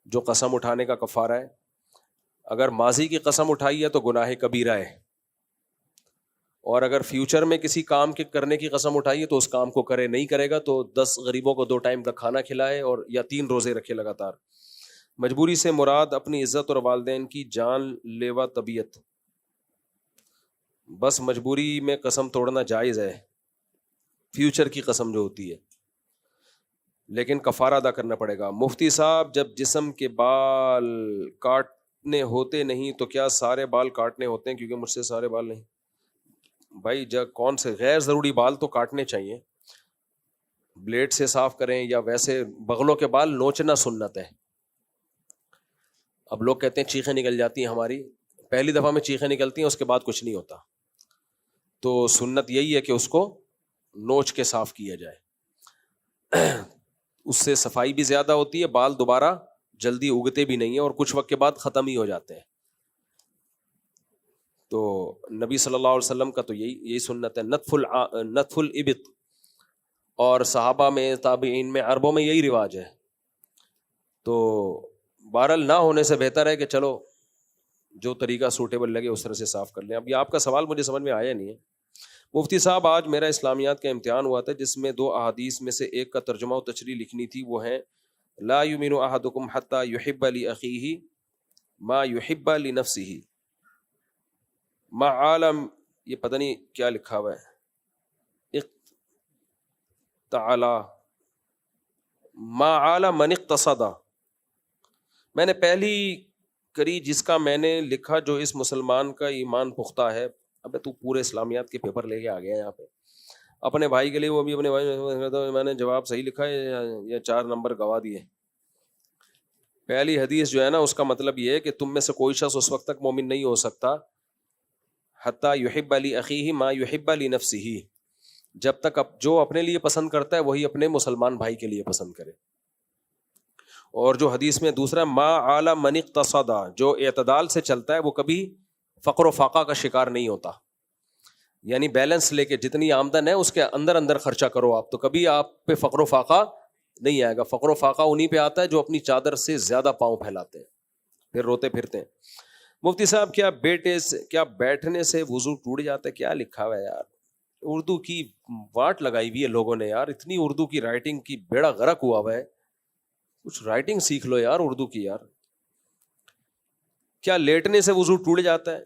جو قسم اٹھانے کا کفارہ ہے. اگر ماضی کی قسم اٹھائی ہے تو گناہ کبیرہ ہے, اور اگر فیوچر میں کسی کام کے کرنے کی قسم اٹھائی ہے تو اس کام کو کرے. نہیں کرے گا تو 10 غریبوں کو 2 ٹائم کا کھانا کھلائے, اور یا 3 روزے رکھے لگاتار. مجبوری سے مراد اپنی عزت اور والدین کی جان لیوا طبیعت. بس مجبوری میں قسم توڑنا جائز ہے, فیوچر کی قسم جو ہوتی ہے, لیکن کفارہ ادا کرنا پڑے گا. مفتی صاحب, جب جسم کے بال کاٹنے ہوتے نہیں تو کیا سارے بال کاٹنے ہوتے ہیں؟ کیونکہ مجھ سے سارے بال نہیں. بھائی جب کون سے غیر ضروری بال تو کاٹنے چاہیے, بلیڈ سے صاف کریں, یا ویسے بغلوں کے بال نوچنا سنت ہے. اب لوگ کہتے ہیں چیخیں نکل جاتی ہیں ہماری, پہلی دفعہ میں چیخیں نکلتی ہیں, اس کے بعد کچھ نہیں ہوتا. تو سنت یہی ہے کہ اس کو نوچ کے صاف کیا جائے, اس سے صفائی بھی زیادہ ہوتی ہے, بال دوبارہ جلدی اگتے بھی نہیں ہیں, اور کچھ وقت کے بعد ختم ہی ہو جاتے ہیں. تو نبی صلی اللہ علیہ وسلم کا تو یہی سنت ہے, نتف الابط, اور صحابہ میں, تابعین میں, عربوں میں یہی رواج ہے. تو بہرحال نہ ہونے سے بہتر ہے کہ چلو جو طریقہ سوٹیبل لگے اس طرح سے صاف کر لیں. اب یہ آپ کا سوال مجھے سمجھ میں آیا نہیں ہے. مفتی صاحب, آج میرا اسلامیات کا امتحان ہوا تھا جس میں 2 احادیث میں سے ایک کا ترجمہ و تشریح لکھنی تھی. وہ ہیں لا یؤمن احدکم حتی یحب لاخیہ ما یحب لنفسہ, ما عالم, یہ پتہ نہیں کیا لکھا ہوا ہے, تعالی ما عالم من اقتصد. میں نے پہلی کری جس کا میں نے لکھا جو اس مسلمان کا ایمان پختہ ہے. ابے تو پورے اسلامیات کے پیپر لے کے آ گیا یہاں پہ اپنے بھائی کے لیے, وہ بھی اپنے بھائی, میں نے جواب صحیح لکھا ہے یا 4 نمبر گوا دیے. پہلی حدیث جو ہے نا, اس کا مطلب یہ ہے کہ تم میں سے کوئی شخص اس وقت تک مومن نہیں ہو سکتا حتی یحب لأخیہ ما یحب لنفسہ، جب تک جو اپنے لیے پسند کرتا ہے وہی اپنے مسلمان بھائی کے لیے پسند کرے. اور جو حدیث میں دوسرا ما علی من اقتصد، جو اعتدال سے چلتا ہے وہ کبھی فقر و فاقہ کا شکار نہیں ہوتا. یعنی بیلنس لے کے جتنی آمدن ہے اس کے اندر اندر خرچہ کرو آپ، تو کبھی آپ پہ فقر و فاقہ نہیں آئے گا. فقر و فاقہ انہی پہ آتا ہے جو اپنی چادر سے زیادہ پاؤں پھیلاتے ہیں پھر روتے پھرتے ہیں. مفتی صاحب کیا بیٹھنے سے وضو ٹوٹ جاتا ہے؟ کیا لکھا ہوا ہے یار، اردو کی واٹ لگائی ہوئی ہے لوگوں نے یار، اتنی اردو کی رائٹنگ کی بیڑا غرق ہوا ہوا ہے. کچھ رائٹنگ سیکھ لو یار اردو کی یار. کیا لیٹنے سے وضو ٹوٹ جاتا ہے؟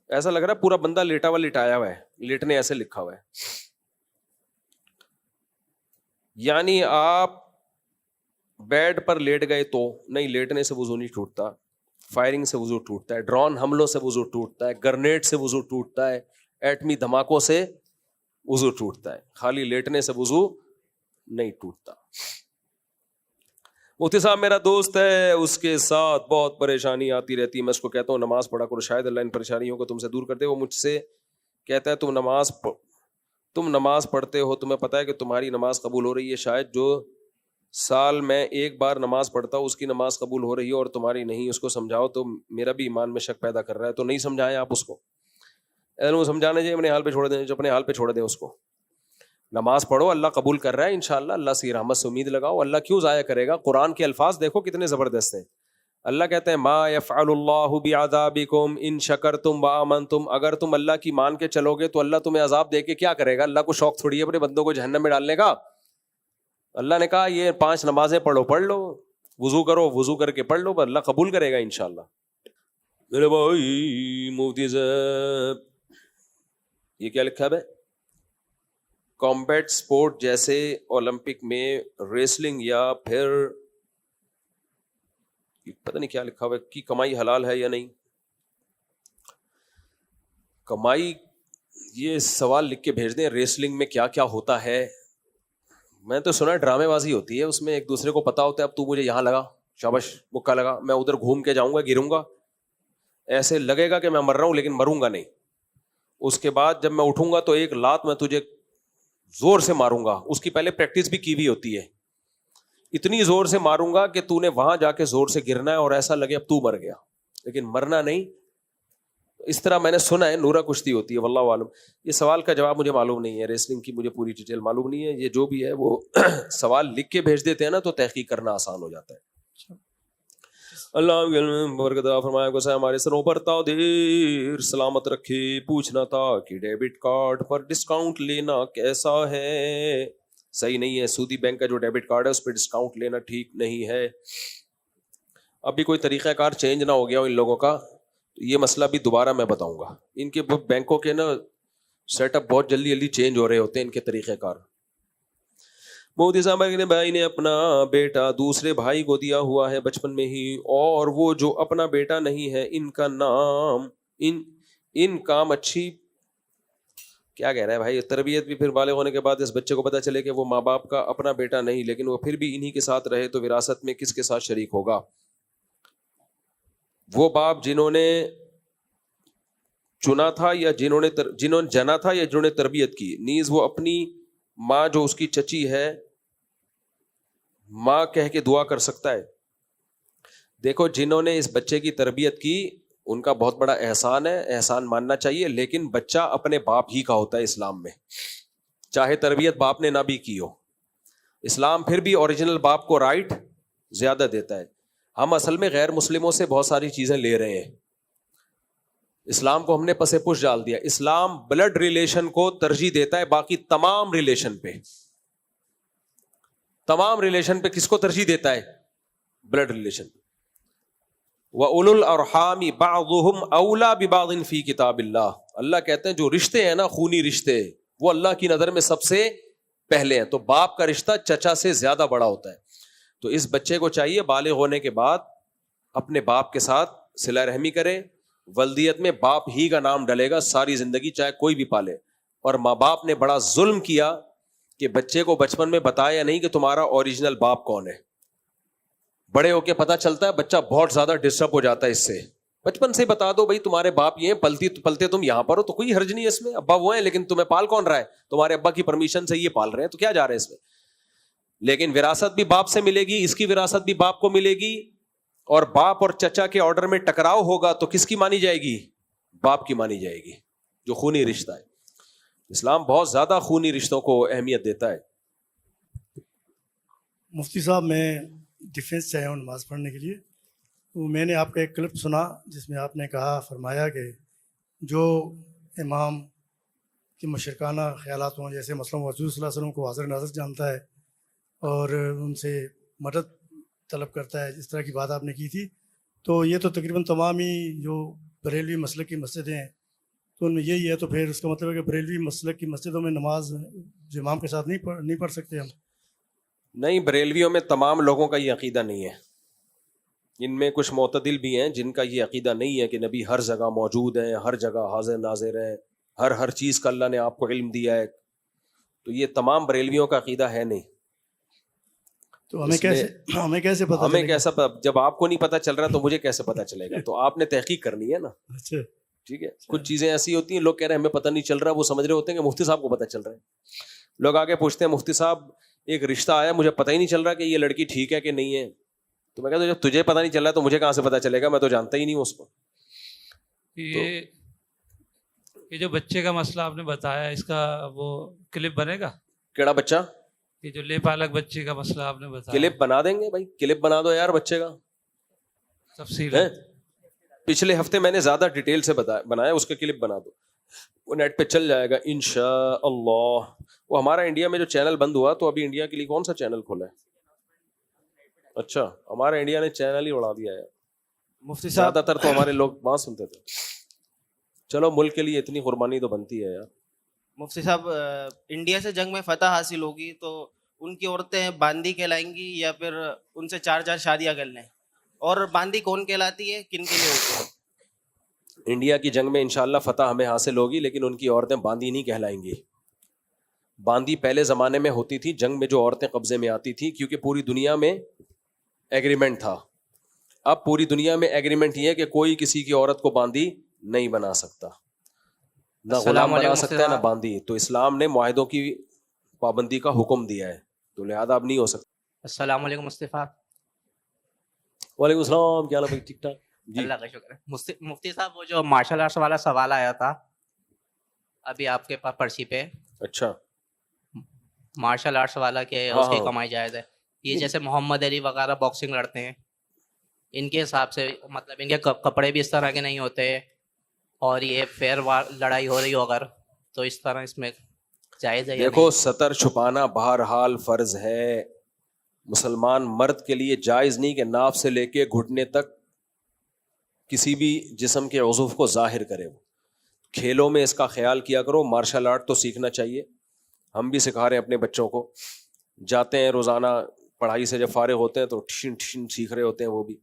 ایسا لگ رہا ہے پورا بندہ لیٹا ہوا لٹایا ہوا ہے، لیٹنے ایسے لکھا ہوا ہے. یعنی آپ بیڈ پر لیٹ گئے تو نہیں، لیٹنے سے وضو نہیں ٹوٹتا. فائرنگ سے وضو ٹوٹتا ہے، ڈرون حملوں سے وضو ٹوٹتا ہے، گرنیڈ سے وضو ٹوٹتا ہے، ایٹمی دھماکوں سے وضو ٹوٹتا ہے، خالی لیٹنے سے وضو نہیں ٹوٹتا. مفتی صاحب میرا دوست ہے، اس کے ساتھ بہت پریشانی آتی رہتی ہے، میں اس کو کہتا ہوں نماز پڑھا کرو، شاید اللہ ان پریشانیوں کو تم سے دور کر دے. وہ مجھ سے کہتا ہے تم نماز پڑھتے ہو، تمہیں پتہ ہے کہ تمہاری نماز قبول ہو رہی ہے، شاید جو سال میں ایک بار نماز پڑھتا ہوں اس کی نماز قبول ہو رہی ہے اور تمہاری نہیں. اس کو سمجھاؤ. تو میرا بھی ایمان میں شک پیدا کر رہا ہے، تو نہیں سمجھائیں آپ اس کو. سمجھانے چاہیے، اپنے حال پہ چھوڑ دیں، جو اپنے حال پہ چھوڑ دیں اس کو. نماز پڑھو، اللہ قبول کر رہا ہے انشاءاللہ، اللہ سے رحمت سے امید لگاؤ، اللہ کیوں ضائع کرے گا. قرآن کے الفاظ دیکھو کتنے زبردست ہیں. اللہ کہتے ہیں ما یفعل اللہ بعذابکم ان شکرتم وآمنتم، اگر تم اللہ کی مان کے چلو گے تو اللہ تمہیں عذاب دے کے کیا کرے گا. اللہ کو شوق تھوڑی ہے اپنے بندوں کو جہنم میں ڈالنے کا. اللہ نے کہا یہ 5 نمازیں پڑھ لو، وضو کرو، وضو کر کے پڑھ لو، اللہ قبول کرے گا انشاءاللہ. میرے بھائی مفتی صاحب یہ کیا لکھا ہے؟ کمبیٹ سپورٹ جیسے اولمپک میں ریسلنگ یا پھر پتہ نہیں کیا لکھا ہوا ہے کی کمائی حلال ہے یا نہیں. کمائی، یہ سوال لکھ کے بھیج دیں. ریسلنگ میں کیا کیا ہوتا ہے؟ میں تو سنا ڈرامے بازی ہوتی ہے، اس میں ایک دوسرے کو پتا ہوتا ہے اب تو مجھے یہاں لگا، شاباش مکہ لگا، میں ادھر گھوم کے جاؤں گا، گروں گا، ایسے لگے گا کہ میں مر رہا ہوں لیکن مروں گا نہیں. اس کے بعد جب میں اٹھوں گا تو ایک لات میں تجھے زور سے ماروں گا. اس کی پہلے پریکٹس بھی کی ہوئی ہوتی ہے، اتنی زور سے ماروں گا کہ تو نے وہاں جا کے زور سے گرنا ہے اور ایسا لگے اب تو مر گیا لیکن مرنا نہیں. اس طرح میں نے سنا ہے نورا کشتی ہوتی ہے، واللہ عالم. یہ سوال کا جواب مجھے معلوم نہیں ہے، ریسلنگ کی مجھے پوری ڈیٹیل معلوم نہیں ہے. یہ جو بھی ہے وہ سوال لکھ کے بھیج دیتے ہیں نا تو تحقیق کرنا آسان ہو جاتا ہے. اللہ برکت فرمایا کو ہمارے سروں پر دیر سلامت رکھے. پوچھنا تھا کہ ڈیبٹ کارڈ پر ڈسکاؤنٹ لینا کیسا ہے؟ صحیح نہیں ہے. سودی بینک کا جو ڈیبٹ کارڈ ہے اس پہ ڈسکاؤنٹ لینا ٹھیک نہیں ہے. ابھی کوئی طریقہ کار چینج نہ ہو گیا ہو ان لوگوں کا، یہ مسئلہ بھی دوبارہ میں بتاؤں گا. ان کے بینکوں کے نا سیٹ اپ بہت جلدی چینج ہو رہے ہوتے ہیں ان کے طریقہ کار. مودی صاحب کے بھائی نے اپنا بیٹا دوسرے بھائی کو دیا ہوا ہے بچپن میں ہی، اور وہ جو اپنا بیٹا نہیں ہے ان کا نام ان کام اچھی کیا کہہ رہا ہے بھائی؟ تربیت بھی پھر بالغ ہونے کے بعد اس بچے کو پتا چلے کہ وہ ماں باپ کا اپنا بیٹا نہیں لیکن وہ پھر بھی انہی کے ساتھ رہے تو وراثت میں کس کے ساتھ شریک ہوگا؟ وہ باپ جنہوں نے چنا تھا یا جنہوں نے جنا تھا یا جنہوں نے تربیت کی، نیز وہ اپنی ماں جو اس کی چچی ہے ماں کہہ کے دعا کر سکتا ہے. دیکھو جنہوں نے اس بچے کی تربیت کی ان کا بہت بڑا احسان ہے، احسان ماننا چاہیے، لیکن بچہ اپنے باپ ہی کا ہوتا ہے اسلام میں، چاہے تربیت باپ نے نہ بھی کی ہو. اسلام پھر بھی اوریجنل باپ کو رائٹ زیادہ دیتا ہے. ہم اصل میں غیر مسلموں سے بہت ساری چیزیں لے رہے ہیں، اسلام کو ہم نے پس پش ڈال دیا. اسلام بلڈ ریلیشن کو ترجیح دیتا ہے باقی تمام ریلیشن پہ. تمام ریلیشن پہ کس کو ترجیح دیتا ہے؟ Blood relation. وَأُولُو الْأَرْحَامِ بَعْضُهُمْ أَوْلَى بِبَعْضٍ فِي کتاب اللہ. اللہ کہتے ہیں جو رشتے ہیں نا خونی رشتے وہ اللہ کی نظر میں سب سے پہلے ہیں. تو باپ کا رشتہ چچا سے زیادہ بڑا ہوتا ہے. تو اس بچے کو چاہیے بالغ ہونے کے بعد اپنے باپ کے ساتھ صلہ رحمی کرے. ولدیت میں باپ ہی کا نام ڈلے گا ساری زندگی چاہے کوئی بھی پالے. اور ماں باپ نے بڑا ظلم کیا کہ بچے کو بچپن میں بتایا نہیں کہ تمہارا اوریجنل باپ کون ہے. بڑے ہو کے پتہ چلتا ہے بچہ بہت زیادہ ڈسٹرب ہو جاتا ہے اس سے، بچپن سے بتا دو بھائی تمہارے باپ یہ ہیں, پلتے تم یہاں پر ہو, تو کوئی حرج نہیں ہے اس میں. ابا وہ ہیں لیکن تمہیں پال کون رہا ہے؟ تمہارے ابا کی پرمیشن سے یہ پال رہے ہیں, تو کیا جا رہے ہیں اس میں. لیکن وراثت بھی باپ سے ملے گی, اس کی وراثت بھی باپ کو ملے گی, اور باپ اور چچا کے آرڈر میں ٹکراؤ ہوگا تو کس کی مانی جائے گی؟ باپ کی مانی جائے گی, جو خونی رشتہ ہے. اسلام بہت زیادہ خونی رشتوں کو اہمیت دیتا ہے. مفتی صاحب میں ڈیفینس سے آیا ہوں نماز پڑھنے کے لیے. تو میں نے آپ کا ایک کلپ سنا جس میں آپ نے فرمایا کہ جو امام کے مشرکانہ خیالات ہوں, جیسے مثلاً حضور صلی اللہ علیہ وسلم کو حاضر ناظر جانتا ہے اور ان سے مدد طلب کرتا ہے, اس طرح کی بات آپ نے کی تھی. تو یہ تو تقریباً تمام ہی جو بریلوی مسلک کی مسجدیں ہیں تو ان میں یہی ہے, تو پھر اس کا مطلب ہے کہ بریلوی مسلک کی مسجدوں میں نماز جو امام کے ساتھ نہیں پڑھ سکتے ہم. نہیں, بریلویوں میں تمام لوگوں کا یہ عقیدہ نہیں ہے. ان میں کچھ معتدل بھی ہیں جن کا یہ عقیدہ نہیں ہے کہ نبی ہر جگہ موجود ہیں, ہر جگہ حاضر ناظر ہیں, ہر چیز کا اللہ نے آپ کو علم دیا ہے. تو یہ تمام بریلویوں کا عقیدہ ہے نہیں. تو ہمیں کیسے پتہ ہمیں کیسا, جب آپ کو نہیں پتہ چل رہا تو مجھے کیسے پتہ چلے گا؟ تو آپ نے تحقیق کرنی ہے نا. اچھا ٹھیک ہے. کچھ چیزیں ایسی ہوتی ہیں لوگ کہہ رہے ہیں ہمیں پتہ نہیں چل رہا, وہ سمجھ رہے ہوتے ہیں کہ مفتی صاحب کو پتہ چل رہا ہے. لوگ آگے پوچھتے ہیں مفتی صاحب ایک رشتہ آیا, مجھے پتہ ہی نہیں چل رہا کہ یہ لڑکی ٹھیک ہے کہ نہیں ہے. تو میں کہتا ہوں جب تجھے پتہ نہیں چل رہا تو مجھے کہاں سے پتہ چلے گا, میں تو جانتا ہی نہیں ہوں اس کو. یہ جو بچے کا مسئلہ آپ نے بتایا, اس کا وہ کلپ بنے گا؟ کیڑا بچہ؟ یہ جو لے پالک بچے کا مسئلہ آپ نے بتایا. کلپ بنا دیں گے بھائی, کلپ بنا دو یار بچے کا تفصیل. پچھلے ہفتے میں نے زیادہ ڈیٹیل سے بنایا, اس کا کلپ بنا دو, وہ نیٹ پہ چل جائے گا انشاءاللہ. وہ ہمارا انڈیا میں جو چینل بند ہوا تو ابھی انڈیا کے لیے کون سا چینل کھولا ہے؟ اچھا, ہمارا انڈیا نے چینل ہی اڑا دیا ہے. مفتی صاحب زیادہ تر تو ہمارے لوگ وہاں سنتے تھے. چلو ملک کے لیے اتنی قربانی تو بنتی ہے یار. مفتی صاحب انڈیا سے جنگ میں فتح حاصل ہوگی تو ان کی عورتیں باندی کہلائیں گی یا پھر ان سے 4 شادیاں کر لیں؟ اور باندی کون کہلاتی ہے, کن کے لیے ہوتی ہے؟ انڈیا کی جنگ میں انشاءاللہ فتح ہمیں حاصل ہوگی, لیکن ان کی عورتیں باندی نہیں کہلائیں گی. باندی پہلے زمانے میں ہوتی تھی جنگ میں, جو عورتیں قبضے میں آتی تھی, کیونکہ پوری دنیا میں ایگریمنٹ تھا. اب پوری دنیا میں ایگریمنٹ یہ ہے کہ کوئی کسی کی عورت کو باندی نہیں بنا سکتا, نہ غلام بنا سکتا ہے نہ باندی. تو اسلام نے معاہدوں کی پابندی کا حکم دیا ہے, تو لہذا اب نہیں ہو سکتا. السلام علیکم مصطفیٰ. وعلیکم السلام, کیا حال ہے؟ ٹھیک ٹھاک جی. اللہ کا شکر ہے. مفتی صاحب وہ جو مارشل آرٹس والا سوال آیا تھا ابھی آپ کے پاس پرچی پہ, اچھا مارشل آرٹس والا کہ اس کی کمائی جائز ہے, یہ جیسے محمد علی وغیرہ باکسنگ لڑتے ہیں, ان کے حساب سے مطلب ان کے کپڑے بھی اس طرح کے نہیں ہوتے, اور یہ فیئر لڑائی ہو رہی ہو اگر تو اس طرح اس میں جائز ہے؟ دیکھو سطر چھپانا بہرحال فرض ہے. مسلمان مرد کے لیے جائز نہیں کہ ناف سے لے کے گھٹنے تک کسی بھی جسم کے عضو کو ظاہر کرے. وہ کھیلوں میں اس کا خیال کیا کرو. مارشل آرٹ تو سیکھنا چاہیے, ہم بھی سکھا رہے ہیں اپنے بچوں کو. جاتے ہیں روزانہ پڑھائی سے جب فارغ ہوتے ہیں تو ٹھشن سیکھ رہے ہوتے ہیں وہ بھی.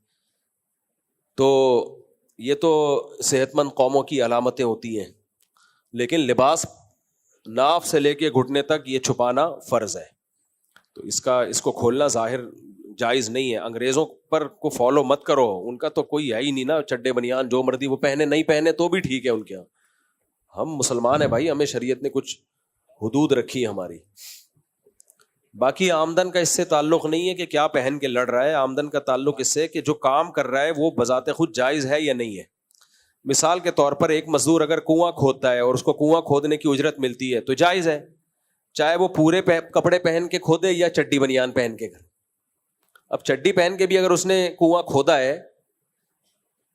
تو یہ تو صحت مند قوموں کی علامتیں ہوتی ہیں, لیکن لباس ناف سے لے کے گھٹنے تک یہ چھپانا فرض ہے. تو اس کو کھولنا ظاہر جائز نہیں ہے. انگریزوں پر کو فالو مت کرو, ان کا تو کوئی ہے ہی نہیں نا, چڈے بنیان جو مرضی وہ پہنے, نہیں پہنے تو بھی ٹھیک ہے ان کے یہاں. ہم مسلمان ہیں بھائی, ہمیں شریعت نے کچھ حدود رکھی ہماری. باقی آمدن کا اس سے تعلق نہیں ہے کہ کیا پہن کے لڑ رہا ہے, آمدن کا تعلق اس سے کہ جو کام کر رہا ہے وہ بذات خود جائز ہے یا نہیں ہے. مثال کے طور پر ایک مزدور اگر کنواں کھودتا ہے اور اس کو کنواں کھودنے کی اجرت ملتی ہے تو جائز ہے, چاہے وہ پورے کپڑے پہن کے کھودے یا چڈی بنیان پہن کے. اب چڈی پہن کے بھی اگر اس نے کنواں کھودا ہے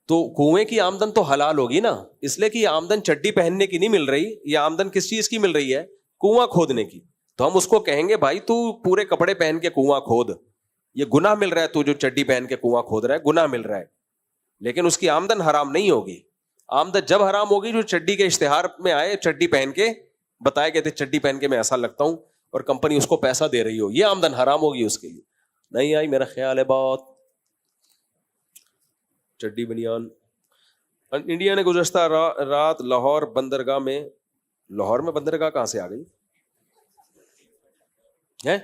تو کنویں کی آمدن تو حلال ہوگی نا, اس لیے کہ یہ آمدن چڈی پہننے کی نہیں مل رہی, یہ آمدن کس چیز کی مل رہی ہے؟ کنواں کھودنے کی. تو ہم اس کو کہیں گے بھائی تو پورے کپڑے پہن کے کنواں کھود, یہ گناہ مل رہا ہے, تو جو چڈی پہن کے کنواں کھود رہا ہے گناہ مل رہا ہے, لیکن اس کی آمدن حرام نہیں ہوگی. آمدن جب حرام ہوگی جو چڈی کے اشتہار میں آئے, چڈی پہن کے بتایا کہ چڈی پہن کے میں ایسا لگتا ہوں اور کمپنی اس کو پیسہ دے رہی ہو, یہ آمدن حرام ہوگی اس کے لیے. نہیں آئی میرا خیال ہے بات. چڈی بنیان. انڈیا نے گزشتہ رات لاہور بندرگاہ میں بندرگاہ کہاں سے آ گئی ہے؟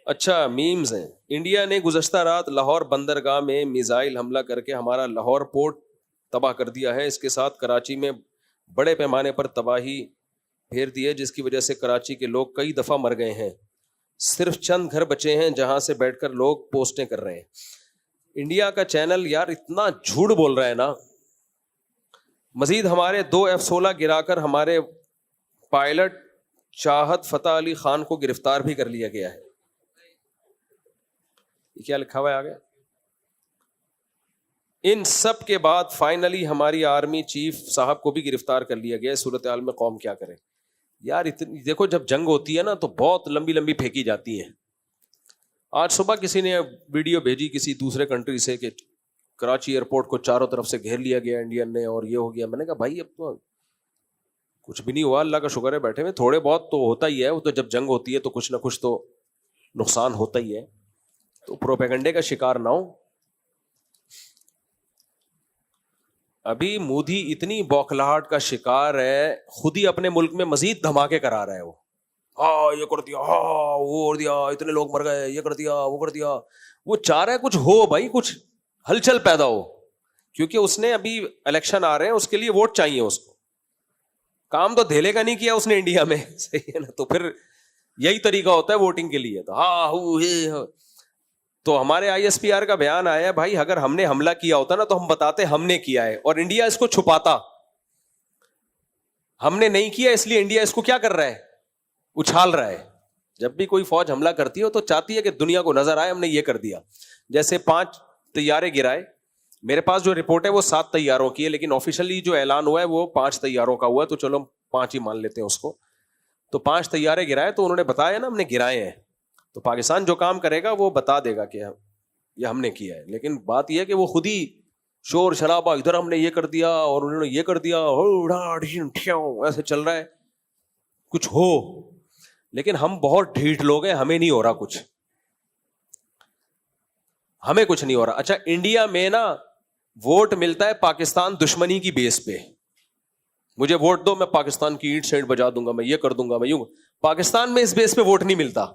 اچھا میمز ہیں. انڈیا نے گزشتہ رات لاہور بندرگاہ میں میزائل حملہ کر کے ہمارا لاہور پورٹ تباہ کر دیا ہے. اس کے ساتھ کراچی میں بڑے پیمانے پر تباہی پھیر دی ہے جس کی وجہ سے کراچی کے لوگ کئی دفعہ مر گئے ہیں. صرف چند گھر بچے ہیں جہاں سے بیٹھ کر لوگ پوسٹیں کر رہے ہیں. انڈیا کا چینل یار اتنا جھوٹ بول رہا ہے نا. مزید ہمارے 2 F-16 گرا کر ہمارے پائلٹ چاہت فتح علی خان کو گرفتار بھی کر لیا گیا ہے. یہ کیا لکھا ہوا ہے آگے؟ ان سب کے بعد فائنلی ہماری آرمی چیف صاحب کو بھی گرفتار کر لیا گیا. صورتحال میں قوم کیا کرے یار. اتنی دیکھو جب جنگ ہوتی ہے نا تو بہت لمبی لمبی پھینکی جاتی ہیں. آج صبح کسی نے ویڈیو بھیجی کسی دوسرے کنٹری سے کہ کراچی ایئرپورٹ کو چاروں طرف سے گھیر لیا گیا انڈین نے اور یہ ہو گیا. میں نے کہا بھائی اب تو کچھ بھی نہیں ہوا, اللہ کا شکر ہے بیٹھے ہوئے. تھوڑے بہت تو ہوتا ہی ہے, وہ تو جب جنگ ہوتی ہے تو کچھ نہ کچھ تو نقصان ہوتا ہی ہے. تو پروپیگنڈے کا شکار نہ ہو. ابھی مودی اتنی بوکھلاہٹ کا شکار ہے, خود ہی اپنے ملک میں مزید دھماکے کرا رہا ہے. وہ ہاں یہ کر دیا, ہاں وہ کر دیا, اتنے لوگ مر گئے, یہ کر دیا, وہ کر دیا. وہ چاہ رہا ہے کچھ ہو بھائی, کچھ ہلچل پیدا ہو, کیونکہ اس نے ابھی الیکشن آ رہے ہیں, اس کے لیے ووٹ چاہیے اس کو. کام تو دھیلے کا نہیں کیا اس نے انڈیا میں, صحیح ہے نا. تو پھر یہی طریقہ ہوتا ہے ووٹنگ کے لیے. تو ہاں تو ہمارے ISPR کا بیان آیا ہے بھائی اگر ہم نے حملہ کیا ہوتا نا تو ہم بتاتے ہم نے کیا ہے, اور انڈیا اس کو چھپاتا. ہم نے نہیں کیا اس لیے انڈیا اس کو کیا کر رہا ہے, اچھال رہا ہے. جب بھی کوئی فوج حملہ کرتی ہے تو چاہتی ہے کہ دنیا کو نظر آئے ہم نے یہ کر دیا. جیسے 5 طیارے گرائے, میرے پاس جو رپورٹ ہے وہ 7 طیاروں کی ہے, لیکن آفیشلی جو اعلان ہوا ہے وہ 5 طیاروں کا ہوا ہے. تو چلو 5 ہی مان لیتے ہیں اس کو. تو 5 طیارے گرائے تو انہوں نے بتایا نا ہم نے گرائے ہیں. تو پاکستان جو کام کرے گا وہ بتا دے گا کہ یہ ہم نے کیا ہے. لیکن بات یہ ہے کہ وہ خود ہی شور شرابہ, ادھر ہم نے یہ کر دیا اور انہوں نے یہ کر دیا, ایسے چل رہا ہے کچھ ہو. لیکن ہم بہت ڈھیٹ لوگ ہیں, ہمیں نہیں ہو رہا کچھ, ہمیں کچھ نہیں ہو رہا. اچھا انڈیا میں نا ووٹ ملتا ہے پاکستان دشمنی کی بیس پہ. مجھے ووٹ دو میں پاکستان کی اینٹ سینٹ بجا دوں گا, میں یہ کر دوں گا, میں یوں. پاکستان میں اس بیس پہ ووٹ نہیں ملتا.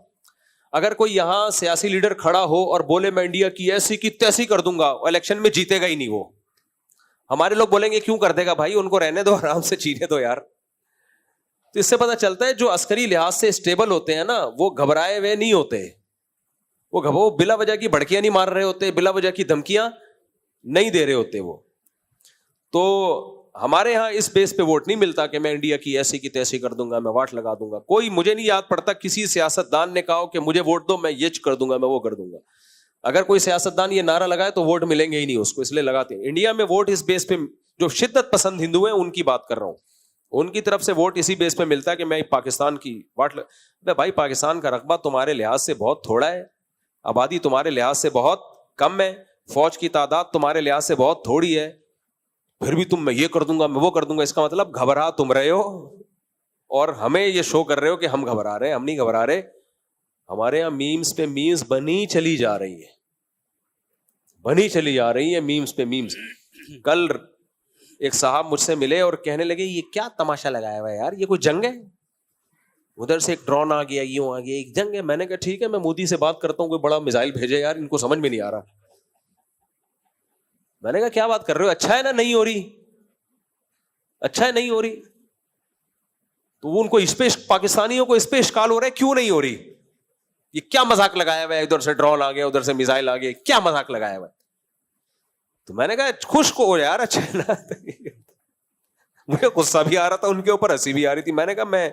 اگر کوئی یہاں سیاسی لیڈر کھڑا ہو اور بولے میں انڈیا کی ایسی کی تیسی کر دوں گا, الیکشن میں جیتے گا ہی نہیں وہ. ہمارے لوگ بولیں گے کیوں کر دے گا بھائی, ان کو رہنے دو, آرام سے چینے دو یار. تو اس سے پتہ چلتا ہے جو عسکری لحاظ سے اسٹیبل ہوتے ہیں نا وہ گھبرائے ہوئے نہیں ہوتے. وہ بلا وجہ کی بھڑکیاں نہیں مار رہے ہوتے, بلا وجہ کی دھمکیاں نہیں دے رہے ہوتے وہ. تو ہمارے ہاں اس بیس پہ ووٹ نہیں ملتا کہ میں انڈیا کی ایسی کی تیسی کر دوں گا, میں واٹ لگا دوں گا. کوئی مجھے نہیں یاد پڑتا کسی سیاستدان نے کہا کہ مجھے ووٹ دو میں یہ کر دوں گا, میں وہ کر دوں گا. اگر کوئی سیاستدان یہ نعرہ لگائے تو ووٹ ملیں گے ہی نہیں اس کو, اس لیے لگاتے ہیں. انڈیا میں ووٹ اس بیس پہ, جو شدت پسند ہندو ہیں ان کی بات کر رہا ہوں, ان کی طرف سے ووٹ اسی بیس پہ ملتا ہے کہ میں پاکستان کی واٹ بھائی پاکستان کا رقبہ تمہارے لحاظ سے بہت تھوڑا ہے, آبادی تمہارے لحاظ سے بہت کم ہے, فوج کی تعداد تمہارے لحاظ سے بہت تھوڑی ہے, پھر بھی تم میں یہ کر دوں گا میں وہ کر دوں گا. اس کا مطلب گھبرا تم رہے ہو اور ہمیں یہ شو کر رہے ہو کہ ہم گھبرا رہے ہیں. ہم نہیں گھبرا رہے. ہمارے یہاں میمز پہ میمز بنی چلی جا رہی ہے, بنی چلی جا رہی ہے میمز پہ میمز. کل ایک صاحب مجھ سے ملے اور کہنے لگے یہ کیا تماشا لگایا ہوا ہے یار, یہ کوئی جنگ ہے؟ ادھر سے ایک ڈرون آ گیا, یوں آ گیا, ایک جنگ ہے. میں نے کہا ٹھیک ہے میں مودی سے بات کرتا ہوں, کوئی بڑا میزائل بھیجے یار, ان کو سمجھ میں نہیں آ رہا. میں نے کہا کیا بات کر رہے ہو, اچھا ہے نا نہیں ہو رہی, اچھا ہے نہیں ہو رہی. تو وہ ان کو اس پہ پاکستانیوں کو اس پہ اشکال ہو رہا ہے کیوں نہیں ہو رہی, یہ کیا مذاق لگایا ہوا ہے, ادھر سے ڈرون آ گیا ادھر سے میزائل آ گیا, کیا مذاق لگایا ہوا ہے. تو میں نے کہا خوش کو یار, اچھا ہے نا. مجھے غصہ بھی آ رہا تھا ان کے اوپر, ہنسی بھی آ رہی تھی. میں نے کہا میں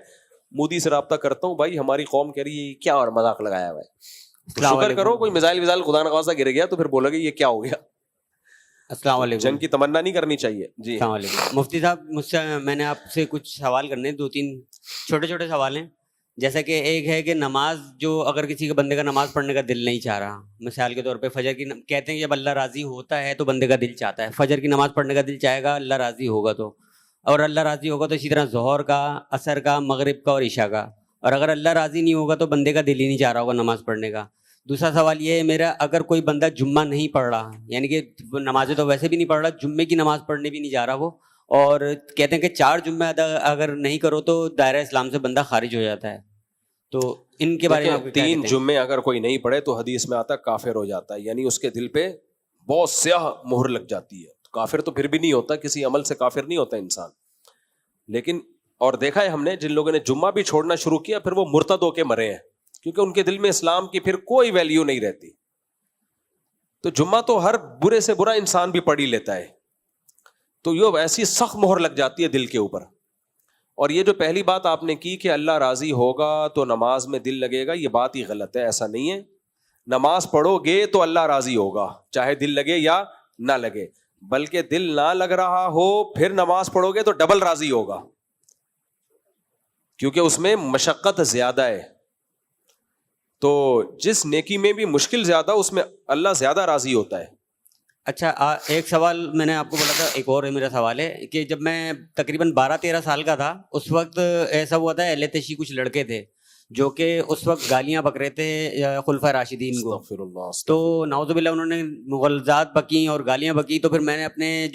مودی سے رابطہ کرتا ہوں بھائی, ہماری قوم کہہ رہی ہے کیا اور مذاق لگایا ہوا ہے. شکر کرو کوئی میزائل خدا نخواستہ گر گیا تو پھر بولو گے یہ کیا ہو گیا. السلام علیکم. جنگ کی تمنا نہیں کرنی چاہیے. جی السلام علیکم مفتی صاحب, مجھ سے میں نے آپ سے کچھ سوال کرنے, 2-3 چھوٹے چھوٹے سوال ہیں. جیسا کہ ایک ہے کہ نماز جو اگر کسی کے بندے کا نماز پڑھنے کا دل نہیں چاہ رہا, مثال کے طور پہ فجر کی کہتے ہیں جب اللہ راضی ہوتا ہے تو بندے کا دل چاہتا ہے, فجر کی نماز پڑھنے کا دل چاہے گا اللہ راضی ہوگا تو, اور اللہ راضی ہوگا تو اسی طرح ظہر کا, عصر کا, مغرب کا اور عشاء کا. اور اگر اللہ راضی نہیں ہوگا تو بندے کا دل ہی نہیں چاہ رہا ہوگا نماز پڑھنے کا. دوسرا سوال یہ ہے میرا, اگر کوئی بندہ جمعہ نہیں پڑھ رہا, یعنی کہ نمازیں تو ویسے بھی نہیں پڑھ رہا, جمعے کی نماز پڑھنے بھی نہیں جا رہا وہ, اور کہتے ہیں کہ 4 جمعے ادا اگر نہیں کرو تو دائرہ اسلام سے بندہ خارج ہو جاتا ہے, تو ان کے بارے میں آپ دیکھیں، کیا 3 کہتے ہیں؟ جمعے اگر کوئی نہیں پڑھے تو حدیث میں آتا کافر ہو جاتا ہے، یعنی اس کے دل پہ بہت سیاہ مہر لگ جاتی ہے. کافر تو پھر بھی نہیں ہوتا، کسی عمل سے کافر نہیں ہوتا انسان. لیکن اور دیکھا ہے ہم نے جن لوگوں نے جمعہ بھی چھوڑنا شروع کیا پھر وہ مرتد ہو کے مرے ہیں، کیونکہ ان کے دل میں اسلام کی پھر کوئی ویلیو نہیں رہتی. تو جمعہ تو ہر برے سے برا انسان بھی پڑھ ہی لیتا ہے، تو یہ ایسی سخت مہر لگ جاتی ہے دل کے اوپر. اور یہ جو پہلی بات آپ نے کی کہ اللہ راضی ہوگا تو نماز میں دل لگے گا، یہ بات ہی غلط ہے. ایسا نہیں ہے. نماز پڑھو گے تو اللہ راضی ہوگا چاہے دل لگے یا نہ لگے، بلکہ دل نہ لگ رہا ہو پھر نماز پڑھو گے تو ڈبل راضی ہوگا، کیونکہ اس میں مشقت زیادہ ہے. تو جس نیکی میں بھی مشکل زیادہ اس میں اللہ زیادہ راضی ہوتا ہے. اچھا ایک سوال میں نے آپ کو بولا تھا، ایک اور میرا سوال ہے کہ جب میں تقریباً 12-13 سال کا تھا اس وقت ایسا ہوا تھا اہل تشیع کچھ لڑکے تھے جو کہ اس وقت گالیاں بک رہے تھے خلفائے راشدین کو. استغفر اللہ. تو نعوذ باللہ انہوں نے مغالطات بکی اور گالیاں بکی. تو پھر میں نے اپنے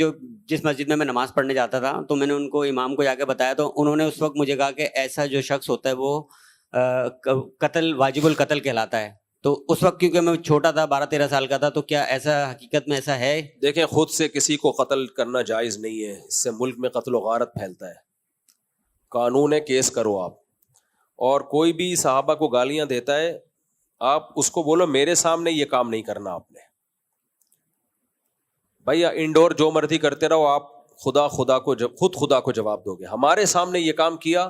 جس مسجد میں نماز پڑھنے جاتا تھا تو میں نے ان کو امام کو جا کے بتایا، تو انہوں نے اس وقت مجھے کہا کہ ایسا جو شخص ہوتا ہے وہ قتل واجب القتل کہلاتا ہے. تو اس وقت کیونکہ میں چھوٹا تھا 12-13 سال کا تھا، تو کیا ایسا حقیقت میں ایسا ہے؟ دیکھیں، خود سے کسی کو قتل کرنا جائز نہیں ہے، اس سے ملک میں قتل و غارت پھیلتا ہے. قانون ہے کیس کرو آپ. اور کوئی بھی صحابہ کو گالیاں دیتا ہے آپ اس کو بولو میرے سامنے یہ کام نہیں کرنا آپ نے. بھائی انڈور جو مرضی کرتے رہو، آپ خدا کو جواب دو گے. ہمارے سامنے یہ کام کیا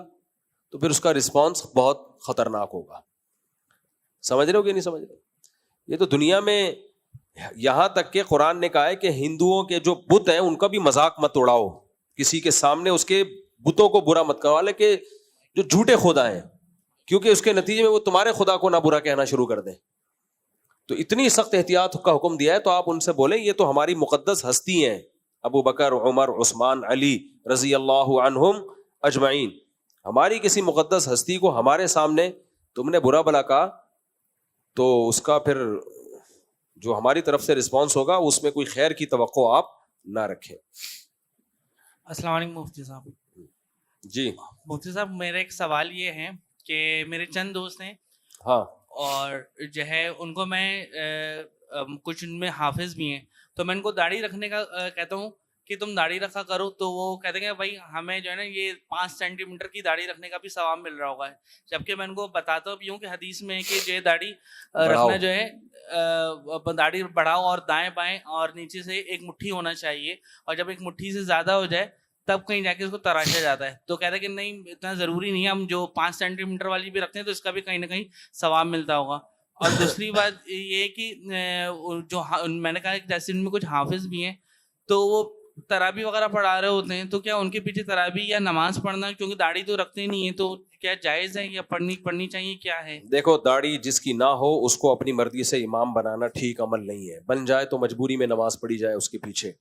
تو پھر اس کا رسپانس بہت خطرناک ہوگا. سمجھ رہے ہو کہ نہیں سمجھ رہے؟ یہ تو دنیا میں یہاں تک کہ قرآن نے کہا ہے کہ ہندوؤں کے جو بت ہیں ان کا بھی مذاق مت اڑاؤ، کسی کے سامنے اس کے بتوں کو برا مت کرو، کہ جو جھوٹے خدا ہیں، کیونکہ اس کے نتیجے میں وہ تمہارے خدا کو نہ برا کہنا شروع کر دیں. تو اتنی سخت احتیاط کا حکم دیا ہے. تو آپ ان سے بولیں یہ تو ہماری مقدس ہستی ہیں، ابو بکر، عمر، عثمان، علی رضی اللہ عنہم اجمعین. ہماری کسی مقدس ہستی کو ہمارے سامنے تم نے برا بلا کہا تو اس کا پھر جو ہماری طرف سے رسپانس ہوگا اس میں کوئی خیر کی توقع آپ نہ رکھیں. السلام علیکم مفتی صاحب. جی مفتی صاحب میرا ایک سوال یہ ہے کہ میرے چند دوست ہیں، ہاں، اور جو ہے ان کو میں کچھ ان میں حافظ بھی ہیں، تو میں ان کو داڑھی رکھنے کا کہتا ہوں کہ تم داڑھی رکھا کرو، تو وہ کہتے ہیں کہ بھائی ہمیں جو ہے نا یہ 5 سینٹی میٹر کی داڑھی رکھنے کا بھی ثواب مل رہا ہوگا. جبکہ میں ان کو بتاتا بھی ہوں کہ حدیث میں ہے کہ جو ہے داڑھی رکھنا جو ہے داڑھی بڑھاؤ اور دائیں بائیں اور نیچے سے ایک مٹھی ہونا چاہیے، اور جب ایک مٹھی سے زیادہ ہو جائے تب کہیں جا کے اس کو تراشا جاتا ہے. تو کہتا ہے کہ نہیں اتنا ضروری نہیں ہے، ہم جو 5 سینٹی میٹر والی بھی رکھتے ہیں تو اس کا بھی کہیں نہ کہیں ثواب ملتا ہوگا. اور دوسری بات یہ کہ جو میں نے کہا کہ جیسے ان میں کچھ حافظ بھی ہیں تو وہ تراویح وغیرہ پڑھا رہے ہوتے ہیں، تو کیا ان کے پیچھے تراویح یا نماز پڑھنا، کیونکہ داڑھی تو رکھتے نہیں ہیں، تو کیا جائز ہے یا پڑھنی چاہیے، کیا ہے؟ دیکھو داڑھی جس کی نہ ہو اس کو اپنی مرضی سے امام بنانا ٹھیک عمل نہیں ہے. بن جائے تو مجبوری میں نماز پڑھی جائے اس کے پیچھے،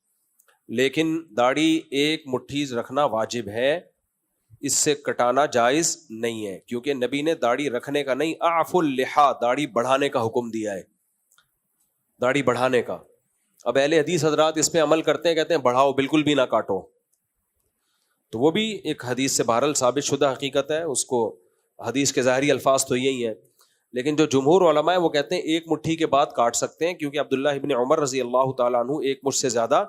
لیکن داڑھی ایک مٹھی رکھنا واجب ہے، اس سے کٹانا جائز نہیں ہے، کیونکہ نبی نے داڑھی رکھنے کا نہیں، اعفوا اللحا داڑھی بڑھانے کا حکم دیا ہے، داڑھی بڑھانے کا. اب اہل حدیث حضرات اس پہ عمل کرتے ہیں، کہتے ہیں بڑھاؤ بالکل بھی نہ کاٹو، تو وہ بھی ایک حدیث سے بہرحال ثابت شدہ حقیقت ہے، اس کو حدیث کے ظاہری الفاظ تو یہی ہیں. لیکن جو جمہور علماء ہیں وہ کہتے ہیں ایک مٹھی کے بعد کاٹ سکتے ہیں، کیونکہ عبداللہ ابن عمر رضی اللہ تعالیٰ عنہ ایک مٹھ سے زیادہ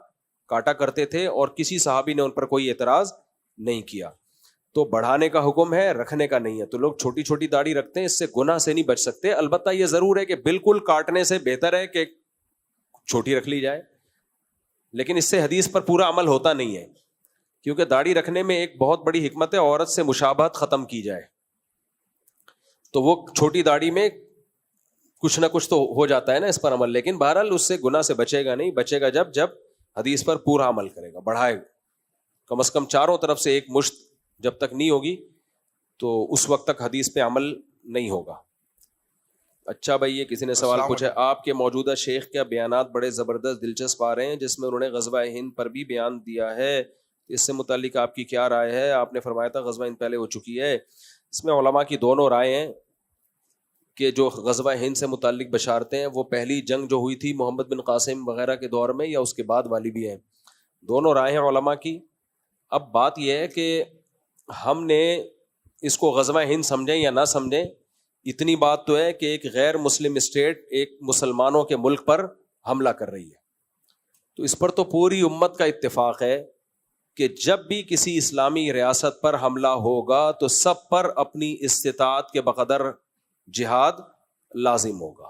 کاٹا کرتے تھے اور کسی صحابی نے ان پر کوئی اعتراض نہیں کیا. تو بڑھانے کا حکم ہے، رکھنے کا نہیں ہے. تو لوگ چھوٹی چھوٹی داڑھی رکھتے ہیں، اس سے گناہ سے نہیں بچ سکتے. البتہ یہ ضرور ہے کہ بالکل کاٹنے سے بہتر ہے کہ چھوٹی رکھ لی جائے، لیکن اس سے حدیث پر پورا عمل ہوتا نہیں ہے، کیونکہ داڑھی رکھنے میں ایک بہت بڑی حکمت ہے عورت سے مشابہت ختم کی جائے. تو وہ چھوٹی داڑھی میں کچھ نہ کچھ تو ہو جاتا ہے نا اس پر عمل، لیکن بہرحال اس سے گناہ سے بچے گا نہیں. بچے گا جب حدیث پر پورا عمل کرے گا، بڑھائے گا کم از کم چاروں طرف سے ایک مشت جب تک نہیں ہوگی تو اس وقت تک حدیث پہ عمل نہیں ہوگا. اچھا بھائی، یہ کسی نے سوال پوچھا، آپ کے موجودہ شیخ کیا بیانات بڑے زبردست دلچسپ آ رہے ہیں، جس میں انہوں نے غزوہ ہند پر بھی بیان دیا ہے، اس سے متعلق آپ کی کیا رائے ہے؟ آپ نے فرمایا تھا غزوہ ہند پہلے ہو چکی ہے. اس میں علماء کی دونوں رائے ہیں کہ جو غزوہ ہند سے متعلق بشارتیں ہیں وہ پہلی جنگ جو ہوئی تھی محمد بن قاسم وغیرہ کے دور میں یا اس کے بعد والی بھی ہیں. دونوں رائے ہیں علماء کی. اب بات یہ ہے کہ ہم نے اس کو غزوہ ہند سمجھیں یا نہ سمجھیں، اتنی بات تو ہے کہ ایک غیر مسلم اسٹیٹ ایک مسلمانوں کے ملک پر حملہ کر رہی ہے. تو اس پر تو پوری امت کا اتفاق ہے کہ جب بھی کسی اسلامی ریاست پر حملہ ہوگا تو سب پر اپنی استطاعت کے بقدر جہاد لازم ہوگا.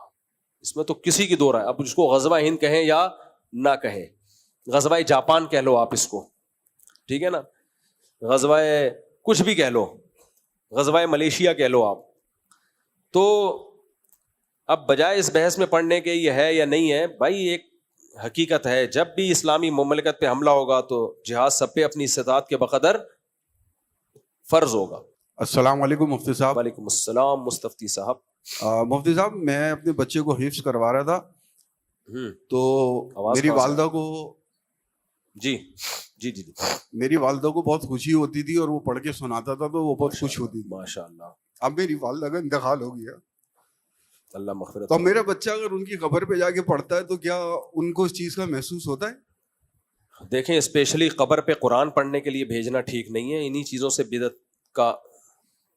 اس میں تو کسی کی دو رائے. اب اس کو غزوہ ہند کہیں یا نہ کہیں, غزوہ جاپان کہہ لو آپ اس کو, ٹھیک ہے نا, غزوہ کچھ بھی کہہ لو, غزوہ ملیشیا کہہ لو آپ. تو اب بجائے اس بحث میں پڑھنے کے یہ ہے یا نہیں ہے, بھائی ایک حقیقت ہے, جب بھی اسلامی مملکت پہ حملہ ہوگا تو جہاد سب پہ اپنی استطاعت کے بقدر فرض ہوگا. السلام علیکم مفتی صاحب. وعلیکم السلام مستفتی صاحب. مفتی صاحب, میں اپنے بچے کو حفظ کروا رہا تھا, تو میری والدہ کو جی میری والدہ کو بہت خوشی ہوتی تھی اور وہ پڑھ کے سناتا تھا تو وہ بہت خوش ہوتی تھی. ماشاء اللہ. اب میری والدہ کا انتقال ہو گیا, اللہ مغفرت. تو میرا بچہ اگر ان کی قبر پہ جا کے پڑھتا ہے تو کیا ان کو اس چیز کا محسوس ہوتا ہے؟ دیکھیں, اسپیشلی قبر پہ قرآن پڑھنے کے لیے بھیجنا ٹھیک نہیں ہے. انہی چیزوں سے بدعت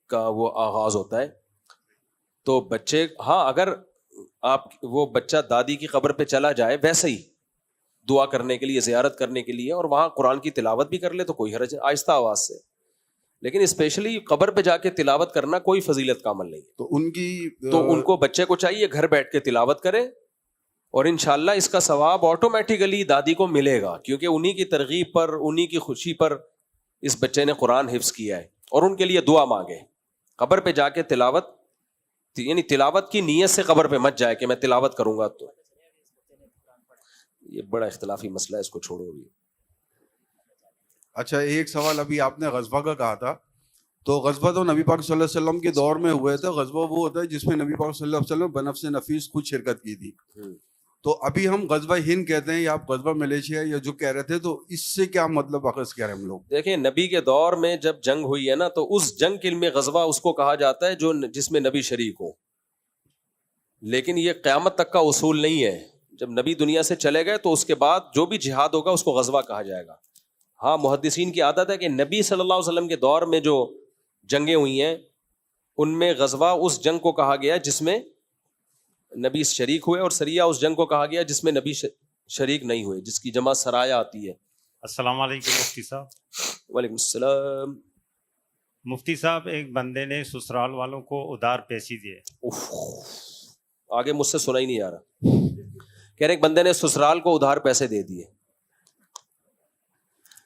کا وہ آغاز ہوتا ہے. تو بچے, ہاں اگر آپ وہ بچہ دادی کی قبر پہ چلا جائے ویسے ہی دعا کرنے کے لیے, زیارت کرنے کے لیے, اور وہاں قرآن کی تلاوت بھی کر لے تو کوئی حرج, آہستہ آواز سے. لیکن اسپیشلی قبر پہ جا کے تلاوت کرنا کوئی فضیلت کا عمل نہیں. تو ان کو بچے کو چاہیے گھر بیٹھ کے تلاوت کرے, اور انشاءاللہ اس کا ثواب آٹومیٹیکلی دادی کو ملے گا, کیونکہ انہی کی ترغیب پر, انہی کی خوشی پر اس بچے نے قرآن حفظ کیا ہے, اور ان کے لیے دعا مانگے. قبر پہ جا کے تلاوت, یعنی تلاوت کی نیت سے قبر پہ مت جائے کہ میں تلاوت کروں گا, تو یہ بڑا اختلافی مسئلہ ہے, اس کو چھوڑو ابھی. اچھا, ایک سوال, ابھی آپ نے غزوہ کا کہا تھا, تو غزوہ تو نبی پاک صلی اللہ علیہ وسلم کے دور میں ہوئے تھے. غزوہ وہ ہوتا ہے جس میں نبی پاک صلی اللہ علیہ وسلم بنفس نفیس خود شرکت کی تھی. تو ابھی ہم غزوہ ہند کہتے ہیں یا آپ غزوہ ملیشیا یا جو کہہ رہے تھے, تو اس سے کیا مطلب اخذ کر رہے ہیں ہم لوگ؟ دیکھیں, نبی کے دور میں جب جنگ ہوئی ہے نا, تو اس جنگ کے علم غزوہ اس کو کہا جاتا ہے جو جس میں نبی شریک ہو. لیکن یہ قیامت تک کا اصول نہیں ہے. جب نبی دنیا سے چلے گئے تو اس کے بعد جو بھی جہاد ہوگا اس کو غزوہ کہا جائے گا. ہاں, محدثین کی عادت ہے کہ نبی صلی اللہ علیہ وسلم کے دور میں جو جنگیں ہوئی ہیں ان میں غزوہ اس جنگ کو کہا گیا جس میں نبی شریک ہوئے, اور سریہ اس جنگ کو کہا گیا جس میں نبی شریک نہیں ہوئے, جس کی جمع سرایہ آتی ہے. السلام علیکم مفتی صاحب. وعلیکم السلام. مفتی صاحب, ایک بندے نے سسرال والوں کو ادھار پیسے دیے. آگے مجھ سے سنا ہی نہیں آ رہا. کہہ رہے ایک بندے نے سسرال کو ادھار پیسے دے دیے,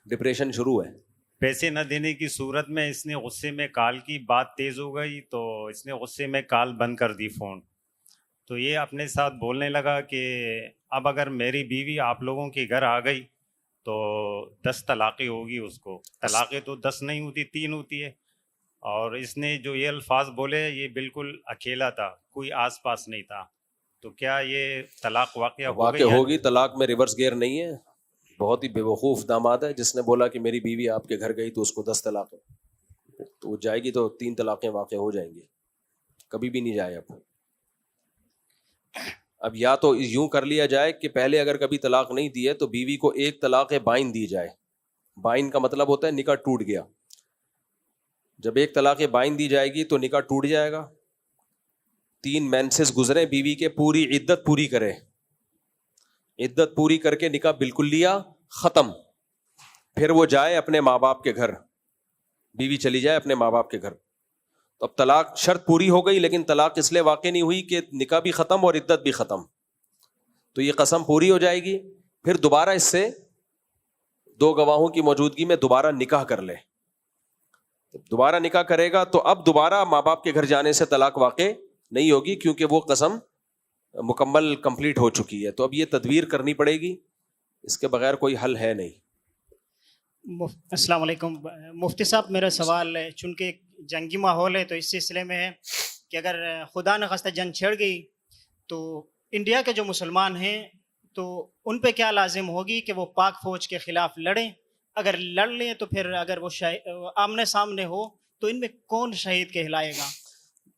ڈپریشن شروع ہے. پیسے نہ دینے کی صورت میں اس نے غصے میں کال کی, بات تیز ہو گئی تو اس نے غصے میں کال بند کر دی فون. تو یہ اپنے ساتھ بولنے لگا کہ اب اگر میری بیوی آپ لوگوں کے گھر آ گئی تو 10 طلاقیں ہوگی اس کو. طلاقیں تو 10 نہیں ہوتی, 3 ہوتی ہے. اور اس نے جو یہ الفاظ بولے یہ بالکل اکیلا تھا, کوئی آس پاس نہیں تھا. تو کیا یہ طلاق واقع ہوگی؟ طلاق میں ریورس گیئر نہیں ہے. بہت ہی بے وقوف داماد ہے جس نے بولا کہ میری بیوی آپ کے گھر گئی تو اس کو 10 طلاقیں, تو وہ جائے گی تو 3 طلاقیں واقع ہو جائیں گی, کبھی بھی نہیں جائے. اب یا تو یوں کر لیا جائے کہ پہلے اگر کبھی طلاق نہیں دی ہے تو بیوی کو 1 طلاق بائن دی جائے. بائن کا مطلب ہوتا ہے نکاح ٹوٹ گیا. جب 1 طلاق بائن دی جائے گی تو نکاح ٹوٹ جائے گا. 3 مینسز گزرے بیوی کے, پوری عدت پوری کرے, عدت پوری کر کے نکاح بالکل لیا, ختم. پھر وہ جائے اپنے ماں باپ کے گھر, بیوی چلی جائے اپنے ماں باپ کے گھر. تو اب طلاق شرط پوری ہو گئی, لیکن طلاق اس لیے واقع نہیں ہوئی کہ نکاح بھی ختم اور عدت بھی ختم. تو یہ قسم پوری ہو جائے گی. پھر دوبارہ اس سے 2 گواہوں کی موجودگی میں دوبارہ نکاح کر لے. دوبارہ نکاح کرے گا تو اب دوبارہ ماں باپ کے گھر جانے سے طلاق واقع نہیں ہوگی, کیونکہ وہ قسم مکمل کمپلیٹ ہو چکی ہے. تو اب یہ تدبیر کرنی پڑے گی, اس کے بغیر کوئی حل ہے نہیں. السلام علیکم مفتی صاحب, میرا سوال ہے, چونکہ جنگی ماحول ہے تو اس سلسلے میں ہے کہ اگر خدا نخواستہ جنگ چھڑ گئی تو انڈیا کے جو مسلمان ہیں تو ان پہ کیا لازم ہوگی کہ وہ پاک فوج کے خلاف لڑیں؟ اگر لڑ لیں تو پھر اگر وہ آمنے سامنے ہو تو ان میں کون شہید کہلائے گا؟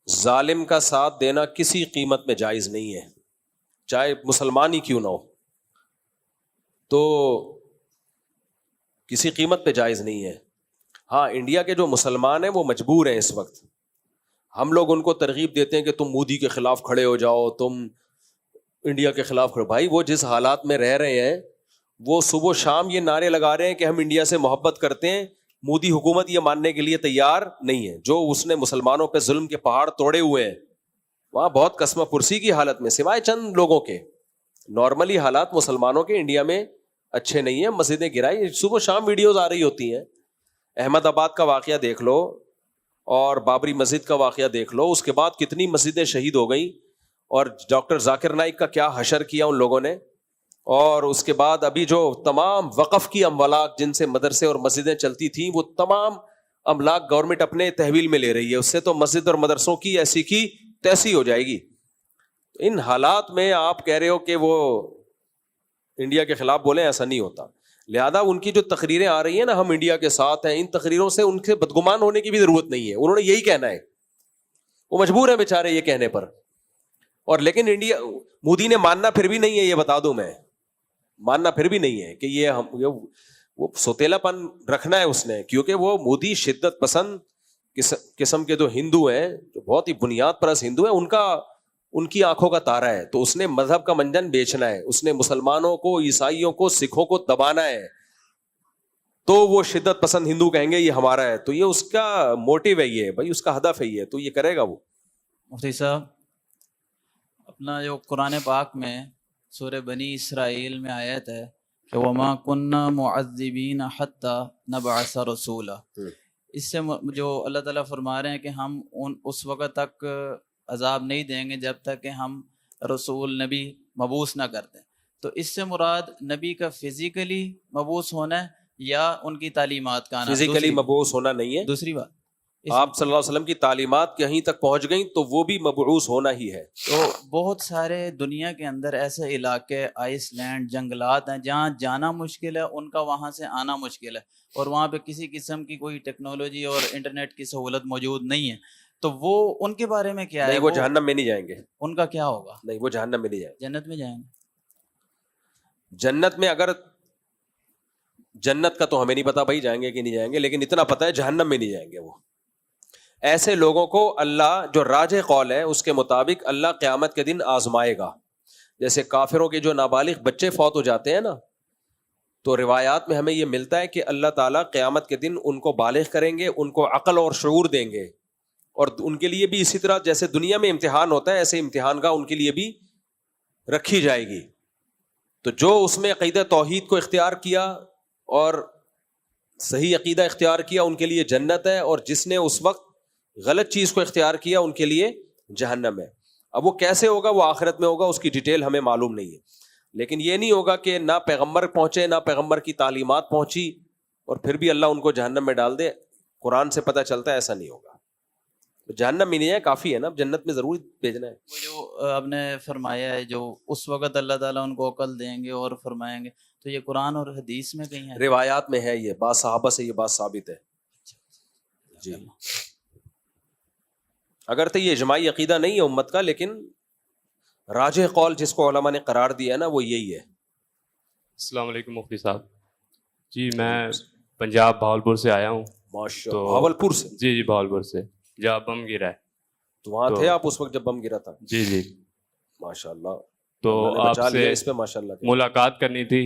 ظالم کا ساتھ دینا کسی قیمت میں جائز نہیں ہے, چاہے مسلمان ہی کیوں نہ ہو, تو کسی قیمت پہ جائز نہیں ہے. ہاں, انڈیا کے جو مسلمان ہیں وہ مجبور ہیں اس وقت. ہم لوگ ان کو ترغیب دیتے ہیں کہ تم مودی کے خلاف کھڑے ہو جاؤ, تم انڈیا کے خلاف کھڑے. بھائی وہ جس حالات میں رہ رہے ہیں وہ صبح و شام یہ نعرے لگا رہے ہیں کہ ہم انڈیا سے محبت کرتے ہیں. مودی حکومت یہ ماننے کے لیے تیار نہیں ہے. جو اس نے مسلمانوں پہ ظلم کے پہاڑ توڑے ہوئے ہیں وہاں بہت قسمہ پرسی کی حالت میں, سوائے چند لوگوں کے, نارملی حالات مسلمانوں کے انڈیا میں اچھے نہیں ہیں. مسجدیں گرائی, صبح شام ویڈیوز آ رہی ہوتی ہیں. احمد آباد کا واقعہ دیکھ لو اور بابری مسجد کا واقعہ دیکھ لو, اس کے بعد کتنی مسجدیں شہید ہو گئیں, اور ڈاکٹر ذاکر نائک کا کیا حشر کیا ان لوگوں نے. اور اس کے بعد ابھی جو تمام وقف کی املاک جن سے مدرسے اور مسجدیں چلتی تھیں وہ تمام املاک گورنمنٹ اپنے تحویل میں لے رہی ہے. اس سے تو مسجد اور مدرسوں کی ایسی کی تیسی ہو جائے گی. ان حالات میں آپ کہہ رہے ہو کہ وہ انڈیا کے خلاف بولیں, ایسا نہیں ہوتا. لہذا ان کی جو تقریریں آ رہی ہیں نا, ہم انڈیا کے ساتھ ہیں, ان تقریروں سے ان سے بدگمان ہونے کی بھی ضرورت نہیں ہے. انہوں نے یہی کہنا ہے, وہ مجبور ہیں بیچارے یہ کہنے پر. اور لیکن انڈیا مودی نے ماننا پھر بھی نہیں ہے, یہ بتا دوں میں, ماننا پھر بھی نہیں ہے کہ یہ ہم وہ سوتیلا پن رکھنا ہے اس نے, کیونکہ وہ مودی شدت پسند قسم کے جو ہندو ہیں, جو بہت ہی بنیاد پرست ہندو ہیں, ان کی آنکھوں کا تارا ہے. تو اس نے مذہب کا منجن بیچنا ہے, اس نے مسلمانوں کو, عیسائیوں کو, سکھوں کو دبانا ہے. تو وہ شدت پسند ہندو کہیں گے یہ ہمارا ہے, تو یہ اس کا موٹیو ہے, یہ بھائی اس کا ہدف ہے یہ, تو یہ کرے گا وہ. مفتی صاحب, اپنا جو قرآن پاک میں سورہ بنی اسرائیل میں آیت ہے کہ وَمَا كُنَّا مُعَذِّبِينَ حَتَّى نَبْعَثَ رَسُولًا, اس سے جو اللہ تعالیٰ فرما رہے ہیں کہ ہم اس وقت تک عذاب نہیں دیں گے جب تک کہ ہم رسول نبی مبعوث نہ کر دیں. تو اس سے مراد نبی کا فزیکلی مبعوث ہونا ہے یا ان کی تعلیمات کا آنا؟ فزیکلی مبعوث ہونا نہیں ہے. دوسری بات, آپ صلی اللہ علیہ وسلم کی تعلیمات کہیں تک پہنچ گئیں تو وہ بھی مبعوث ہونا ہی ہے. تو بہت سارے دنیا کے اندر ایسے علاقے, آئس لینڈ, جنگلات ہیں جہاں جانا مشکل ہے, ان کا وہاں سے آنا مشکل ہے, اور وہاں پہ کسی قسم کی کوئی ٹیکنالوجی اور انٹرنیٹ کی سہولت موجود نہیں ہے. تو وہ ان کے بارے میں کیا ہے؟ وہ جہنم میں نہیں جائیں گے. ان کا کیا ہوگا؟ نہیں, وہ جہنم میں نہیں جائیں گے, جنت میں جائیں گے. جنت میں اگر جنت کا تو ہمیں نہیں پتا بھائی جائیں گے کہ نہیں جائیں گے, لیکن اتنا پتا ہے جہنم میں نہیں جائیں گے. وہ ایسے لوگوں کو اللہ, جو راجح قول ہے اس کے مطابق, اللہ قیامت کے دن آزمائے گا. جیسے کافروں کے جو نابالغ بچے فوت ہو جاتے ہیں نا, تو روایات میں ہمیں یہ ملتا ہے کہ اللہ تعالیٰ قیامت کے دن ان کو بالغ کریں گے, ان کو عقل اور شعور دیں گے, اور ان کے لیے بھی اسی طرح جیسے دنیا میں امتحان ہوتا ہے ایسے امتحان کا ان کے لیے بھی رکھی جائے گی. تو جو اس میں عقیدہ توحید کو اختیار کیا اور صحیح عقیدہ اختیار کیا ان کے لیے جنت ہے, اور جس نے اس وقت غلط چیز کو اختیار کیا ان کے لیے جہنم ہے. اب وہ کیسے ہوگا, وہ آخرت میں ہوگا, اس کی ڈیٹیل ہمیں معلوم نہیں ہے. لیکن یہ نہیں ہوگا کہ نہ پیغمبر پہنچے نہ پیغمبر کی تعلیمات پہنچی اور پھر بھی اللہ ان کو جہنم میں ڈال دے. قرآن سے پتہ چلتا ہے ایسا نہیں ہوگا. جہنم میں نہیں ہے, کافی ہے نا, جنت میں ضرور بھیجنا ہے. وہ جو آپ نے فرمایا ہے جو اس وقت اللہ تعالیٰ ان کو عقل دیں گے اور فرمائیں گے, تو یہ قرآن اور حدیث میں کہیں ہے؟ روایات میں ہے, یہ بات صحابہ سے یہ بات ثابت ہے. جی, اگر تو یہ اجماعی عقیدہ نہیں ہے امت کا, لیکن راجح قول جس کو علماء نے قرار دیا ہے نا وہ یہی ہے. السلام علیکم مفتی صاحب. جی میں پنجاب بھاولپور سے آیا ہوں. ماشاءاللہ, بھاولپور سے؟ جی جی بھاولپور سے, جہاں بم گرا ہے. تو وہاں تھے آپ اس وقت جب بم گرا تھا؟ جی جی ماشاءاللہ. تو آپ سے اس پہ ماشاءاللہ ملاقات کرنی تھی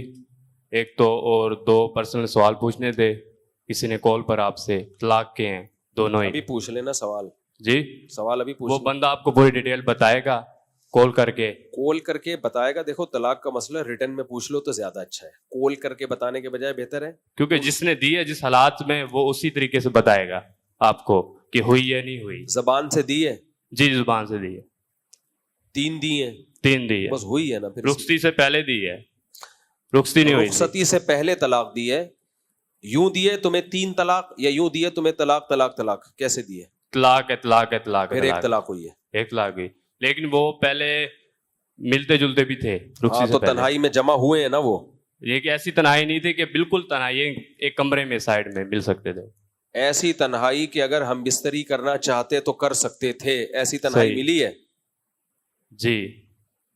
ایک تو, اور 2 پرسنل سوال پوچھنے تھے. کسی نے کال پر آپ سے طلاق کے ہیں دونوں ہی. ابھی پوچھ لینا سوال. جی سوال ابھی پوچھ. وہ بندہ آپ کو پوری ڈیٹیل بتائے گا کال کر کے بتائے گا. دیکھو طلاق کا مسئلہ ریٹن میں پوچھ لو تو زیادہ اچھا ہے, کال کر کے بتانے کے بجائے بہتر ہے, کیونکہ جس نے دی ہے جس حالات میں وہ اسی طریقے سے بتائے گا آپ کو کہ ہوئی یا نہیں ہوئی. زبان سے دی ہے؟ جی زبان سے دی ہے. 3 دی ہیں؟ 3 دی ہے. بس ہوئی ہے نا. پھر رخصتی سے پہلے دی ہے, رخصتی نہیں ہوئی. رخصتی سے پہلے طلاق دی ہے. یوں دیے تمہیں 3 طلاق, یا یوں دیے تمہیں طلاق طلاق طلاق, کیسے دیے؟ طلاق ہے طلاق ہے طلاق ہے, پھر 1 طلاق ہوئی ہے. 1 طلاق ہوئی, لیکن وہ پہلے ملتے جلتے بھی تھے. ہاں تو تنہائی میں جمع ہوئے ہیں نا وہ. یہ کہ ایسی تنہائی نہیں تھی کہ بالکل تنہائی, ایک کمرے میں سائڈ میں مل سکتے تھے. ایسی تنہائی کہ اگر ہم بستری کرنا چاہتے تو کر سکتے تھے, ایسی تنہائی ملی ہے؟ جی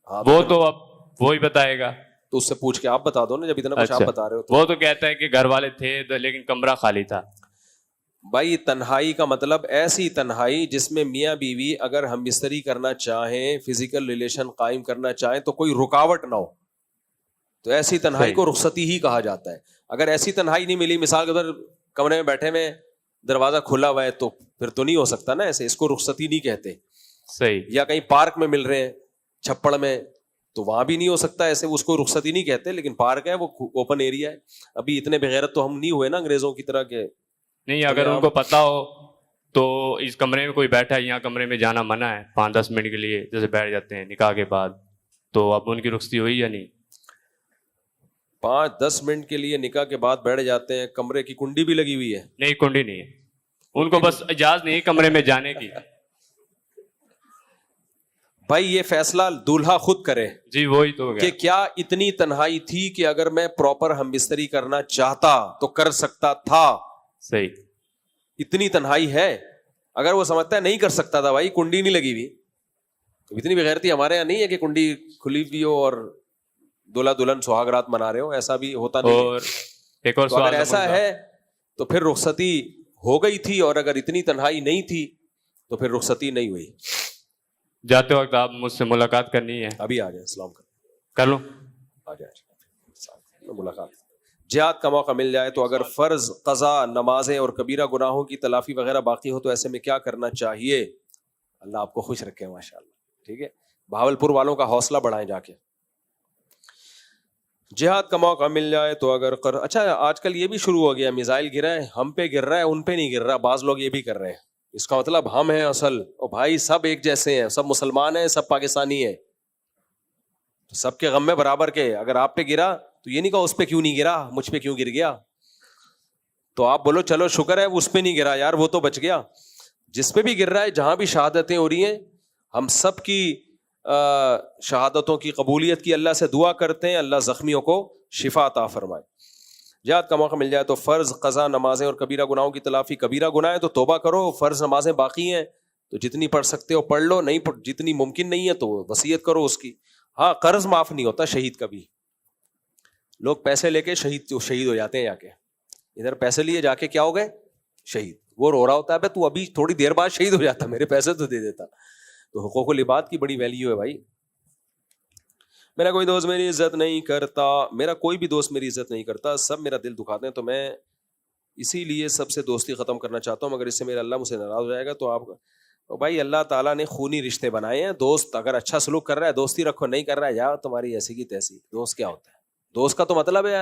وہ تو اب وہی بتائے گا. تو اس سے پوچھ کے آپ بتا دو نا, جب اتنا کچھ آپ بتا رہے ہو. وہ تو کہتا ہے کہ گھر والے تھے لیکن کمرہ خالی تھا. بھائی تنہائی کا مطلب ایسی تنہائی جس میں میاں بیوی اگر ہم بستری کرنا چاہیں, فزیکل ریلیشن قائم کرنا چاہیں تو کوئی رکاوٹ نہ ہو, تو ایسی تنہائی کو رخصتی ہی کہا جاتا ہے. اگر ایسی تنہائی نہیں ملی, مثال کے طور کمرے میں بیٹھے میں دروازہ کھلا ہوا ہے, تو پھر تو نہیں ہو سکتا نا ایسے, اس کو رخصتی نہیں کہتے. صحیح. یا کہیں پارک میں مل رہے ہیں چھپڑ میں, تو وہاں بھی نہیں ہو سکتا ایسے, اس کو رخصتی نہیں کہتے. لیکن پارک ہے, وہ اوپن ایریا ہے. ابھی اتنے بغیرت تو ہم نہیں ہوئے نا انگریزوں کی طرح کے. نہیں, اگر ان کو پتا ہو تو اس کمرے میں کوئی بیٹھا ہے, یہاں کمرے میں جانا منع ہے 5-10 منٹ کے لیے, جیسے بیٹھ جاتے ہیں نکاح کے بعد, تو اب ان کی رخصتی ہوئی یا نہیں؟ 5-10 منٹ کے لیے نکاح کے بعد بیٹھ جاتے ہیں, کمرے کی کنڈی بھی لگی ہوئی ہے؟ نہیں, کنڈی نہیں ہے, ان کو بس اجازت نہیں کمرے میں جانے کی. بھائی یہ فیصلہ دولہا خود کرے. جی وہی تو کہ کیا اتنی تنہائی تھی کہ اگر میں پراپر ہم بستری کرنا چاہتا تو کر سکتا تھا. صحیح. اتنی تنہائی ہے, اگر وہ سمجھتا ہے نہیں کر سکتا تھا, بھائی کنڈی نہیں لگی ہوئی, تو اتنی بغیرتی ہمارے یہاں نہیں ہے کہ کنڈی کھلی ہوئی ہو اور دولہا دلہن سہاگ رات منا رہے ہو, ایسا بھی ہوتا نہیں. اور ایک اور سوال, اگر ایسا ہے تو پھر رخصتی ہو گئی تھی, اور اگر اتنی تنہائی نہیں تھی تو پھر رخصتی نہیں ہوئی. جاتے وقت آپ مجھ سے ملاقات کرنی ہے, ابھی آ جائیں, السلام کر لوں, آ جائیں ملاقات. جہاد کا موقع مل جائے تو اگر فرض, قضا, نمازیں اور کبیرہ گناہوں کی تلافی وغیرہ باقی ہو تو ایسے میں کیا کرنا چاہیے؟ اللہ آپ کو خوش رکھے ماشاء اللہ. ٹھیک ہے, بہاولپور والوں کا حوصلہ بڑھائیں جا کے. جہاد کا موقع مل جائے تو اگر اچھا آج کل یہ بھی شروع ہو گیا, میزائل گرا ہے, ہم پہ گر رہا ہے, ان پہ نہیں گر رہا. بعض لوگ یہ بھی کر رہے ہیں, اس کا مطلب ہم ہیں اصل. او بھائی سب ایک جیسے ہیں, سب مسلمان ہیں, سب پاکستانی ہیں, سب کے غم میں برابر کے. اگر آپ پہ گرا تو یہ نہیں کہا اس پہ کیوں نہیں گرا, مجھ پہ کیوں گر گیا, تو آپ بولو چلو شکر ہے اس پہ نہیں گرا یار, وہ تو بچ گیا. جس پہ بھی گر رہا ہے, جہاں بھی شہادتیں ہو رہی ہیں, ہم سب کی شہادتوں کی قبولیت کی اللہ سے دعا کرتے ہیں, اللہ زخمیوں کو شفا عطا فرمائے. جہاد کا موقع مل جائے تو فرض, قضا, نمازیں اور کبیرہ گناہوں کی تلافی. کبیرہ گناہ ہے تو توبہ کرو, فرض نمازیں باقی ہیں تو جتنی پڑھ سکتے ہو پڑھ لو, نہیں جتنی ممکن نہیں ہے تو وصیت کرو اس کی. ہاں قرض معاف نہیں ہوتا شہید کا بھی. لوگ پیسے لے کے شہید ہو جاتے ہیں, جا کے ادھر پیسے لیے جا کے کیا ہو گئے شہید. وہ رو رہا ہوتا ہے تو ابھی تھوڑی دیر بعد شہید ہو جاتا, میرے پیسے تو دے دیتا. تو حقوق العباد کی بڑی ویلیو ہے بھائی. میرا کوئی دوست میری عزت نہیں کرتا, میرا کوئی بھی دوست میری عزت نہیں کرتا, سب میرا دل دکھاتے ہیں, تو میں اسی لیے سب سے دوستی ختم کرنا چاہتا ہوں, مگر اس سے میرا اللہ مجھ سے ناراض ہو جائے گا. تو آپ بھائی اللہ تعالیٰ نے خونی رشتے بنائے ہیں, دوست اگر اچھا سلوک کر رہا ہے دوستی رکھو, نہیں کر رہا ہے یا تمہاری ایسی کی تیسی. دوست کیا ہوتا ہے؟ دوست کا تو مطلب ہے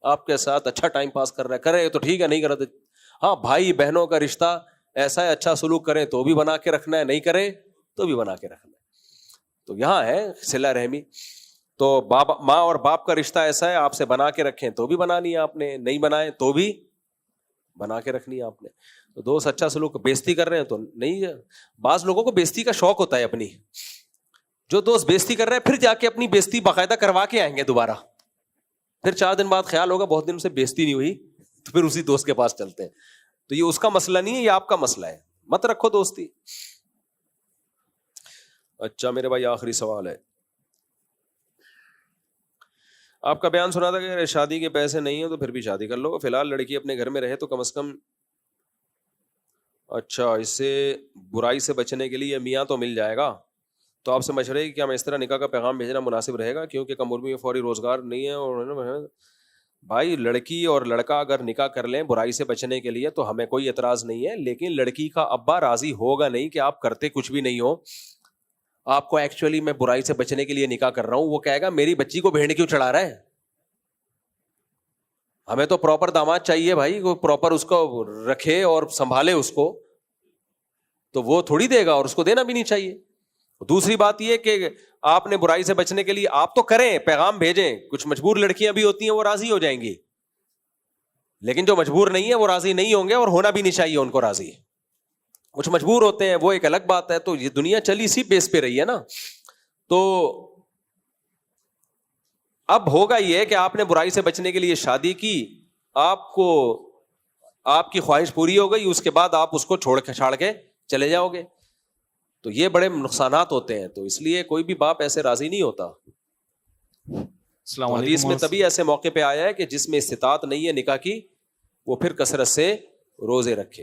آپ کے ساتھ اچھا ٹائم پاس کر رہا ہے, کرے تو ٹھیک ہے, نہیں کرے تو ہاں. بھائی بہنوں کا رشتہ ایسا ہے, اچھا سلوک کریں تو بھی بنا کے رکھنا ہے, نہیں کرے تو بھی بنا کے رکھنا ہے. تو یہاں ہے صلہ رحمی. تو ماں اور باپ کا رشتہ ایسا ہے, آپ سے بنا کے رکھیں تو بھی بنانی ہے آپ نے, نہیں بنائے تو بھی بنا کے رکھنی ہے آپ نے. تو دوست اچھا سلوک, بےزتی کر رہے ہیں تو نہیں. بعض لوگوں کو بےزتی کا شوق ہوتا ہے اپنی, جو دوست بےزتی کر رہے ہیں پھر جا کے اپنی بےزتی باقاعدہ کروا کے آئیں گے دوبارہ. پھر 4 دن بعد خیال ہوگا بہت دن سے بےزتی نہیں ہوئی, تو پھر اسی دوست کے پاس چلتے ہیں. تو یہ اس کا مسئلہ نہیں ہے, یہ آپ کا مسئلہ ہے, مت رکھو دوستی. اچھا میرے بھائی آخری سوال ہے, آپ کا بیان سنا تھا کہ شادی کے پیسے نہیں ہیں تو پھر بھی شادی کر لو, فی الحال لڑکی اپنے گھر میں رہے تو کم از کم. اچھا اس سے برائی سے بچنے کے لیے میاں تو مل جائے گا, تو آپ سے مشورہ ہے کہ کیا میں اس طرح نکاح کا پیغام بھیجنا مناسب رہے گا, کیونکہ کم عمری میں فوری روزگار نہیں ہے. اور بھائی لڑکی اور لڑکا اگر نکاح کر لیں برائی سے بچنے کے لیے تو ہمیں کوئی اعتراض نہیں ہے, لیکن لڑکی کا ابا راضی ہوگا نہیں کہ آپ کرتے کچھ بھی نہیں ہو, آپ کو ایکچولی میں برائی سے بچنے کے لیے نکاح کر رہا ہوں. وہ کہے گا میری بچی کو بھیڑ کیوں چڑھا رہا ہے, ہمیں تو پراپر داماد چاہیے بھائی, وہ پراپر اس کو رکھے اور سنبھالے اس کو, تو وہ تھوڑی دے گا, اور اس کو دینا بھی نہیں چاہیے. دوسری بات یہ کہ آپ نے برائی سے بچنے کے لیے آپ تو کریں, پیغام بھیجیں. کچھ مجبور لڑکیاں بھی ہوتی ہیں وہ راضی ہو جائیں گی, لیکن جو مجبور نہیں ہے وہ راضی نہیں ہوں گے, اور ہونا بھی نہیں چاہیے ان کو راضی. کچھ مجبور ہوتے ہیں وہ ایک الگ بات ہے. تو یہ دنیا چلی اسی بیس پہ رہی ہے نا. تو اب ہوگا یہ کہ آپ نے برائی سے بچنے کے لیے شادی کی, آپ کو آپ کی خواہش پوری ہو گئی, اس کے بعد آپ اس کو چھاڑ کے چلے جاؤ گے, تو یہ بڑے نقصانات ہوتے ہیں. تو اس لیے کوئی بھی باپ ایسے راضی نہیں ہوتا. السلام علیکم. حدیث میں تبھی ایسے موقع پہ آیا ہے کہ جس میں استطاعت نہیں ہے نکاح کی, وہ پھر کثرت سے روزے رکھے.